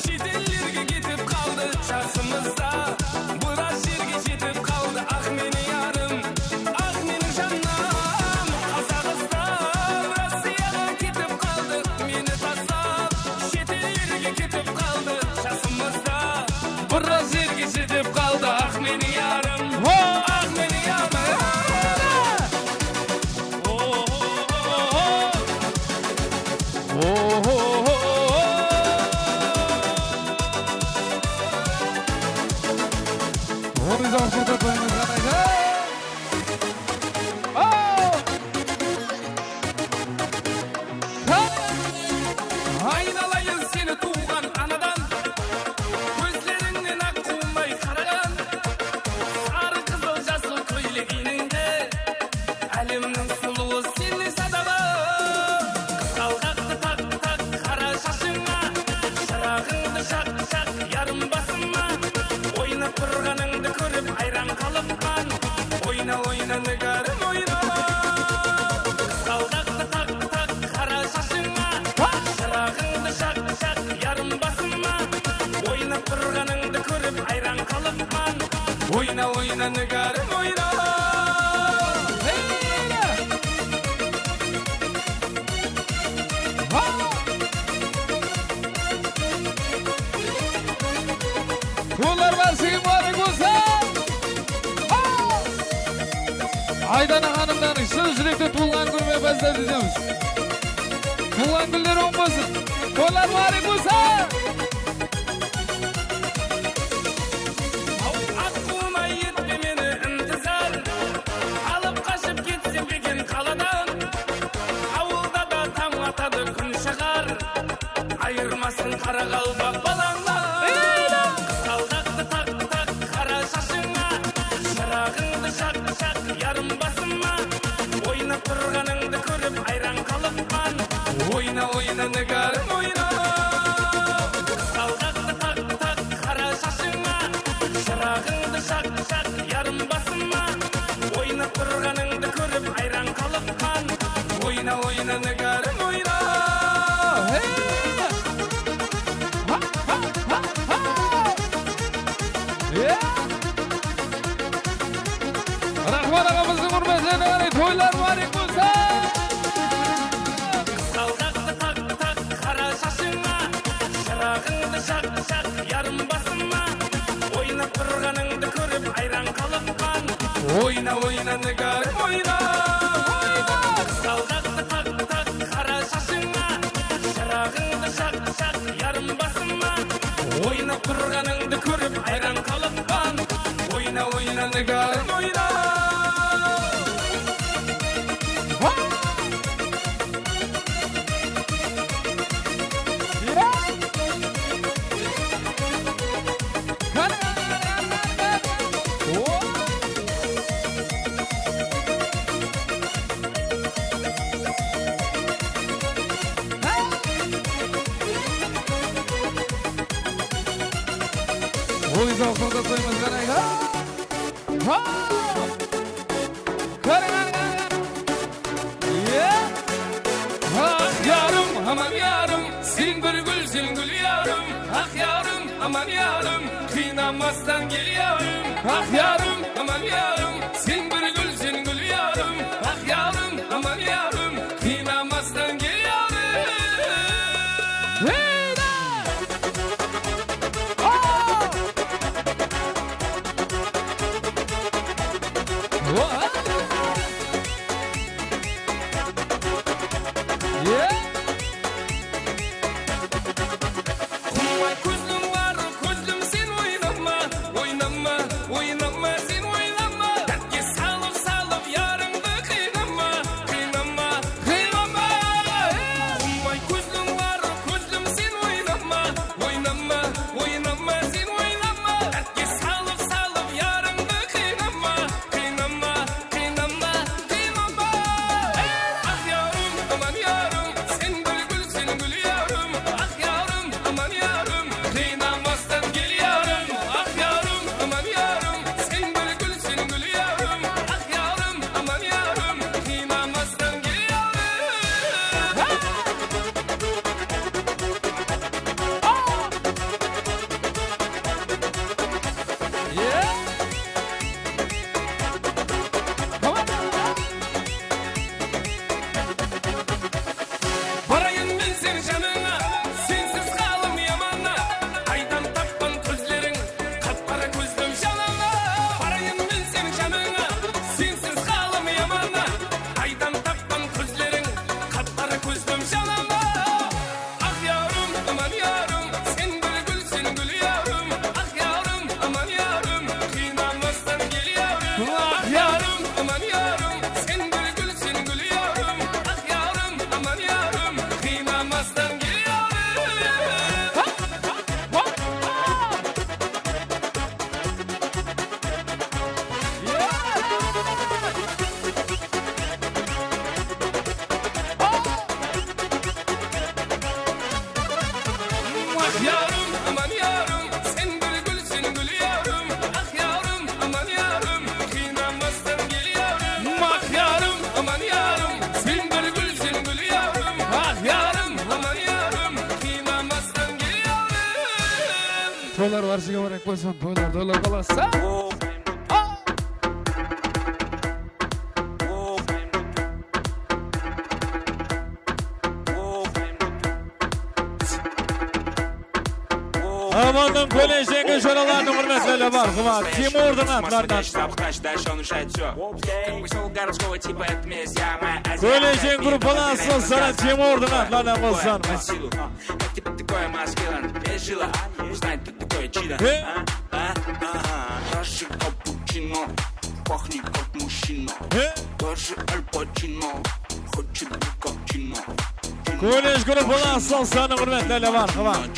шетелдерге кетіп қалды. Жасымызда біраз жерге жетіп қалды. Ақ мені ярым, ақ мені жаным. Қазақстан, Россияға кетіп қалды, мені таслап, шетелдерге кетіп қалды. Жасымызда біраз жерге жетіп қалды. Ақ мені ярым, ақ мені ярым. Oyuncular şurada toyunuz gerek ha? Айналайын сені туған анадан, көздеріңнен ақ қумай қараған, сары қызыл жасыл көйлегіңде, әлемнің сұлуы сені садабын. Қызғалдақты так қара шашыңа, шырағыңды шақ ярым басыма, ойнап тұрғаныңды көріп айран қалыпқан, ойна нігәрім ойна. Қызғалдақты так қара шашыңа, шырағыңды шақ ярым басыма, ойнап тұрғаныңды көріп айран қалыпқан, ойна нігәрім ойна. Kullar versin mübarek olsun. Aydana hanımdan şıl sürekli tuğlan gülmeye bezler diyeceğimiz. Tuğlan gülleri olmasın. Kullar mübarek olsun. Oynamasın kara kalbak balana Kıskaldaktı tak tak kara şaşına Şırağındı şak şak yarım basıma Oynap durganыңды көріп ayran kalıpman Oyna oyna nıgarım oyna Kıskaldaktı tak tak kara şaşına Şırağındı şak şak yarım basıma Oynap durganыңды көріп ayran kalıpman Oyna oyna nıgarım oyna Rahman ağamızın hürmetine qaray toylar mübarek bolsa. Kıskaldaktı tak tak kara şaşına Şırağındı şak şak yarım basıma Oynap durganыңды көріп ayran kalıpman Oyna oyna nıgarım oyna Kıskaldaktı tak tak kara şaşına Şırağındı şak şak yarım basıma Oynap durganыңды көріп ayran kalıpman Oyna oyna nıgarım oyna Oy zavqında toyumuz qaray. Ha! Qarang. Ah yarım aman yarım sen bir gül yarım Ah yarım aman yarım kıynamasdan gel yarım Ah yarım aman yarım sen bir gül yarım Ah yarım aman yarım kıynamasdan gel yarım Hey! Kumay közlüm var, közlüm sen oynama Oynama, oynama sen oynama Dertke salıp salıp yarımdı kıynama Kıynama, kıynama Kumay közlüm var, közlüm sen oynama Oynama, oynama sen oynama Dertke salıp salıp yarımdı kıynama Kıynama, kıynama, kıynama Ah yarım, aman yarım sen gül yarım Ah yarım, aman yarım kıynamasdan gel yarım Ah yarım, aman yarım sen gül yarım Ah yarım, aman yarım kıynamasdan gel Barayın ben senin canına sensiz kalım yamana Aydan tappan közlerin kapkara gözlüm şalana Barayın ben senin canına sensiz kalım yamana Aydan tappan közlerin kapkara gözlüm şalana Ah yarım aman yarım sen gül yarım Ah yarım aman yarım kıynamasdan gel yarım Ah yarım aman yarım sen gül yarım Ah yarım aman yarım kıynamasdan gel yarım Ah yarım aman yarım sen gül yarım Ah yarım aman yarım kıynamasdan gel yarım Ah yarım aman yarım sen gül yarım Ah yarım aman yarım kıynamasdan gel yarım Toylar varsıga barek bolsun. Toylar qalasa. Amanın Köleşengi şuralarının hürmetleri var. Kıvat. Kim ordinatlardan? Köleşen grupalansın sana kim ordinatlardan bolsan. Пахнет как мужчина, даже Аль Пачино хочет быть как Чино. Ko'rish guruhi asoslarning hurmatli marhamat.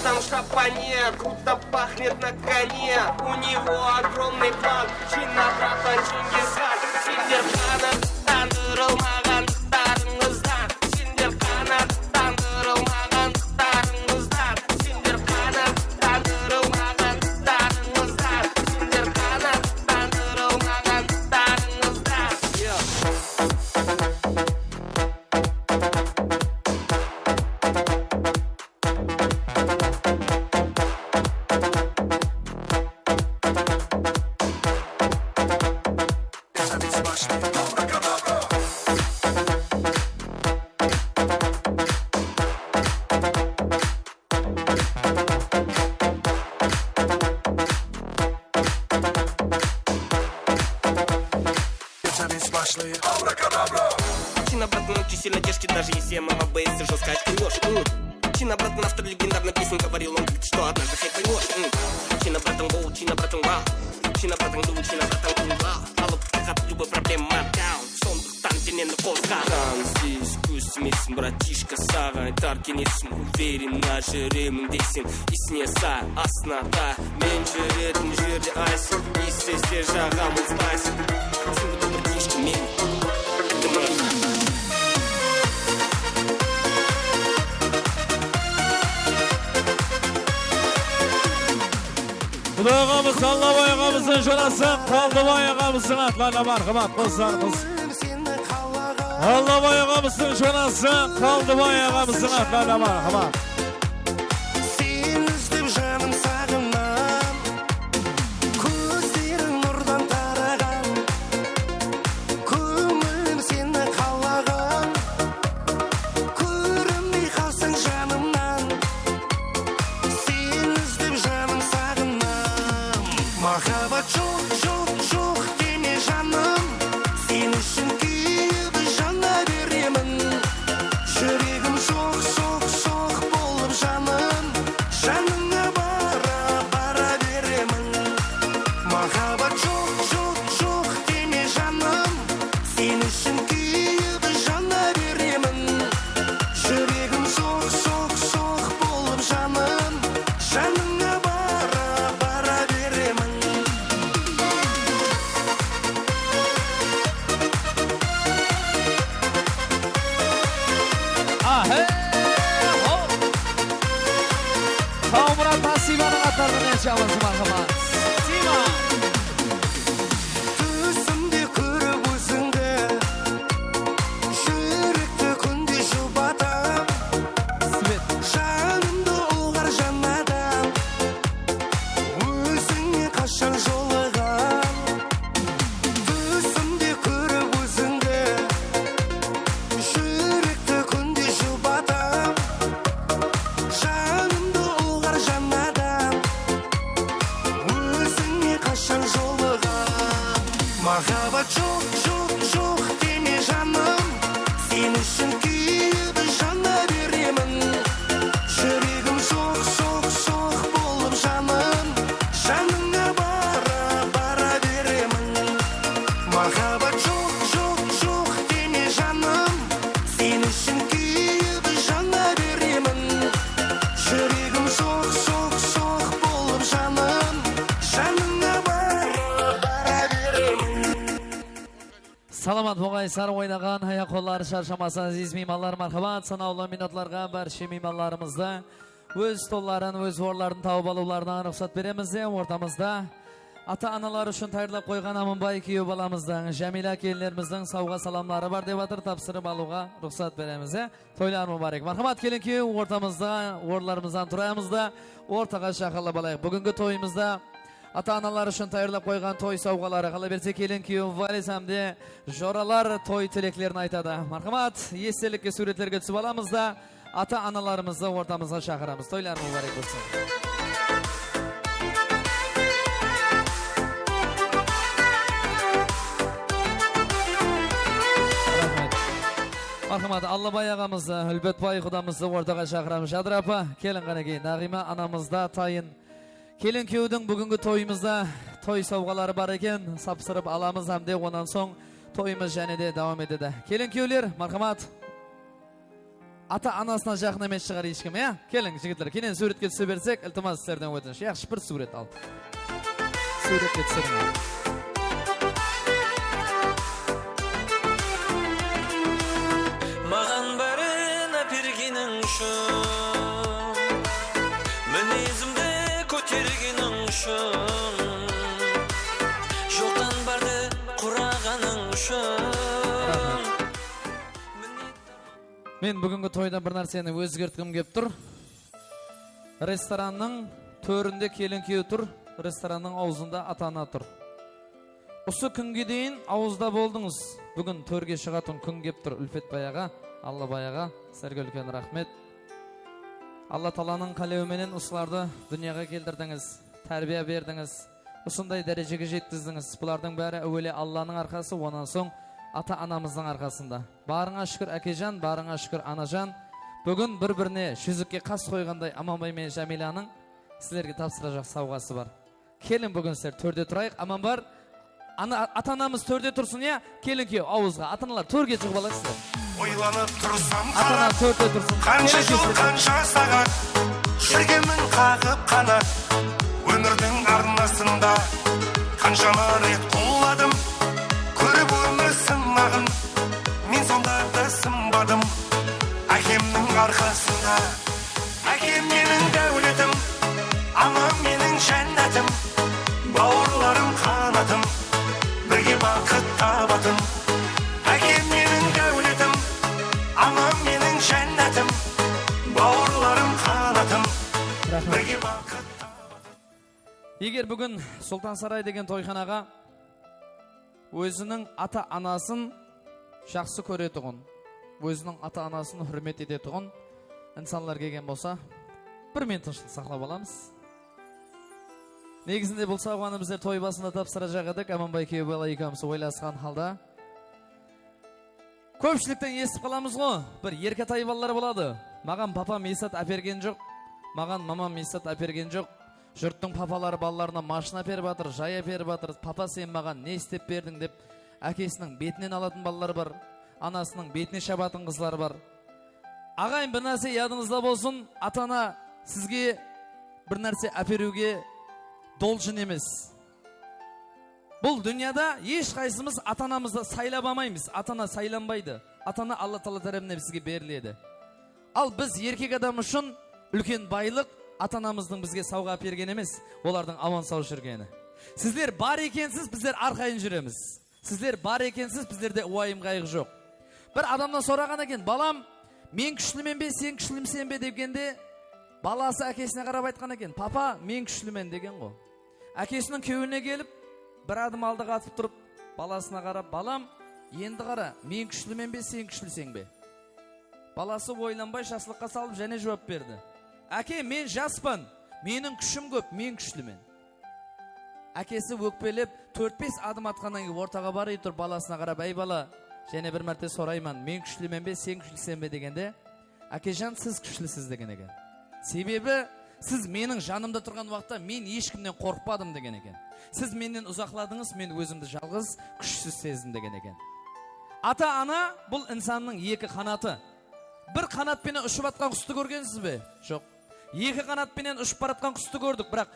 Там шапане, круто пахнет на коне. У него огромный план. Чина, братан, Чингисхан. Сендер қанаттандырылмағандықтарыңыздан. Сендер қанаттандырылмағандықтарыңыздан. Сендер қанаттандырылмағандықтарыңыздан. Сендер қанаттандырылмағандықтарыңыздан. Чина, братан, очень сильно держки, даже если мама боится жестко очкуешь. Чина, братан, автор легендарной песни говорил, он говорит, что однажды всех поймешь. Чина, братан, воу, Чина, братан, вау. Чина, братан, ду, Чина, братан, кулвау. Алло, от любой проблемы, мадаун. Сон, тантинен, коска. Там здесь пусть мисс, братишка, сага, таркинесм, уверен, нажерем, десен, и снеса, асната, меньше редм, жирде айсен, и сесте жагам, узбайсен. Симба, братишка, мень. Kudağımız Allah'a ayağımızın şurası, kaldıma ayağımızın atlarına marhamat kızlarımız. Allah'a ayağımızın şurası, kaldıma ayağımızın atlarına marhamat. Сен іздеп жаным сағынам, көздерің нұрдан тараған, көңілім сені қалаған, көрінбей қалсаң жанымнан. Сен іздеп жаным сағынам, махаббат жоқ, жоқ, жоқ деме жаным, сен үшін күйіп жана беремін. Жүрегім соқ, соқ, соқ болып жаным, жаныңа бара, бара беремін. Махаббат жоқ, жоқ, жоқ деме жаным, сен үшін күйіп жана беремін. Жүрегім соқ, соқ, соқ болып жаным, жаныңа бара, бара беремін. Murat Tasiba'nın atlarını yaşamız marhamat. Түсімде көріп өзіңді, жүректі күнде жұбатам, жанымды ұлғар жанадан, өзіңе қашан жолығам. Түсімде көріп өзіңді, жүректі күнде жұбатам, жанымды ұлғар жанадан, өзіңе қашан жолығам. Махаббат жоқ, жоқ, жоқ деме жаным, сен үшін күйіп жана беремін. Жүрегім соқ, соқ, соқ болып жаным, жаныңа бара, бара беремін. Махаббат жоқ, жоқ, жоқ деме жаным, сен үшін күйіп жана беремін. Жүрегім соқ, соқ, соқ болып жаным, жаныңа бара, бара беремін. Salamat Bogay sarı oynagan aya kolları şarşaması aziz mimarlar marhamat. Sanaulы minutlarga barcha mimarlarımızda öz stolların, öz orlarını tavып alуларына ruxsat beremiz. Ortamızda ata-analar üçün tayyorlab qo'ygan Aminbay kuyov balamızdan, Jamila kelinlerimizden savga salamlari var deb atır, tapsırıp aluga ruxsat beremiz. Toylar mübarek. Marhamat kelin ki ortamızda, orlarımızdan turayımızda ortaga şaqallab alayıq. Bugünkü toyumuzda ata-analar üçün tayyorlab qo'ygan toy savgalari qala berse kelin kuyov valiz hamda joralar toy tileklerini aytadi. Marhamat, esdalikka suratlarga tushib olamiz da ata-analarimizni o'rtamizga chaqiramiz. Toylar muborak bo'lsin. Marhamat, Allabay ağamızı, Hülbetbay xudamızı ortaga chaqiramiz. Jadir apa, kelin qanagi, Nag'ima anamızda tayin Келін күйеудің бүгінгі тойымызда той сауғалары бар екен, сапсырып аламыз әмде, онан соң тойымыз және де давам етеді. Келін күйеулер, мархамат. Ата анасына жақын емес шығар ешкім, е? Келің жігітлер, кенен суретке түсе берсек, ілтимас сіздерден өтініш. Яқшы бір сурет ал. Суретке түсіріңіз. Маған бәрін әпергенің үшін, мінезімді көтергенің үшін, жоқтан барды құрағаның үшін. Мен бүгінгі тойда бір нәрсені өзгерткім кеп тұр. Ресторанның төрінде келін күйеу тұр, ресторанның аузында ата-ана тұр. Осы күнге дейін ауызда болдыңыз. Бүгін төрге шығатын күн кеп тұр. Үлфет баяға, Алла баяға, сәрге үлкен рахмет. Алла таланың қалеуіменен ұсыларды дүнияға келдірдіңіз, тәрбие бердіңіз, ұсындай дәрежеге жеттіздіңіз. Бұлардың бәрі әуелі Алланың арқасы, онан соң ата-анамыздың арқасында. Барыңа шүкір әкежан, барыңа шүкір анажан. Бүгін бір-біріне жүзікке қас қойғандай Аманбай мен Жәмиланың сіздерге тапсырacak сауғасы бар. Келін бүгін сіздер төрде тұрайық, аман бар. Ата-анамыз төрде тұрсын, я? Келін күйеу ауызға, ата-аналар төрге шығып аласыздар. Ойланып тұрсам ата-ана төрде тұрсын. Қанша жыл, қанша сағат, жүргенмін қағып қанат, өмірдің арнасында қаншама рет құладым. Көріп өмір сынағын, мен сонда да сынбадым. Әкемнің арқасында, әкем менің дәулетім, анам менің жәннәтім, бауырларым қанатым, бірге бақыт табатым. Әкем менің дәулетім, анам менің жәннәтім, бауырларым қанатым, бірге бақыт табатым. Егер бүгін Сұлтан Сарай деген тойханаға өзінің ата-анасын жақсы көретұғын, өзінің ата-анасын хүрмет ететұғын инсанлар келген болса, бір мен тыныштық сақлап аламыз. Негізінде бұл сауғаны біздер той басында тапсырacak едік, Аманбай күйеу бала екеуміз ойласқан халда. Көпшіліктен естіп қаламыз ғой, бір еркетай балалар болады. Маған папам есат әперген жоқ, маған мамам есат әперген жоқ. Жұрттың папалары балаларына машина әперіп батыр, жай әперіп батыр. Папа сен маған не істеп бердің деп әкесінің бетінен алатын балалар бар, анасының бетіне шабатын қызлар бар. Ағайын, бір нәрсе ядыңызда болсын, ата-ана сізге бір нәрсе әперуге должен емес. Бұл дүнияда еш қайсымыз ата-анамызды сайлап алмаймыз. Ата-ана сайланбайды. Ата-ана Алла Тағала тарапынан бізге беріледі. Ал біз еркек адам үшін үлкен байлық ата-анамыздың бізге сауға берген емес, олардың аман сау жүргені. Сіздер бар екенсіз, біздер арқайын жүреміз. Сіздер бар екенсіз, біздерде уайым қайғы жоқ. Бір адамнан сұраған екен, балам, мен күшлімен бе, сен күшлімсен бе дегенде, баласы әкесіне қарап айтқан екен, папа, мен күшлімен деген ғой. Әкесінің күйеуіне келіп, бір адым алдыға атып тұрып, баласына қарап, балам, енді қара, мен күшлімен бе, сен күшлісен бе? Баласы ойланбай жасылыққа салып және жауап берді. Әке, мен жаспын, менің күшім көп, мен күшлімен. Әкесі өкпелеп 4-5 адым атқаннан кейін ортаға бары тұр, баласына қарап, әй бала, және бір мәрте сұраймын, мен күшлімен бе, сен күшлісен бе дегенде, әкежан, сіз күшлісіз деген екен. Себебі сіз менің жанымда тұрған уақытта мен ешкімнен қорықпадым деген екен. Сіз менен ұзақладыңыз, мен өзімді жалғыз күшсіз сездім деген екен. Ата-ана бұл инсанның екі қанаты. Бір қанатпенен ұшып атқан құсты көргенсіз бе? Жоқ. Екі қанатпенен ұшып баратқан құсты көрдік, бірақ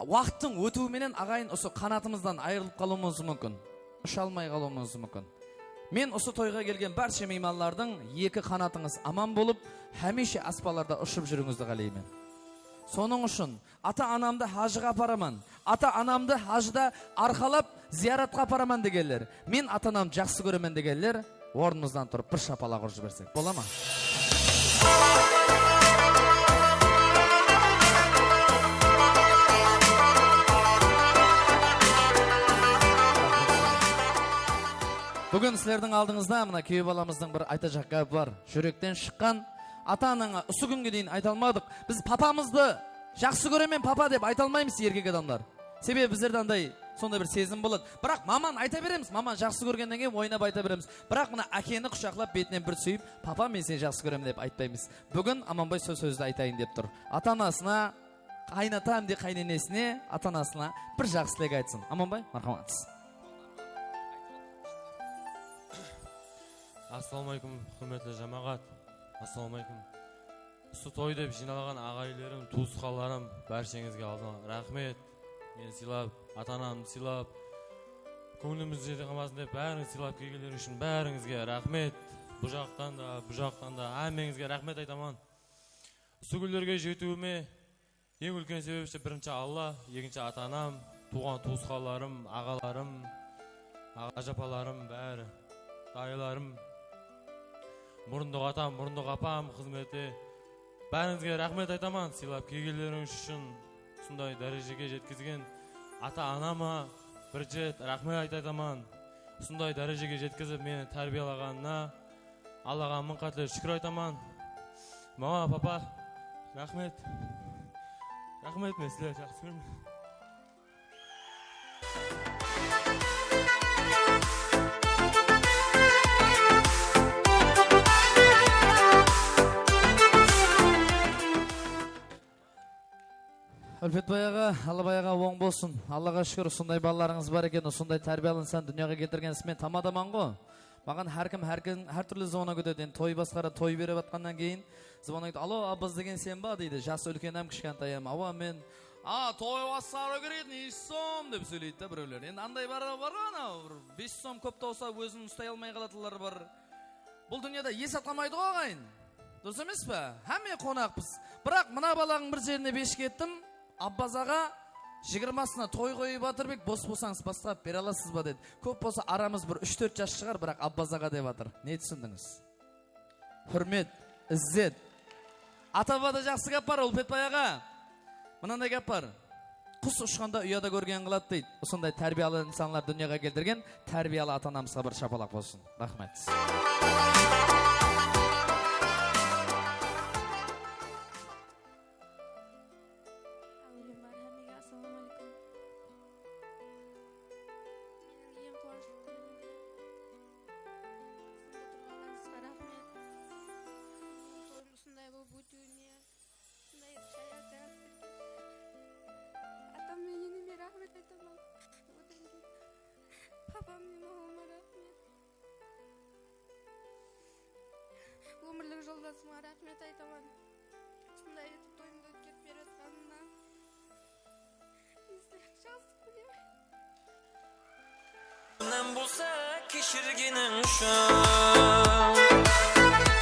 уақыттың өтуіменен ағайын осы қанатымыздан айырылып қалуымыз мүмкін. Ұша алмай қалуымыз мүмкін. Мен осы тойға келген барша меймандардың екі қанатыңыз аман болып, хәмеше аспаларда ұшып жүріңізді қалаймын. Соның үшін ата-анамды хажыға апараман, ата-анамды хажыда арқалап зияратқа апараман дегенлер, мен ата-анамды жақсы көремін дегенлер, орнымыздан тұрып бір шапалақ ұрып жіберсек бола ма? Бүгін сілердің алдыңызда мына күйеу баламыздың бір айтacak гәп бар. Жүректен шыққан, ата-анаңа осы күнге дейін айта алмадық. Біз папамызды жақсы көремін папа деп айта алмаймыз еркек адамдар. Себебі біздерде андай сондай бір сезім болады. Бірақ маман айта береміз, маман жақсы көргеннен кейін ойнап айта береміз. Бірақ мына әкені құшақлап бетінен бір сүйіп, папа мен сені жақсы көремін деп айтпаймыз. Бүгін Аманбай сөзді айтайын деп тұр. Ата-анасына Qaynatam de qaynenesine, ata-anasına bir жақсы тілек айтсын. Аманбай, мархамат. Ассалаумалейкум, құрметті жамағат. Ассалаумалейкум. Осы той деп жиналған ағайларым, туысқаларым, бәршеңізге алдынан рахмет. Мені сыйлап, ата-анамды сыйлап, көңіліміз жете қалмасын деп бәріңіз сыйлап келгендер үшін бәріңізге рахмет. Бұл жақтан да әмеңізге рахмет айтаман. Осы күндерге жетуіме ең үлкен себепші бірінші Алла, екінші ата-анам, туған туысқаларым, ағаларым, аға-жапаларым, бәрі, дайыларым, мұрындық атам, мұрындық апам қызметі. Бәріңізге рахмет айтаман, сыйлап келгендеріңіз үшін сондай дәрежеге жеткізген ата-анама бір жет рахмет айтаман. Сондай дәрежеге жеткізіп мені тәрбиелағанына Аллаға мың қатты шүкір айтаман. Мама, папа, рахмет. Рахмет, мен сіздерді жақсы көремін. Үлфетбай аға, Аллабай аға оң болсын. Аллаға шүкір, сондай балаларыңыз бар екен, сондай тәрбиялансан дүнияға келтірген сізмен тамадаман ғой. Маған әр түрлі звонок өтеді. Той басқара той беріп атқаннан кейін звонок өтеді. Алло, абыз деген сен ба дейді. Жасы үлкенем, кішкентайым. Ава мен, той басқара көретін, 2 сом деп сөйлейді біреулер. Енді андай бар ғана, 5 сом көп тауса өзін ұстай алмай қалатылар бар. Бұл дүниеде ес атқамайды ғойғайын. Дұрыс емес пе? Әме қонақпыз. Бірақ мына балағың бір жеріне бешке еттім. Аббаз аға 20-сына той қойып батырбек, бос болсаңыз бастап бере аласыз ба деді. Көп болса арамыз бір 3-4 жас шығар, бірақ Аббаз аға деп батыр. Не түсіндіңіз? Хүрмет, іззет. Ата-бабада жақсы кәп бар, Үлфетбай аға. Мынандай кәп бар. Құс ұшқанда ұяда көрген қылады дейді. Осындай тәрбиялы инсанлар дүнияға келтірген тәрбиялы ата-анамызға бір шапалақ болсын. Рахмет. Өмірлік жолдасыма рахмет айтамын. Сондай етіп тойымды өткеріп беріп жатқанына. Жақсы көремін. Нем болса кешіргенің үшін,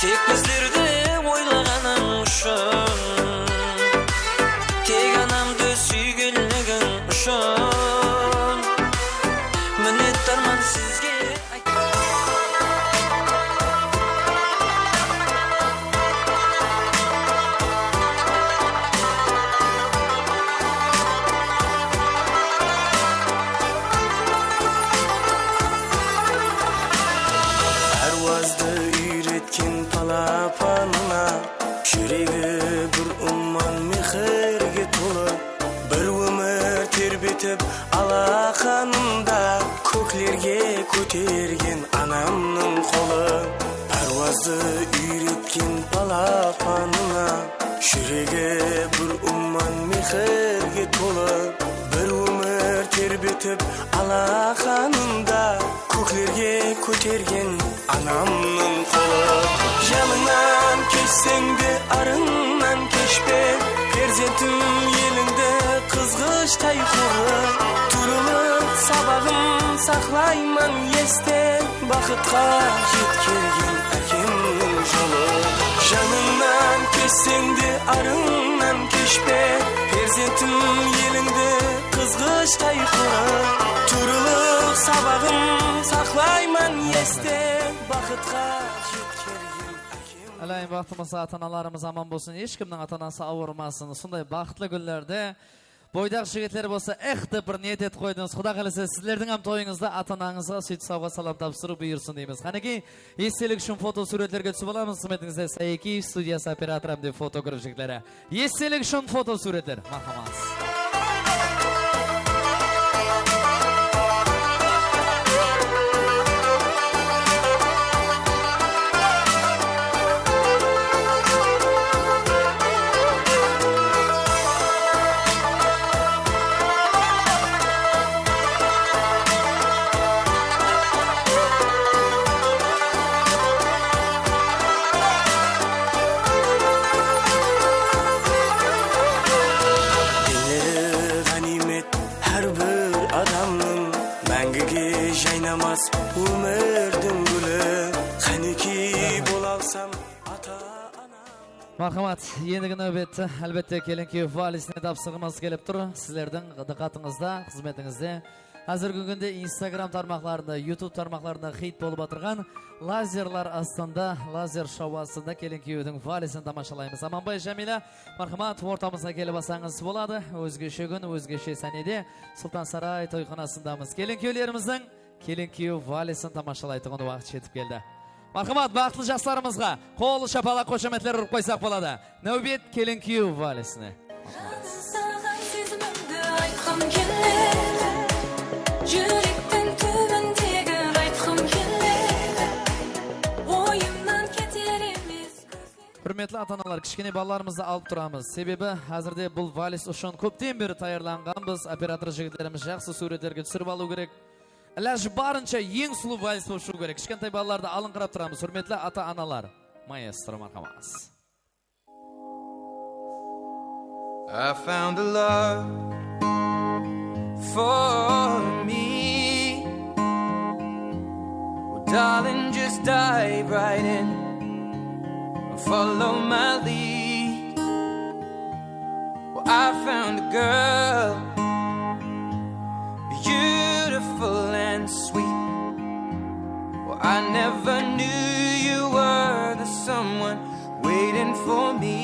тек біздерді ойлағаның үшін, тек анамды сүйгенлігің үшін, мінеттарман сізге жүрегі бір ұман мехерге толы, бір өмір тербетіп алақанында көклерге көтерген анамның қолы. Паруазды үйреткен балапанына жүрегі бір ұман мехерге толы, бір өмір тербетіп алақанында көклерге көтерген анамның қолы. Жаныңнан кешсең де арыңнан кешпе, перзентім еліңді қызғыштай қоры. Тұрылып сабағын сақлаймын есте, бақытқа жеткерген әкемнің жолы. Жаныңнан кешсең де арыңнан кешпе, перзентім еліңді қызғыштай қоры. Тұрылып сабағын сақлаймын есте, бақытқа Әлейін бақтымызға ата-аналарымыз аман болсын, ешкімнің ата-анасы ауырмасын. Сондай бақытлы күндерде бойдақ жігітлер болса, деп бір ниет етіп қойдыңыз. Құда қаласа сіздердің тойыңызда ата-анаңызға сөйтіп сауға салам тапсыру бұйырсын дейміз. Қанекей, естелік үшін фото суреттерге түсіп аламыз. Қызметіңізде Саекеев студиясы операторым деп фото көріп жігітлері. Естелік үшін фото суреттер. Мақамаз. мәңгіге жайнамас өмірдің гүлі қанеки бола алсам Marhamat, endigi navbatda albatta kelinki valisini topsig'imiz kelib tur. Sizlarning diqqatingizda, xizmatingizda hozirgi kunda Instagram tarmoqlarida, YouTube tarmoqlarida hit bo'lib o'tirgan lazerlar ostida, lazer shou-asida kelinkining valisini tomoshalaymiz. Amanbay Jamila, marhamat, o'rtamizga kelib olsangiz bo'ladi. O'zgacha kun, o'zgacha sanada Sultonsaroy to'yxonasindamiz. Kelinkilarimizning kelinki valisini tomoshalaydigan vaqt yetib keldi. Marhamat, baxtli jastlarimizga qo'l shapalaq qo'shiqlar urib qo'ysak bo'ladi. Navbat kelinki valisini. Hurmatli ota-onalar, kichkina bolalarimizni olib turamiz. Sababi hozirda bu valis uchun ko'pdan beri tayyorlangan. Biz operator yigitlarimiz yaxshi suratlarga tushirib olib kerak. Ilaji barınca eng sulu vals bo'lib kerak. Kichkintoy bolalarda alinqirab turamiz. Hurmatli ota-onalar, maestro marhamat. I found a love for me. Well, darling, just dive right in and follow my lead. Well, I found a girl, beautiful and sweet. Well, I never knew you were the someone waiting for me.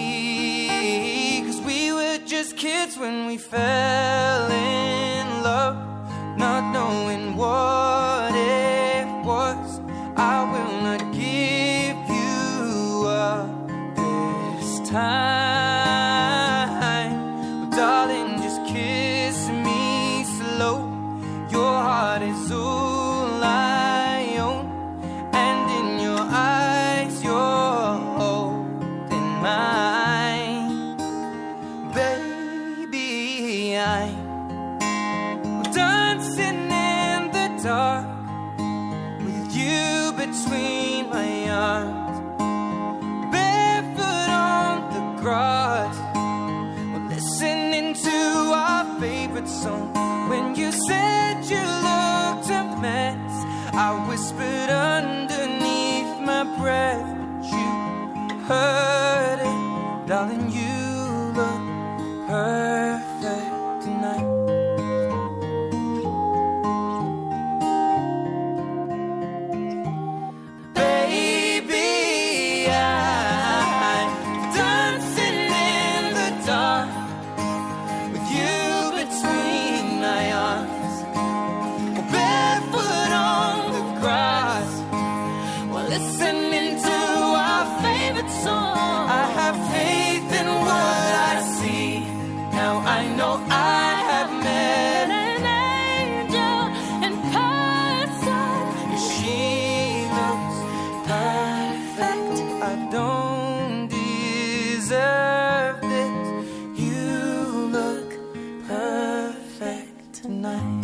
'Cause we were just kids when we fell in love, not knowing what it was. I will not give you up this time. Well, darling, just kiss me slow. Your heart is all I own, and in your eyes you're holding mine. Baby, I'm dancing in the dark with you between my arms, barefoot on the grass, listening to our favorite song. When you said you looked a mess, I whispered underneath my breath, but you heard it. Darling, you look perfect tonight. Baby, I'm dancing in the dark with you between my arms, barefoot on the grass, while listening to our favorite song. I have faith in what I see. Now I know I have met an angel in person. She looks perfect. I don't deserve this. You look perfect tonight.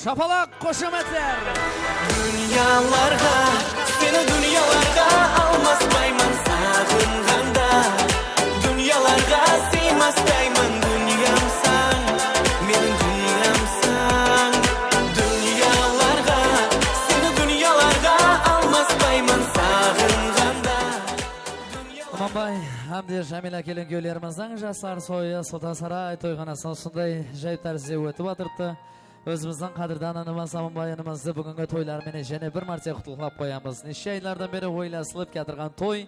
Şapalak qo'shiqlar. Dünyalarga, seni dünyalarga almasmayman sağınganda. Dünyalarga sıymasdayman, dünyamsan, mening dünyamsan. Dünyalarga, seni dünyalarga almasmayman sağınganda. Amanbay, hamda Jamila kelinkilarimizning jaslar so'yi Sultonsaroy to'yxonasida shunday joy tarzida o'tib o'tiribdi. Özümüzden qadrdan anımız Amanbay'ınımızda bugünkü toylar menajeni bir marta qutlab qo'yamiz. Necha yillardan beri o'ylasilib keltirgan to'y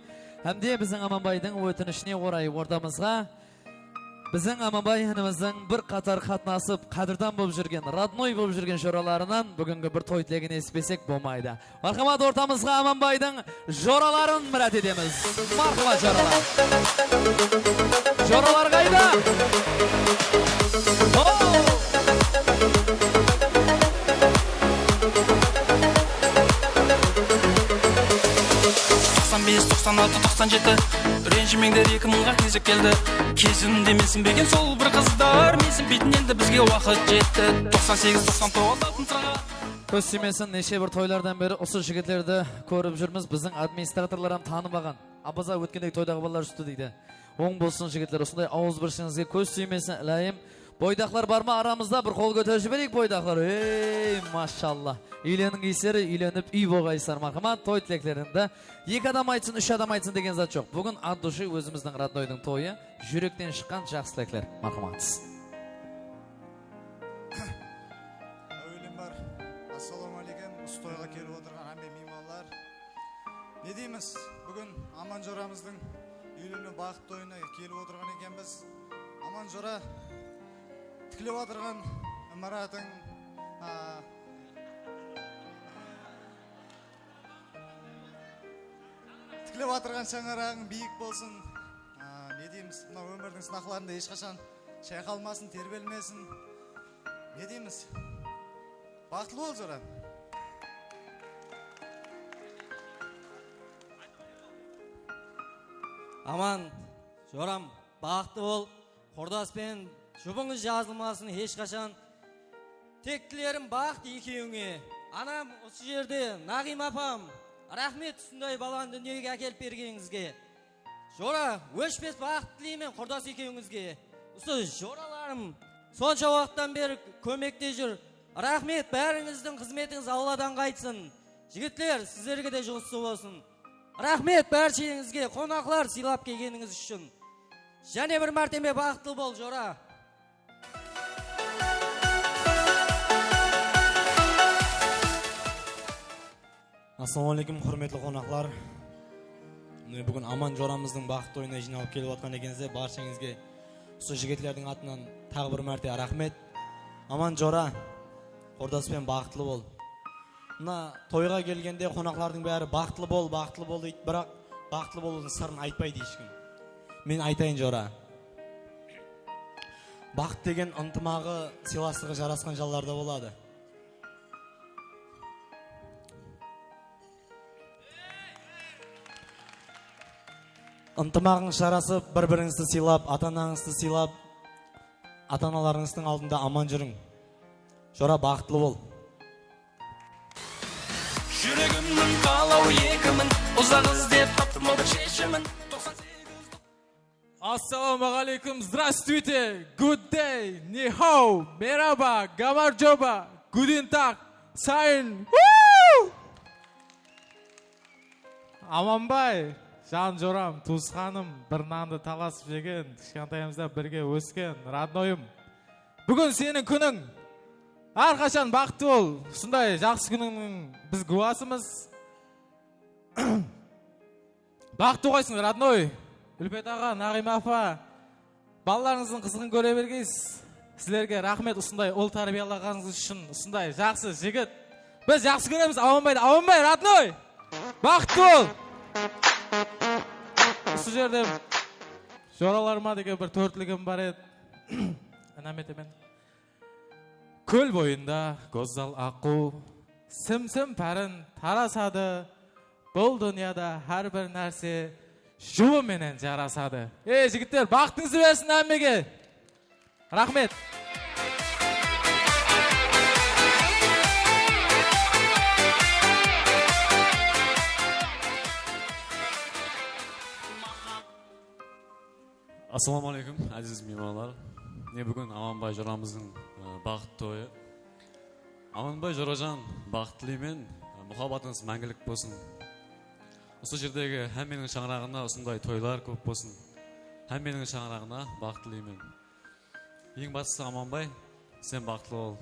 hamda bizning Amanbay'ning o'tinishini o'ray o'rtamizga bizning Amanbay'imizning bir qator qatnasib qadrdan bo'lib yurgan, radnoy bo'lib yurgan sho'ralaridan bugungi bir to'y tilagini espesak bo'lmaydi. Marhamat, o'rtamizga Amanbay'ning jo'ralarini mirat edamiz. Marhamat jo'ralar. Jo'ralar qayda? Ренжімеңдер 2000-ға кезек келді. Кезінде менсінбеген сол бір қыздар менсінбейтін енді бізге уақыт жетті. 98-99 sıraға Көз сүймесін неше бір тойлардан бері осы жігітлерді көріп жүрміз. Біздің администраторлар танымаған. Абаза өткендегі тойдағы балалар үсті дейді. Оң болсын жігітлер, осындай ауыз біршіңізге көз сүймесін ілайым. Бойдақлар бар ма арамызда? Bir қол көтеріп берейік бойдақлар. Ей, машалла. Үйленің кейсері үйленіп үй болғайсыздар. Мархамат, той тілектерінде 2 адам айтсын, 3 адам айтсын деген зат жоқ. Бүгін от души өзіміздің роднойдың тойы, жүректен шыққан жақсы тілектер. Мархаматсыз. Әуелем бар. Ассалаумағалейкум. Осы тойға келіп отырған әмбе меймандар. Не дейміз? Бүгін Аман Жорамыздың үйлену бақыт тойына келіп отырған екенбіз. Аман Жора тікіліп отырған ымаратың тікіліп отырған шаңырағың биік болсын. Не дейміз? Мына өмірдің сынақларында ешқашан шайқалмасын, тербелмесін. Не дейміз? Бақытлы бол, Жора. Аман, Жорам, бақытты бол. Құрдаспен жұбыңыз жазылмасын ешқашан. Тектілерім бақыт екеуіңе. Анам осы жерде, Нағим апам, рахмет үстіндай баланы дүниеге әкеліп бергеніңізге. Жора, өшпес бақыт тілеймін құрдас екеуіңізге. Осы жораларым сонша уақыттан бері көмекте жүр. Рахмет, бәріңіздің қызметіңіз Алладан қайтсын. Жігітлер, сіздерге де жұғысы болсын. Рахмет бәршеңізге, қонақлар сыйлап келгеніңіз үшін. Және бір мәртебе бақытты бол, Жора. Ассалаумағалейкум, құрметті қонақлар. Бүгін Аман Жорамыздың бақыт тойына жиналып келіп отқан екенсіз, баршаңызге осы жігітлердің атынан тағы бір мәрте рахмет. Аман Жора, құрдаспен бақытлы бол. Мына тойға келгенде қонақлардың бәрі бақытлы бол дейді, бірақ бақытлы болудың сырын айтпайды ешкім. Мен айтайын, Жора. Бақыт деген ынтымағы, сыйластығы жарасқан жалларда болады. Ынтымағың жарасып, бір-біріңізді сыйлап, ата-анаңызды сыйлап, ата-аналарыңыздың алдында аман жүрің. Жора, бақытлы бол. Жүрегімнің қалауы 2000, ұзақ іздеп таптым бір шешімін. Ассалаумағалейкум, здравствуйте, good day, ни хау, мераба, гамарджоба, guten tag, сайын. Аманбай, жан Жорам, туысқаным, бір нанды таласып жеген, кішкентайымызда бірге өскен, роднойым. Бүгін сенің күнің, әрқашан бақытты бол. Сондай жақсы күніңнің біз куәсіміз. Бақытты болғайсың, родной. Үлпет аға, Нағим апа, балаларыңыздың қызығын көре бергейсіз. Сіздерге рахмет, осындай ұл тәрбиелағаныңыз үшін, осындай жақсы жігіт. Біз жақсы көреміз, Аманбай, родной. Бақытты бол. Осы жерде жораларыма деген бір төртлігім бар еді. Әнәметемен. Көл бойында көзал аққу, сім-сім пәрін тарасады. Бұл дүнияда әр бір нәрсе жуы менен жарасады. Жігіттер, бақытыңызды берсін әммеге. Рахмет. Ассалаумағалейкум, әзіз меймандар. Бүгін Аманбай Жорамыздың бақыт тойы. Аманбай Жоражан, бақыт тілеймен, мұхаббатыңыз мәңгілік болсын. Осы жердегі әмменің шаңырағына осындай тойлар көп болсын. Әмменің шаңырағына бақыт тілеймен. Ең бастысы Аманбай, сен бақытлы бол.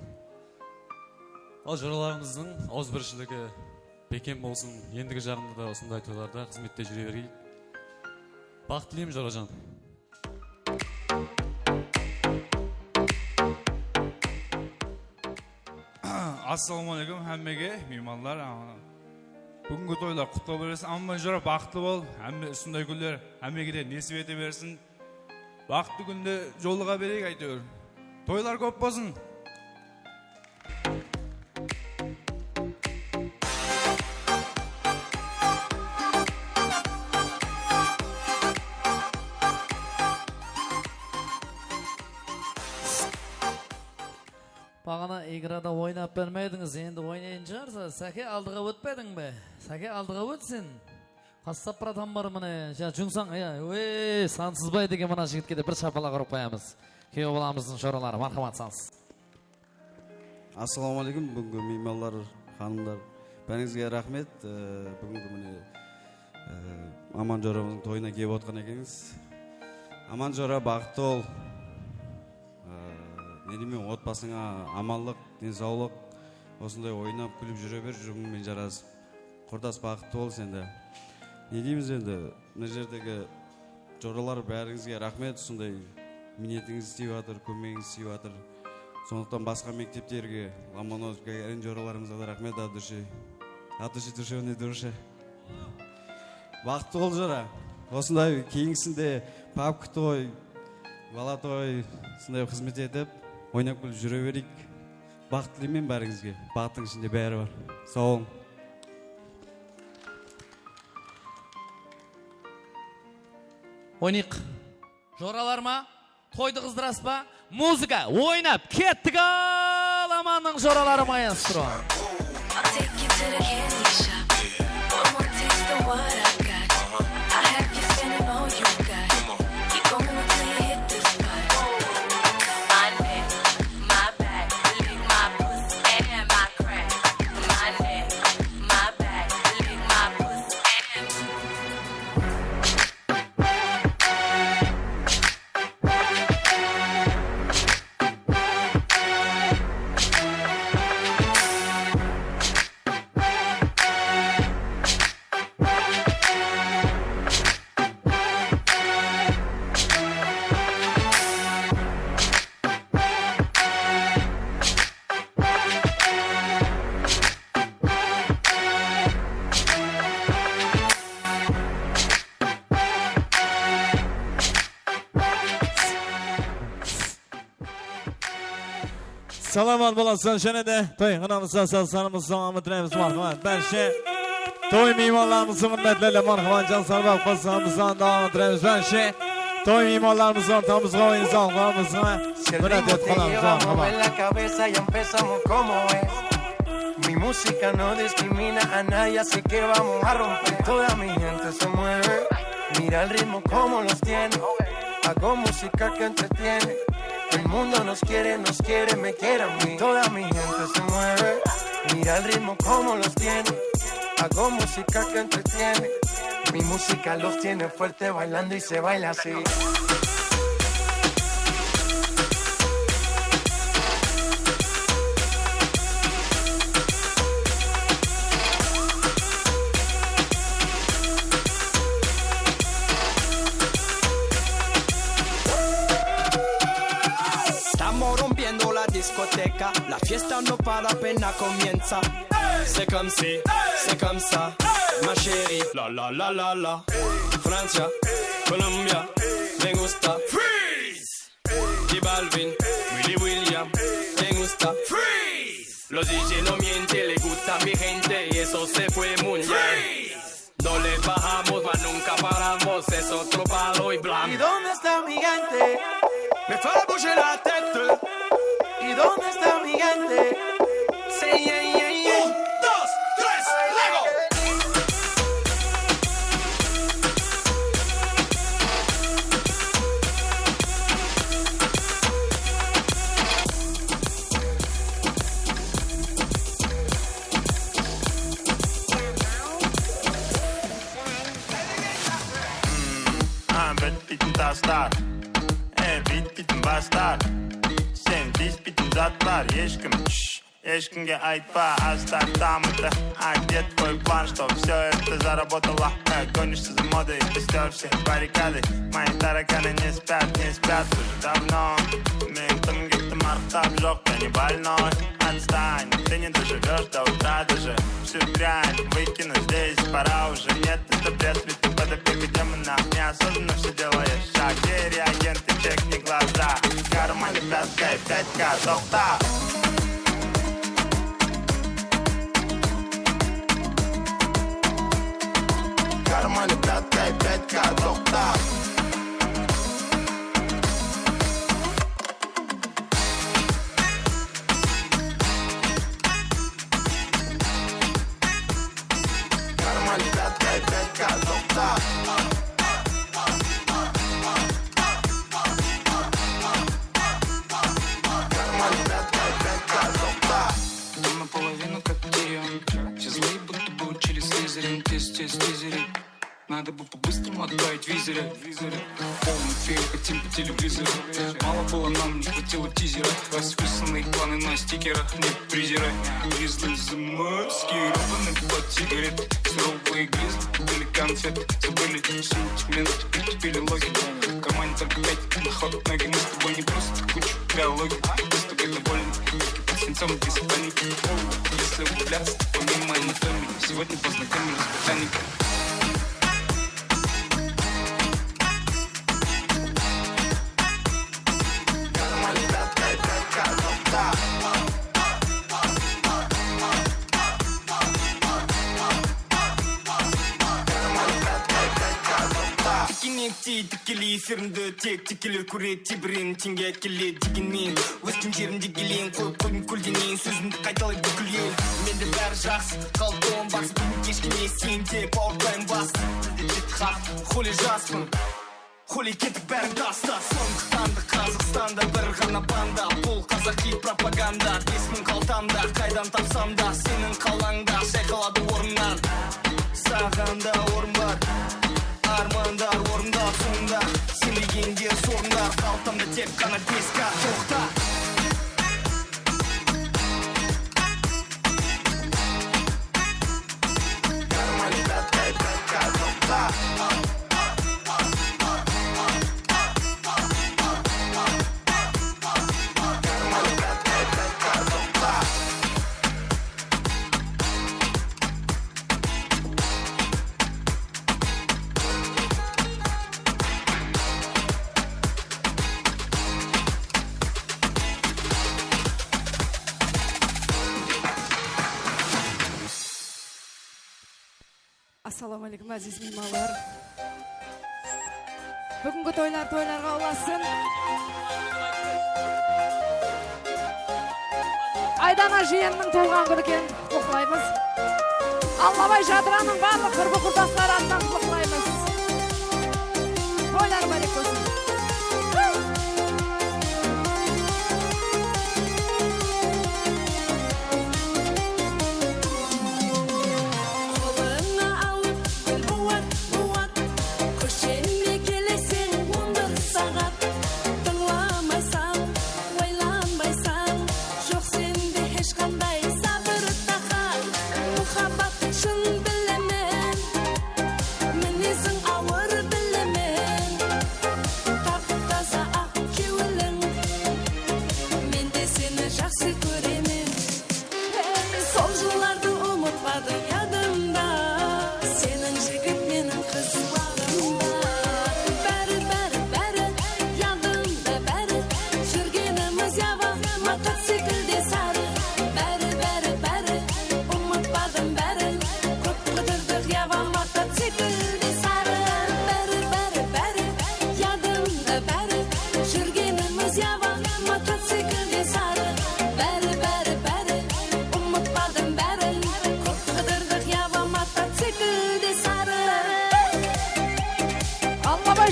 Ал жораларымыздың ауыз біршілігі бекем болсын. Ендігі жағында да осындай тойларда қызметте жүре берейік. Бақыт тілеймін, Жоражан. Ассалаумағалейкум, әммеге, меймандар. Бүгінгі тойлар құтты берсін. Аман Жора, бақытты бол. Әмме үстіндай күндер әммеге де несіп ете берсін. Бақытты күнде жолыға берейік әйтеуір. Тойлар көп болсын. Бағана играда ойнап бермедіңіз, енді ойнайын жарса, сәке алдыға өтпедің бе? Сәке алдыға өтсін. Qasap bir adam var mene. Ya Jungsan ya. Sansızbay деген мына жігітке де бір шапалақ ұрып қоямыз. Күйеу баламыздың шоралары, мархамат санс. Ассалаумағалейкум, бүгінгі меймандар, ханымдар. Бәріңізге рахмет. Бүгінгі міне Аман Жорамыздың тойына келіп отқан екенсіз. Аман Жора бақытты бол. Не деймін, отбасыңа аманлық, денсаулық, осындай ойнап күліп жүре бер, жүргіңмен жарасып. Құрдас бақытты бол сенде. Не дейміз енді, мына жердегі жоралар бәріңізге рахмет, сондай минетіңіз істеп жатыр, көмегіңіз істеп жатыр. Сондықтан басқа мектептерге, Ломоносовка, әрін жораларымызға да рахмет, Атыши душевный душе. Бақытты бол Жора. Осындай кейінгісінде папка той, бала той, сондай қызмет етіп, ойнап күліп жүре берейік. Бақыт тілеймін бәріңізге. Бақыттың ішінде бәрі бар. Сау болың. Ойнайық. Жоралар ма? Тойды қыздырас па? Музыка ойнап кеттік ал Аманның жоралары маэстро. Salamat bolasın şenede. Toy kınamızdan sanımızdan amatörümüz marhamat. Berşe toy mimarlarımızın hürmetlerle marhamat can sarıp pasamızdan devam ettiremiz. Berşe toy mimarlarımızın ortamızda o insanlarımızla müret et kalamız marhamat. Mi música no discrimina a nadie, así que vamos a romper. Toda mi gente se mueve, mira el ritmo como los tiene. Hago música que entretiene. El mundo nos quiere, me quiere a mí. Toda mi gente se mueve, mira el ritmo como los tiene. Hago música que entretiene. Mi música los tiene fuerte bailando y se baila así. La fiesta no para, apenas comienza. C'est comme si, c'est comme ça, ma chérie. La la la la la. Francia, Colombia, me gusta. Freeze. J Balvin, Willy William, me gusta. Freeze. Los DJ no mienten, le gusta a mi gente y eso se fue mundial. No le bajamos, mas nunca paramos, es otro palo y blanco. ¿Y dónde está mi gente? Me fue a bouger la tête. ¿Y dónde está mi gente? Sí, yeah, yeah, yeah. 1, 2, 3, Lego. Bittin taslar, bittin bastar. Sen bittin zatlar, ешкімге айтпа, астар дамыды. Где твой план, что все это заработало? Гонишься за модой, костер все баррикады. Мои тараканы не спят уже давно. Мен кімге марқтап жоқ, я не больной. Отстань, ты не доживешь до утра даже. Всю дрянь выкину здесь, пора уже. Нет, это бред, ведь ты под опекой демона. Неосознанно все делаешь шаг. Где реагенты, чекни глаза. В кармане пятка и 5К, топ-та. В кармане пятка и 5К, топ-та. Кармане пятка и 5К, топ-та. Надо бы по-быстрому отправить визеры. Полный фейк, хотим по телевизору. Мало было нам, не хватило тизера. Расписанные планы на стикерах, не презирай. Гризли взымают, скированный под сигарет. Суровые гризли, купили конфет. Забыли сентимент, притупили логику. В кармане только 5, на ход ноги. Мы с тобой не просто кучу биологии. Мы с тобой довольны, под свинцом без паники. Если углубляться, то помимо анатомии. Сегодня познакомились с ботаникой. Текили эфирімді тек текелер көрет тебірен теңге әкелет дегенмен өскен жерімде келең қойып қойдым көлденең сөзімді қайталай бүкіл ел менде бәрі жақсы қалдым бас бүгін кешкене сен де бауыртайым бас бізде жетті хақ холи жаспын холи кетіп бәрін таста сондықтан да қазақстанда бір ғана банда бұл қазақи пропаганда 5000 қалтамда қайдан тапсам да сенің қалаңда шайқалады орыннан саған да орын бар армандар орындап соңында сен дегендер сорындар қалтамда тек қана 5К тоқта Ассалаумағалейкум әзиз меймандар. Бүгінгі тойларға ұласын. Айдана жиеннің туылған күні екен құттықтаймыз. Аллабай Жадыраның барлық құрбы-құрдастары атынан құттықтаймыз. Тойлар бәрек болсын.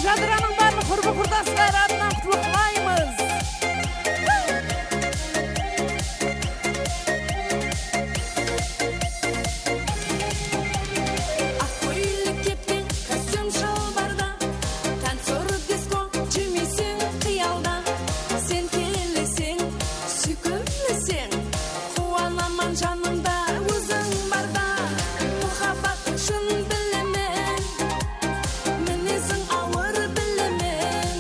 Жадыраның барлық құрбы-құрдастары атынан құттықтаймыз. Ақ көйлек кепкен костюм шалбарда, танцор диско жүрмесең қиялда. Сен келесең, сүйкімлісең, қуанамын жанымда өзің барда. Мұхаббат шын білемен, мінезің ауыр білемен.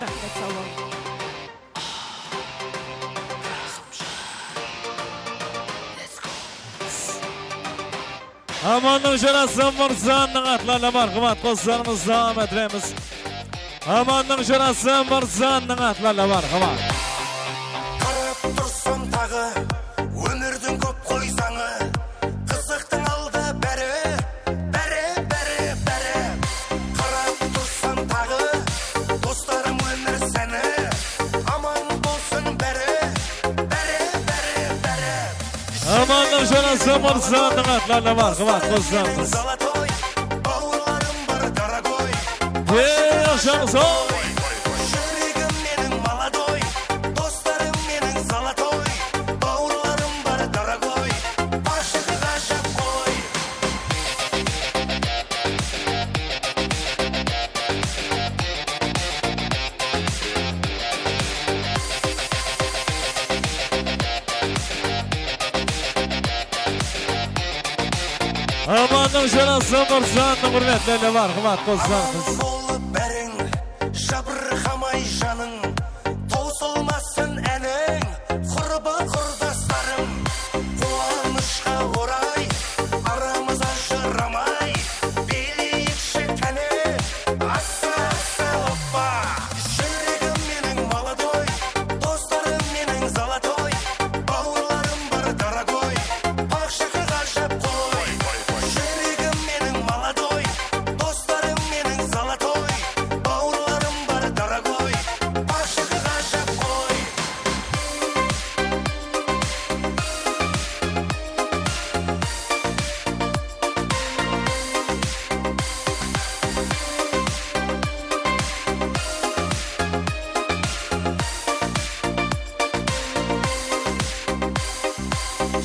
Rahmet sağ olun. Amanın şurası Mırzan'ın atlarla marhamat dostlarımız devam ettiremiz. Amanın şurası Mırzan'ın atlarla marhamat. Qarab tursan tağı, ömürдің көп қойсаңы, қызықтың алды бәрі. Qarab tursan tağı, dostlarım өмір сәні, aman болсын бәрі. Amanın şurası Mırzan'ın atlarla marhamat dostlarımız. Золотой, бауырларым бар дорогой. Yaşamız ol. Жүрегім менің молодой, достарым менің золотой, бауырларым бар дорогой, ашық ғажап қой. Amanın şurası Mırzan'ın hürmetlerle marhamat dostlarımız. Болып бәрің, жабырқамай жаның, таусылмасын әнің, құрбы құрдастарым, қуанышқа орай, арамыз ажырамай, билейікші кәне, аса оппа. Жүрегім менің молодой, достарым менің золотой, бауырларым бар дорогой, ашық ғажап қой. Жүрегім менің молодой, достарым менің золотой, бауырларым бар дорогой, ашық ғажап қой.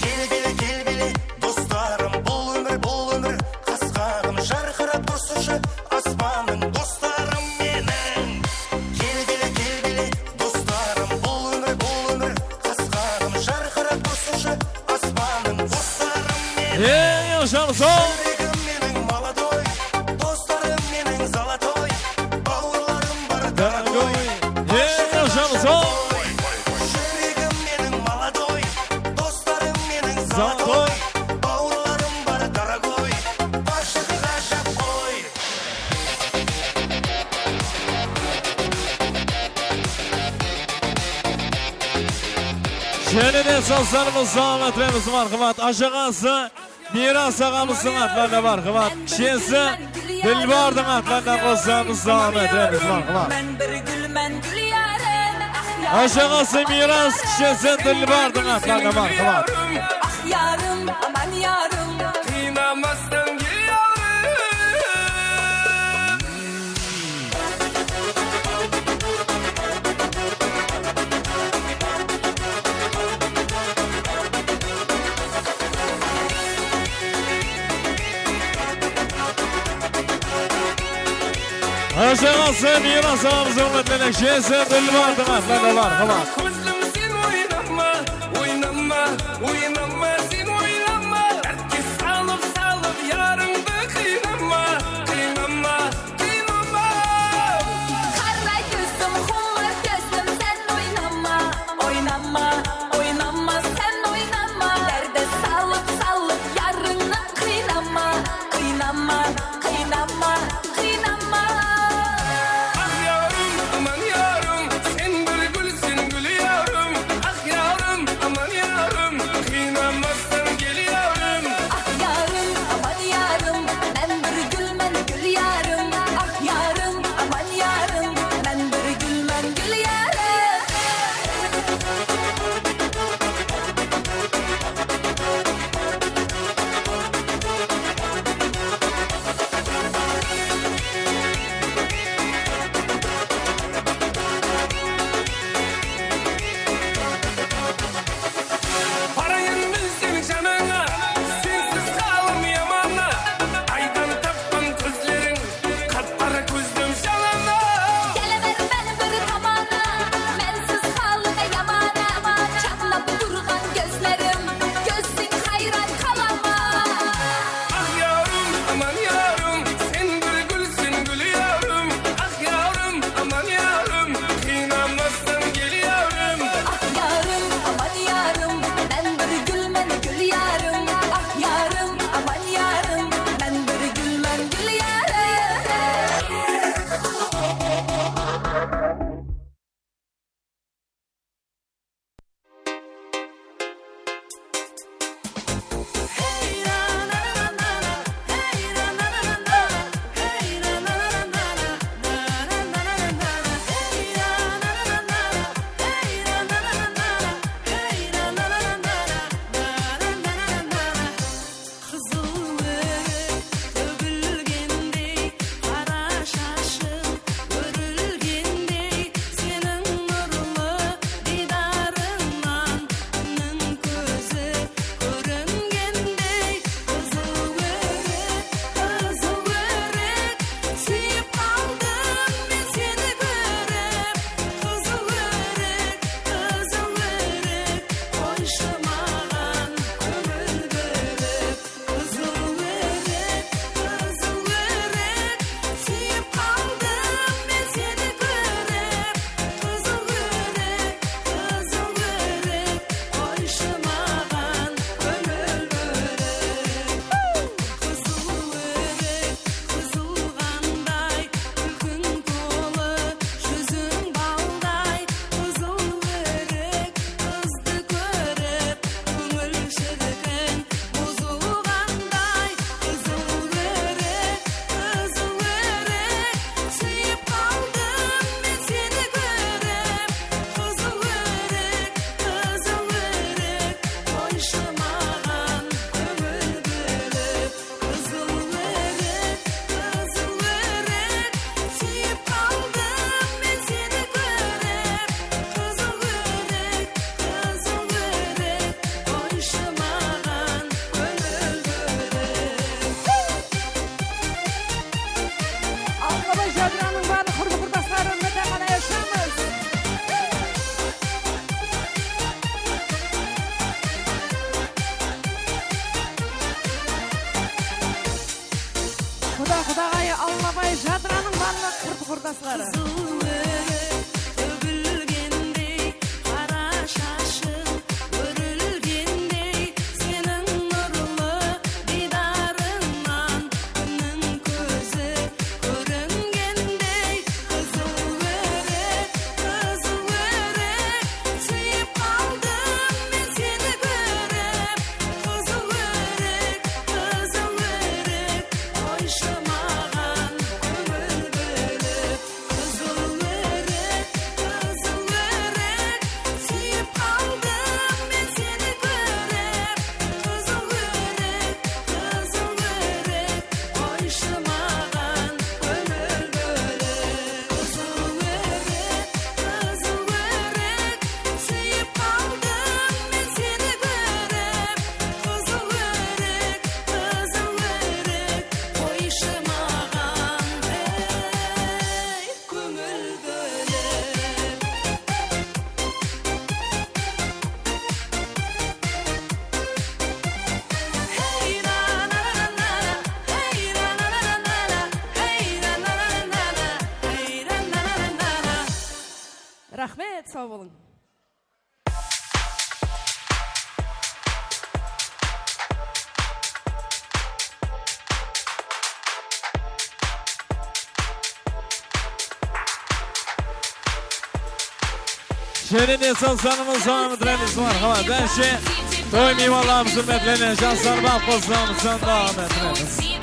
Кел беле, достарым, бұл өмір, қасқағым, жарқырап тұрсыншы аспаның, достарым менің. Кел беле, достарым, бұл өмір, қасқағым, жарқырап тұрсыншы аспаның, достарым менің. Yaşamız ol. Жүрегім менің молодой, достарым менің золотой, бауырларым бар дорогой, Yaşamız ol. жүрегім менің молодой, достарым менің золотой, бауырларым бар дорогой, ашық ғажап қой. Şeride sazlarımız devam ettiremiz marhamat. Aşağısı Miras ağamızın atlarına marhamat. Şiyesi Dilbardın atlarına koysamız devam ettiremiz marhamat. Aşağısı Miras şiyesi Dilbardın atlarına marhamat. Ah yarım aman yarım Kıynamazsın gel Aşağısı Miras ağamızın hürmetlerine şiyesi Dilbardın atlarına marhamat. Gözüm sen oynama, oynama sen oynama. Herkes salıp yarımda kıynama. Kara gözüm humar gözüm sen oynama oynama sen oynama. Derde salıp yarına kıynama. Ah yarım, aman yarım, sen bir gülsün gül yarım. Ah yarım, aman yarım, kurdaşları. Rahmet, sağ olun. Şerin insan sanımız sanımız trenimiz var. Ama ben toy mimarlarımızın hürmetlerine şanslar bak pozlarımızdan devam etmemiz.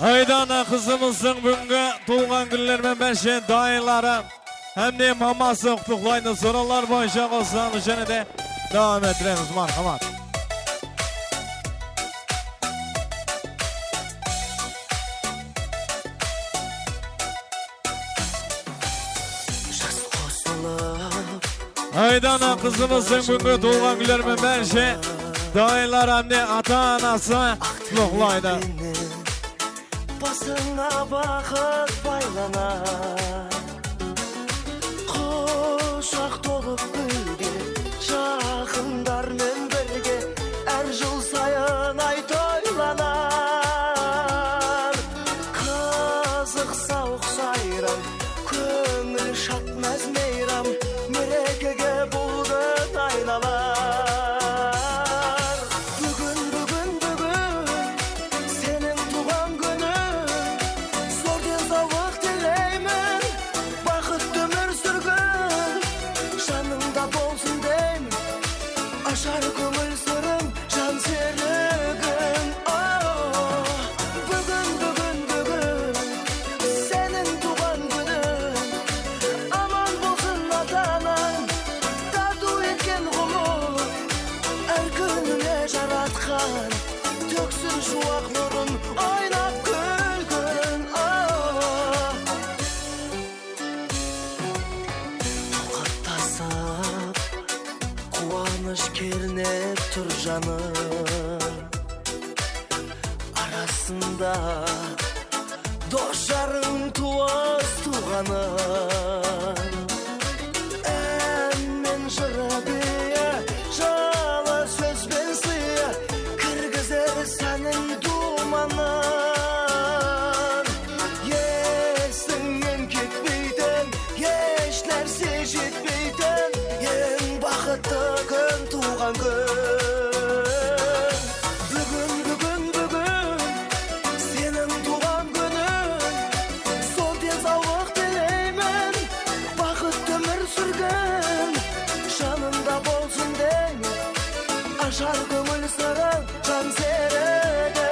Aydana kızımızın bugünkü tuğan günlermen berşe dayıları hem de maması kutuklaydı sorular boyunca olsan üzerine de devam ettiremiz marhamat. Aydana kızımızın bugünkü tuğan günlermen berşe dayılar hem de ata anası kutuklaydı. Basına bakıp baylanar Koşak dolup büyüdü Şakındarmen birge Her yıl sayın ay toylanar Kazık savuk sayram Kömür şatmaz meyram Merekege bulgun aynalar Aşar kömür sırım can serigin Bugün senin tuğan günün Aman bulsun atanan Tadu etken umut Her gününe jaratkan Töksün şu aknurun oynap gülgün Tokattasap Kuvanış kernep tur canım Arasında Doşarım tuğaz tuğanım Emmen jırabiye Jala söz ben sıya Kırgızer senin dumanın Yesin men ketbeyden Yeşler seçetbeyden Yen bakıtlı gün tuğan gün Bugün Senin tuğan günün Sol tenzavuk dileymen Bakıt ömür sürgün Şanında bolsun deyim Aşar kömül sırın can sereden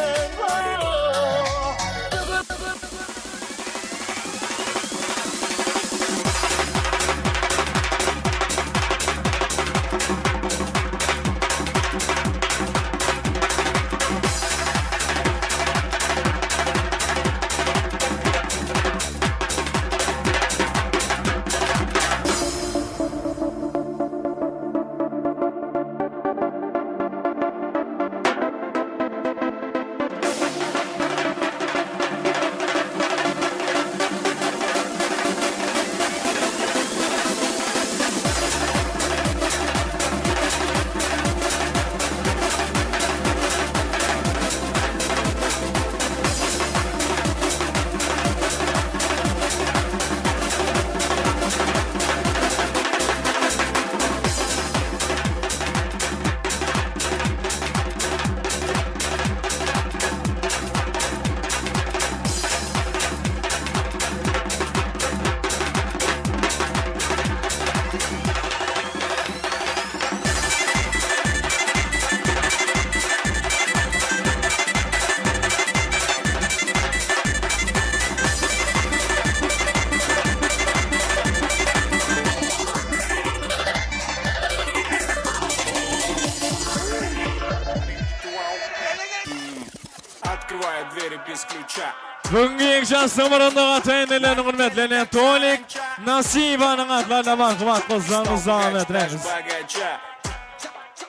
Открываю двери без ключа. Bugünkü ekşan sımırında atayınlarının hürmetlerine Tolik Nasiba'nın adlarına marhamat kızlarımız devam ettiremiz.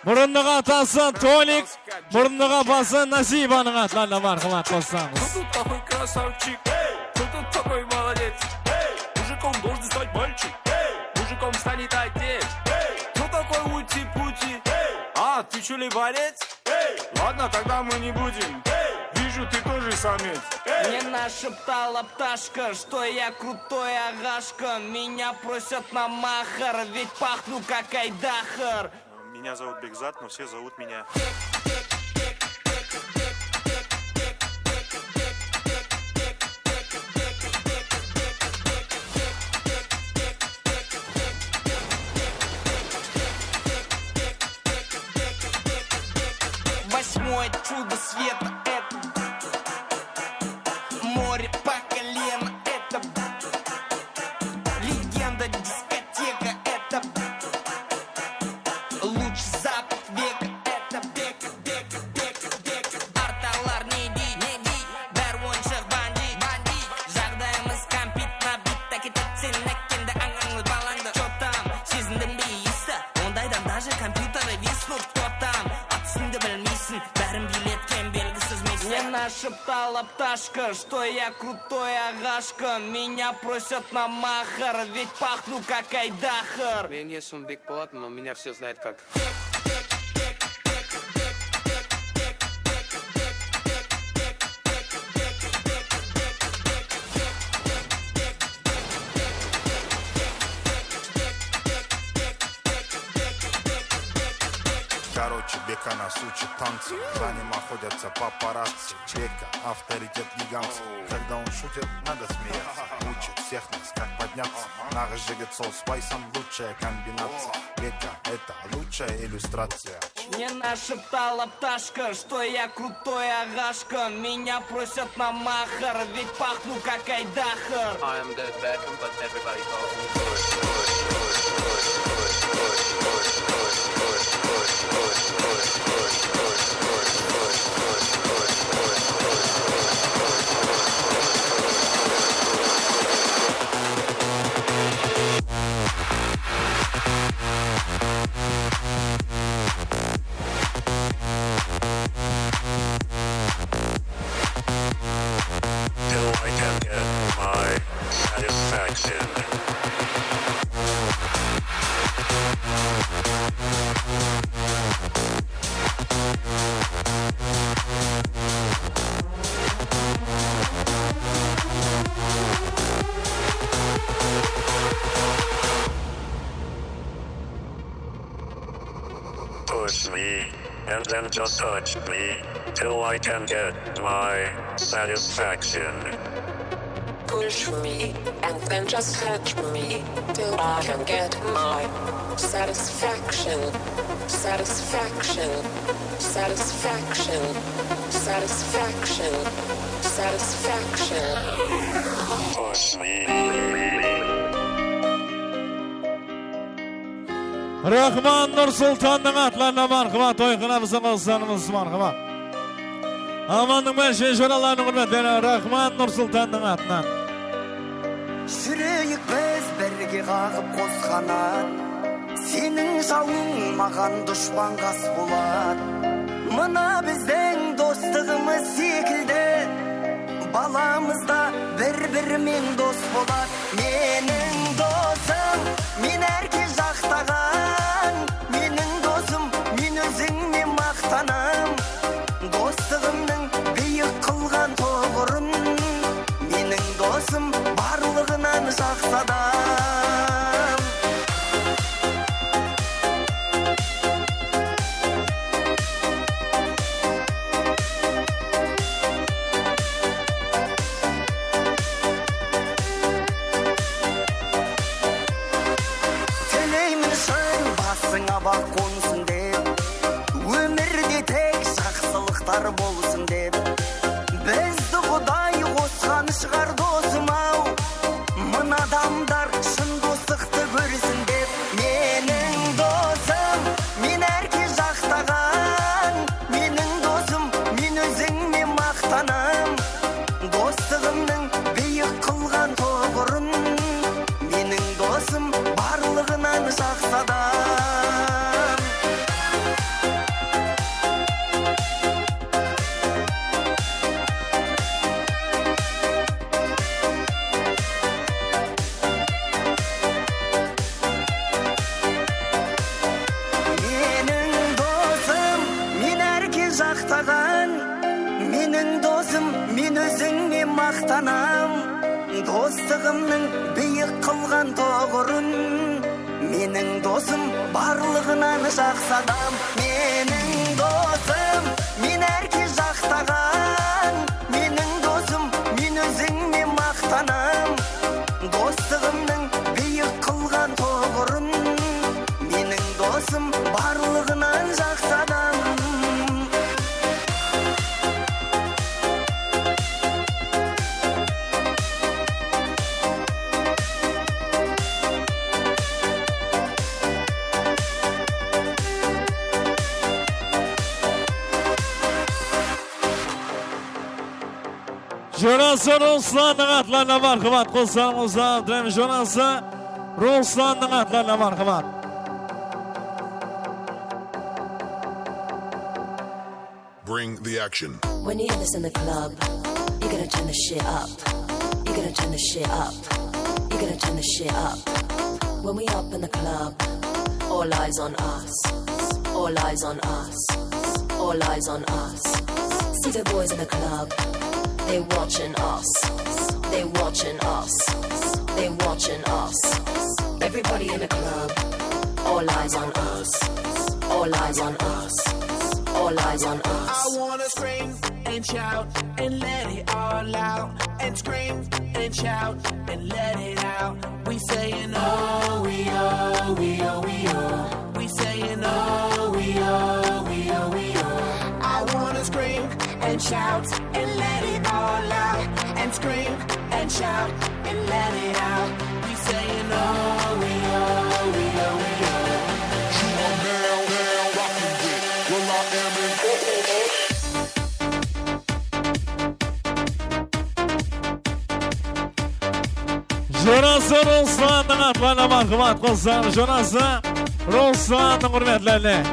Burunluğa atası Tolik, burunluğa apası Nasiba'nın adlarına marhamat kızlarımız. Кто тут такой красавчик? Кто тут такой молодец? Мужиком должен стать мальчик. Мужиком станет отец. Кто такой ути-пути? А, ты что ли борец? Ладно, тогда мы не будем. Вижу, ты тоже самец. Мне нашептала пташка, что я крутой агашка. Меня просят на махар, ведь пахну как айдахар. Меня зовут Бекзат, но все зовут меня. Восьмое чудо света это на шептала пташка, что я крутой агашка. Меня просят на махар, ведь пахну как айдахар. Мен есімім Бекболат, но меня все знают как. Короче, Бека нас учит танцам, за ним охотятся папарацци. Бека — авторитет гигантский, когда он шутит, надо смеяться. Учит всех нас, как подняться. Наш жигет сол спайсом — лучшая комбинация. Бека — это лучшая иллюстрация. Мне нашептала пташка, что я крутой агашка. Меня просят на махар, ведь пахну как айдахар. I am the Beckham, but everybody calls me Till I can get my satisfaction. Push me, and then just touch me, till I can get my satisfaction. Push me, and then just touch me, till I can get my satisfaction. Satisfaction. Satisfaction. Satisfaction. Satisfaction. Push me. Rahman Nursultan'ın atlarına marhamat, toyğunamızın olsanımız marhamat. Amanın ben şey şuralarını hürmetleri Rahman Nursultan'ın atından. Сүрейік біз бірге қағып қос қанат, сенің жауың маған дұшпан қас болады. Мына біздің достығымыз секілді, баламызда бір-бірімен дос болады. Менің досым, мен әрке жақтаған, менің досым, мен өзіңмен мақтанам. Достығымның биік қылған тоғырын, менің досым барлығынан жақсы адам. Тілеймін шын басыңа бақ қонсын деп, өмірде тек жақсылықтар болсын деп. Бізді Құдай қосқан шығар досым-ау, мына адамдар шын достықты көрсін деп. Менің досым, мен әрке жақтаған, менің досым, мен өзіңмен мақтанам. Достығымның биік қылған тоғырын, менің досым барлығынан жақсы адам. Менің досым, мен әрке жақтаған, менің досым, мен өзіңмен мақтанам. Достығымның биік қылған тоғырын, менің досым барлығынан жақсы адам. Менің досым, мен әрке жақтаған, менің досым, мен өзіңмен мақтанам. Достығымның биік қылған тоғырын, менің досым барлығынан жақсы адам. Jönası Ruslan'ın atlarına marhamat, qolsanımızda abdurrahim Jönası Ruslan'ın atlarına marhamat. Bring bring the action. When you hear this in the club, you're gonna turn the shit up. You're gonna turn the shit up. You're gonna turn the shit up. When we up in the club, all eyes on us. All eyes on us. All eyes on us. See the boys in the club, they watching us. They watching us. They watching us. Everybody in the club, all eyes on us. All eyes on us. All eyes on us. I wanna scream and shout and let it all out. And scream and shout and let it out. We saying oh, we oh, we oh, we oh. We saying oh, we oh, we oh, we oh. I wanna scream and shout and let it all out. And scream and shout and let it out. We saying oh, we oh, we oh, we oh. Jonası Ruslan'ın atlarına marhamat kızlar. Jonası Ruslan'ın hürmetlerine.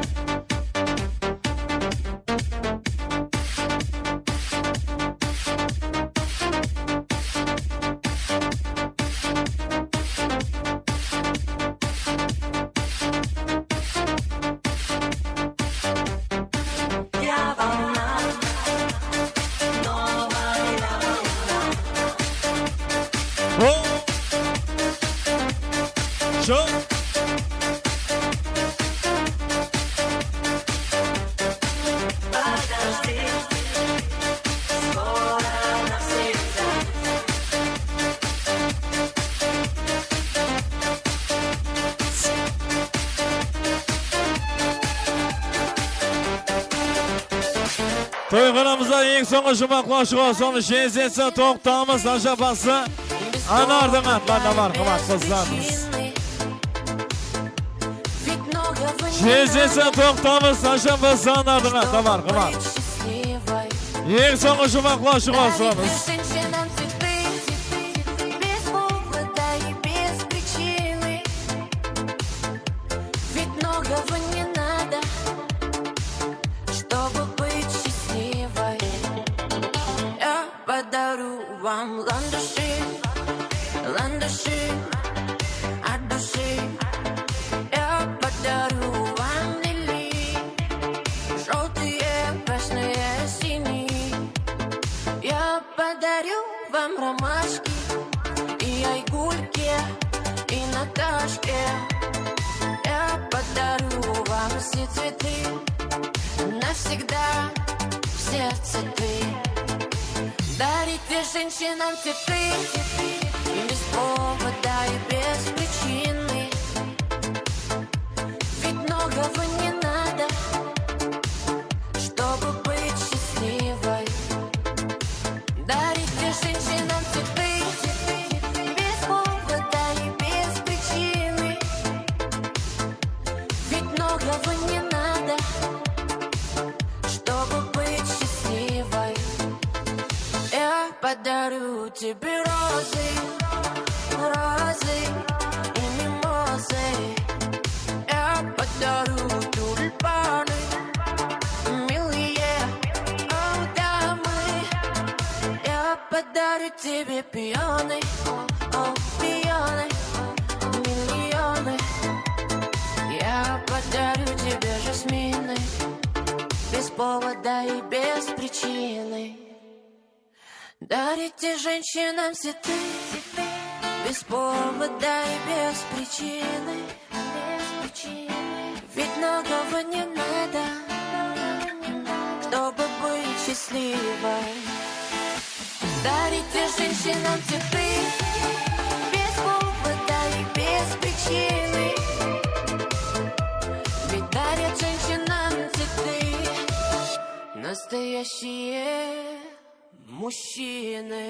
Toyğunumuza ilk sonuç şumaklaşık olsun. Şehzetse toqtamız aşapası. Anardın atlarına marhamat kızlarımız. Şehzetse toqtamız aşapası anardın atlarına marhamat. İlk sonuç şumaklaşık olsun. Вам ландыши, ландыши от души. Я подарю вам лилии, желтые, красные, синие. Я подарю вам ромашки и айгульки, и Наташке. Я подарю вам все цветы, навсегда в сердце ты. Дарите женщинам цветы без повода и без причины. Ведь многого не надо, чтобы быть счастливой. Дарите женщинам цветы без повода и без причины. Ведь многого не надо, чтобы быть счастливой. Я подарю тебе розы, розы и мимозы. Я подарю тюльпаны, милые, дамы. Я подарю тебе пионы, пионы, миллионы. Я подарю тебе жасмины без повода и без причины. Дарите женщинам цветы без повода и без причины. Ведь многого не надо, чтобы быть счастливой. Дарите женщинам цветы без повода и без причины. Ведь дарят женщинам цветы настоящие мужчины.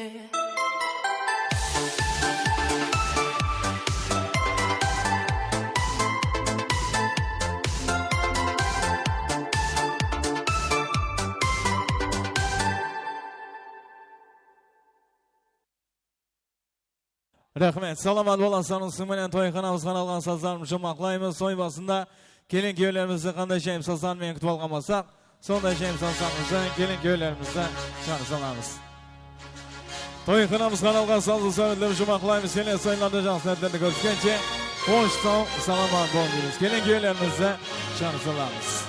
Rahmet, salamat bolasınız. Sümenen toyxanamız kanalgan sazlarımızı maqlayımız. Soy basında kelin köylerimizde qanday şeyim sazlarını men kütüp alqamasak, Sonda Jameson sanımızdan gelin köylerimizden şanı salamız. Toy kınamız kanalga saldı söylediler cuma kılayımız seni sayılarda cansiyetlerinde görüşkençe hoş sağ salamat bol gelin köylerimizden şanı salamız.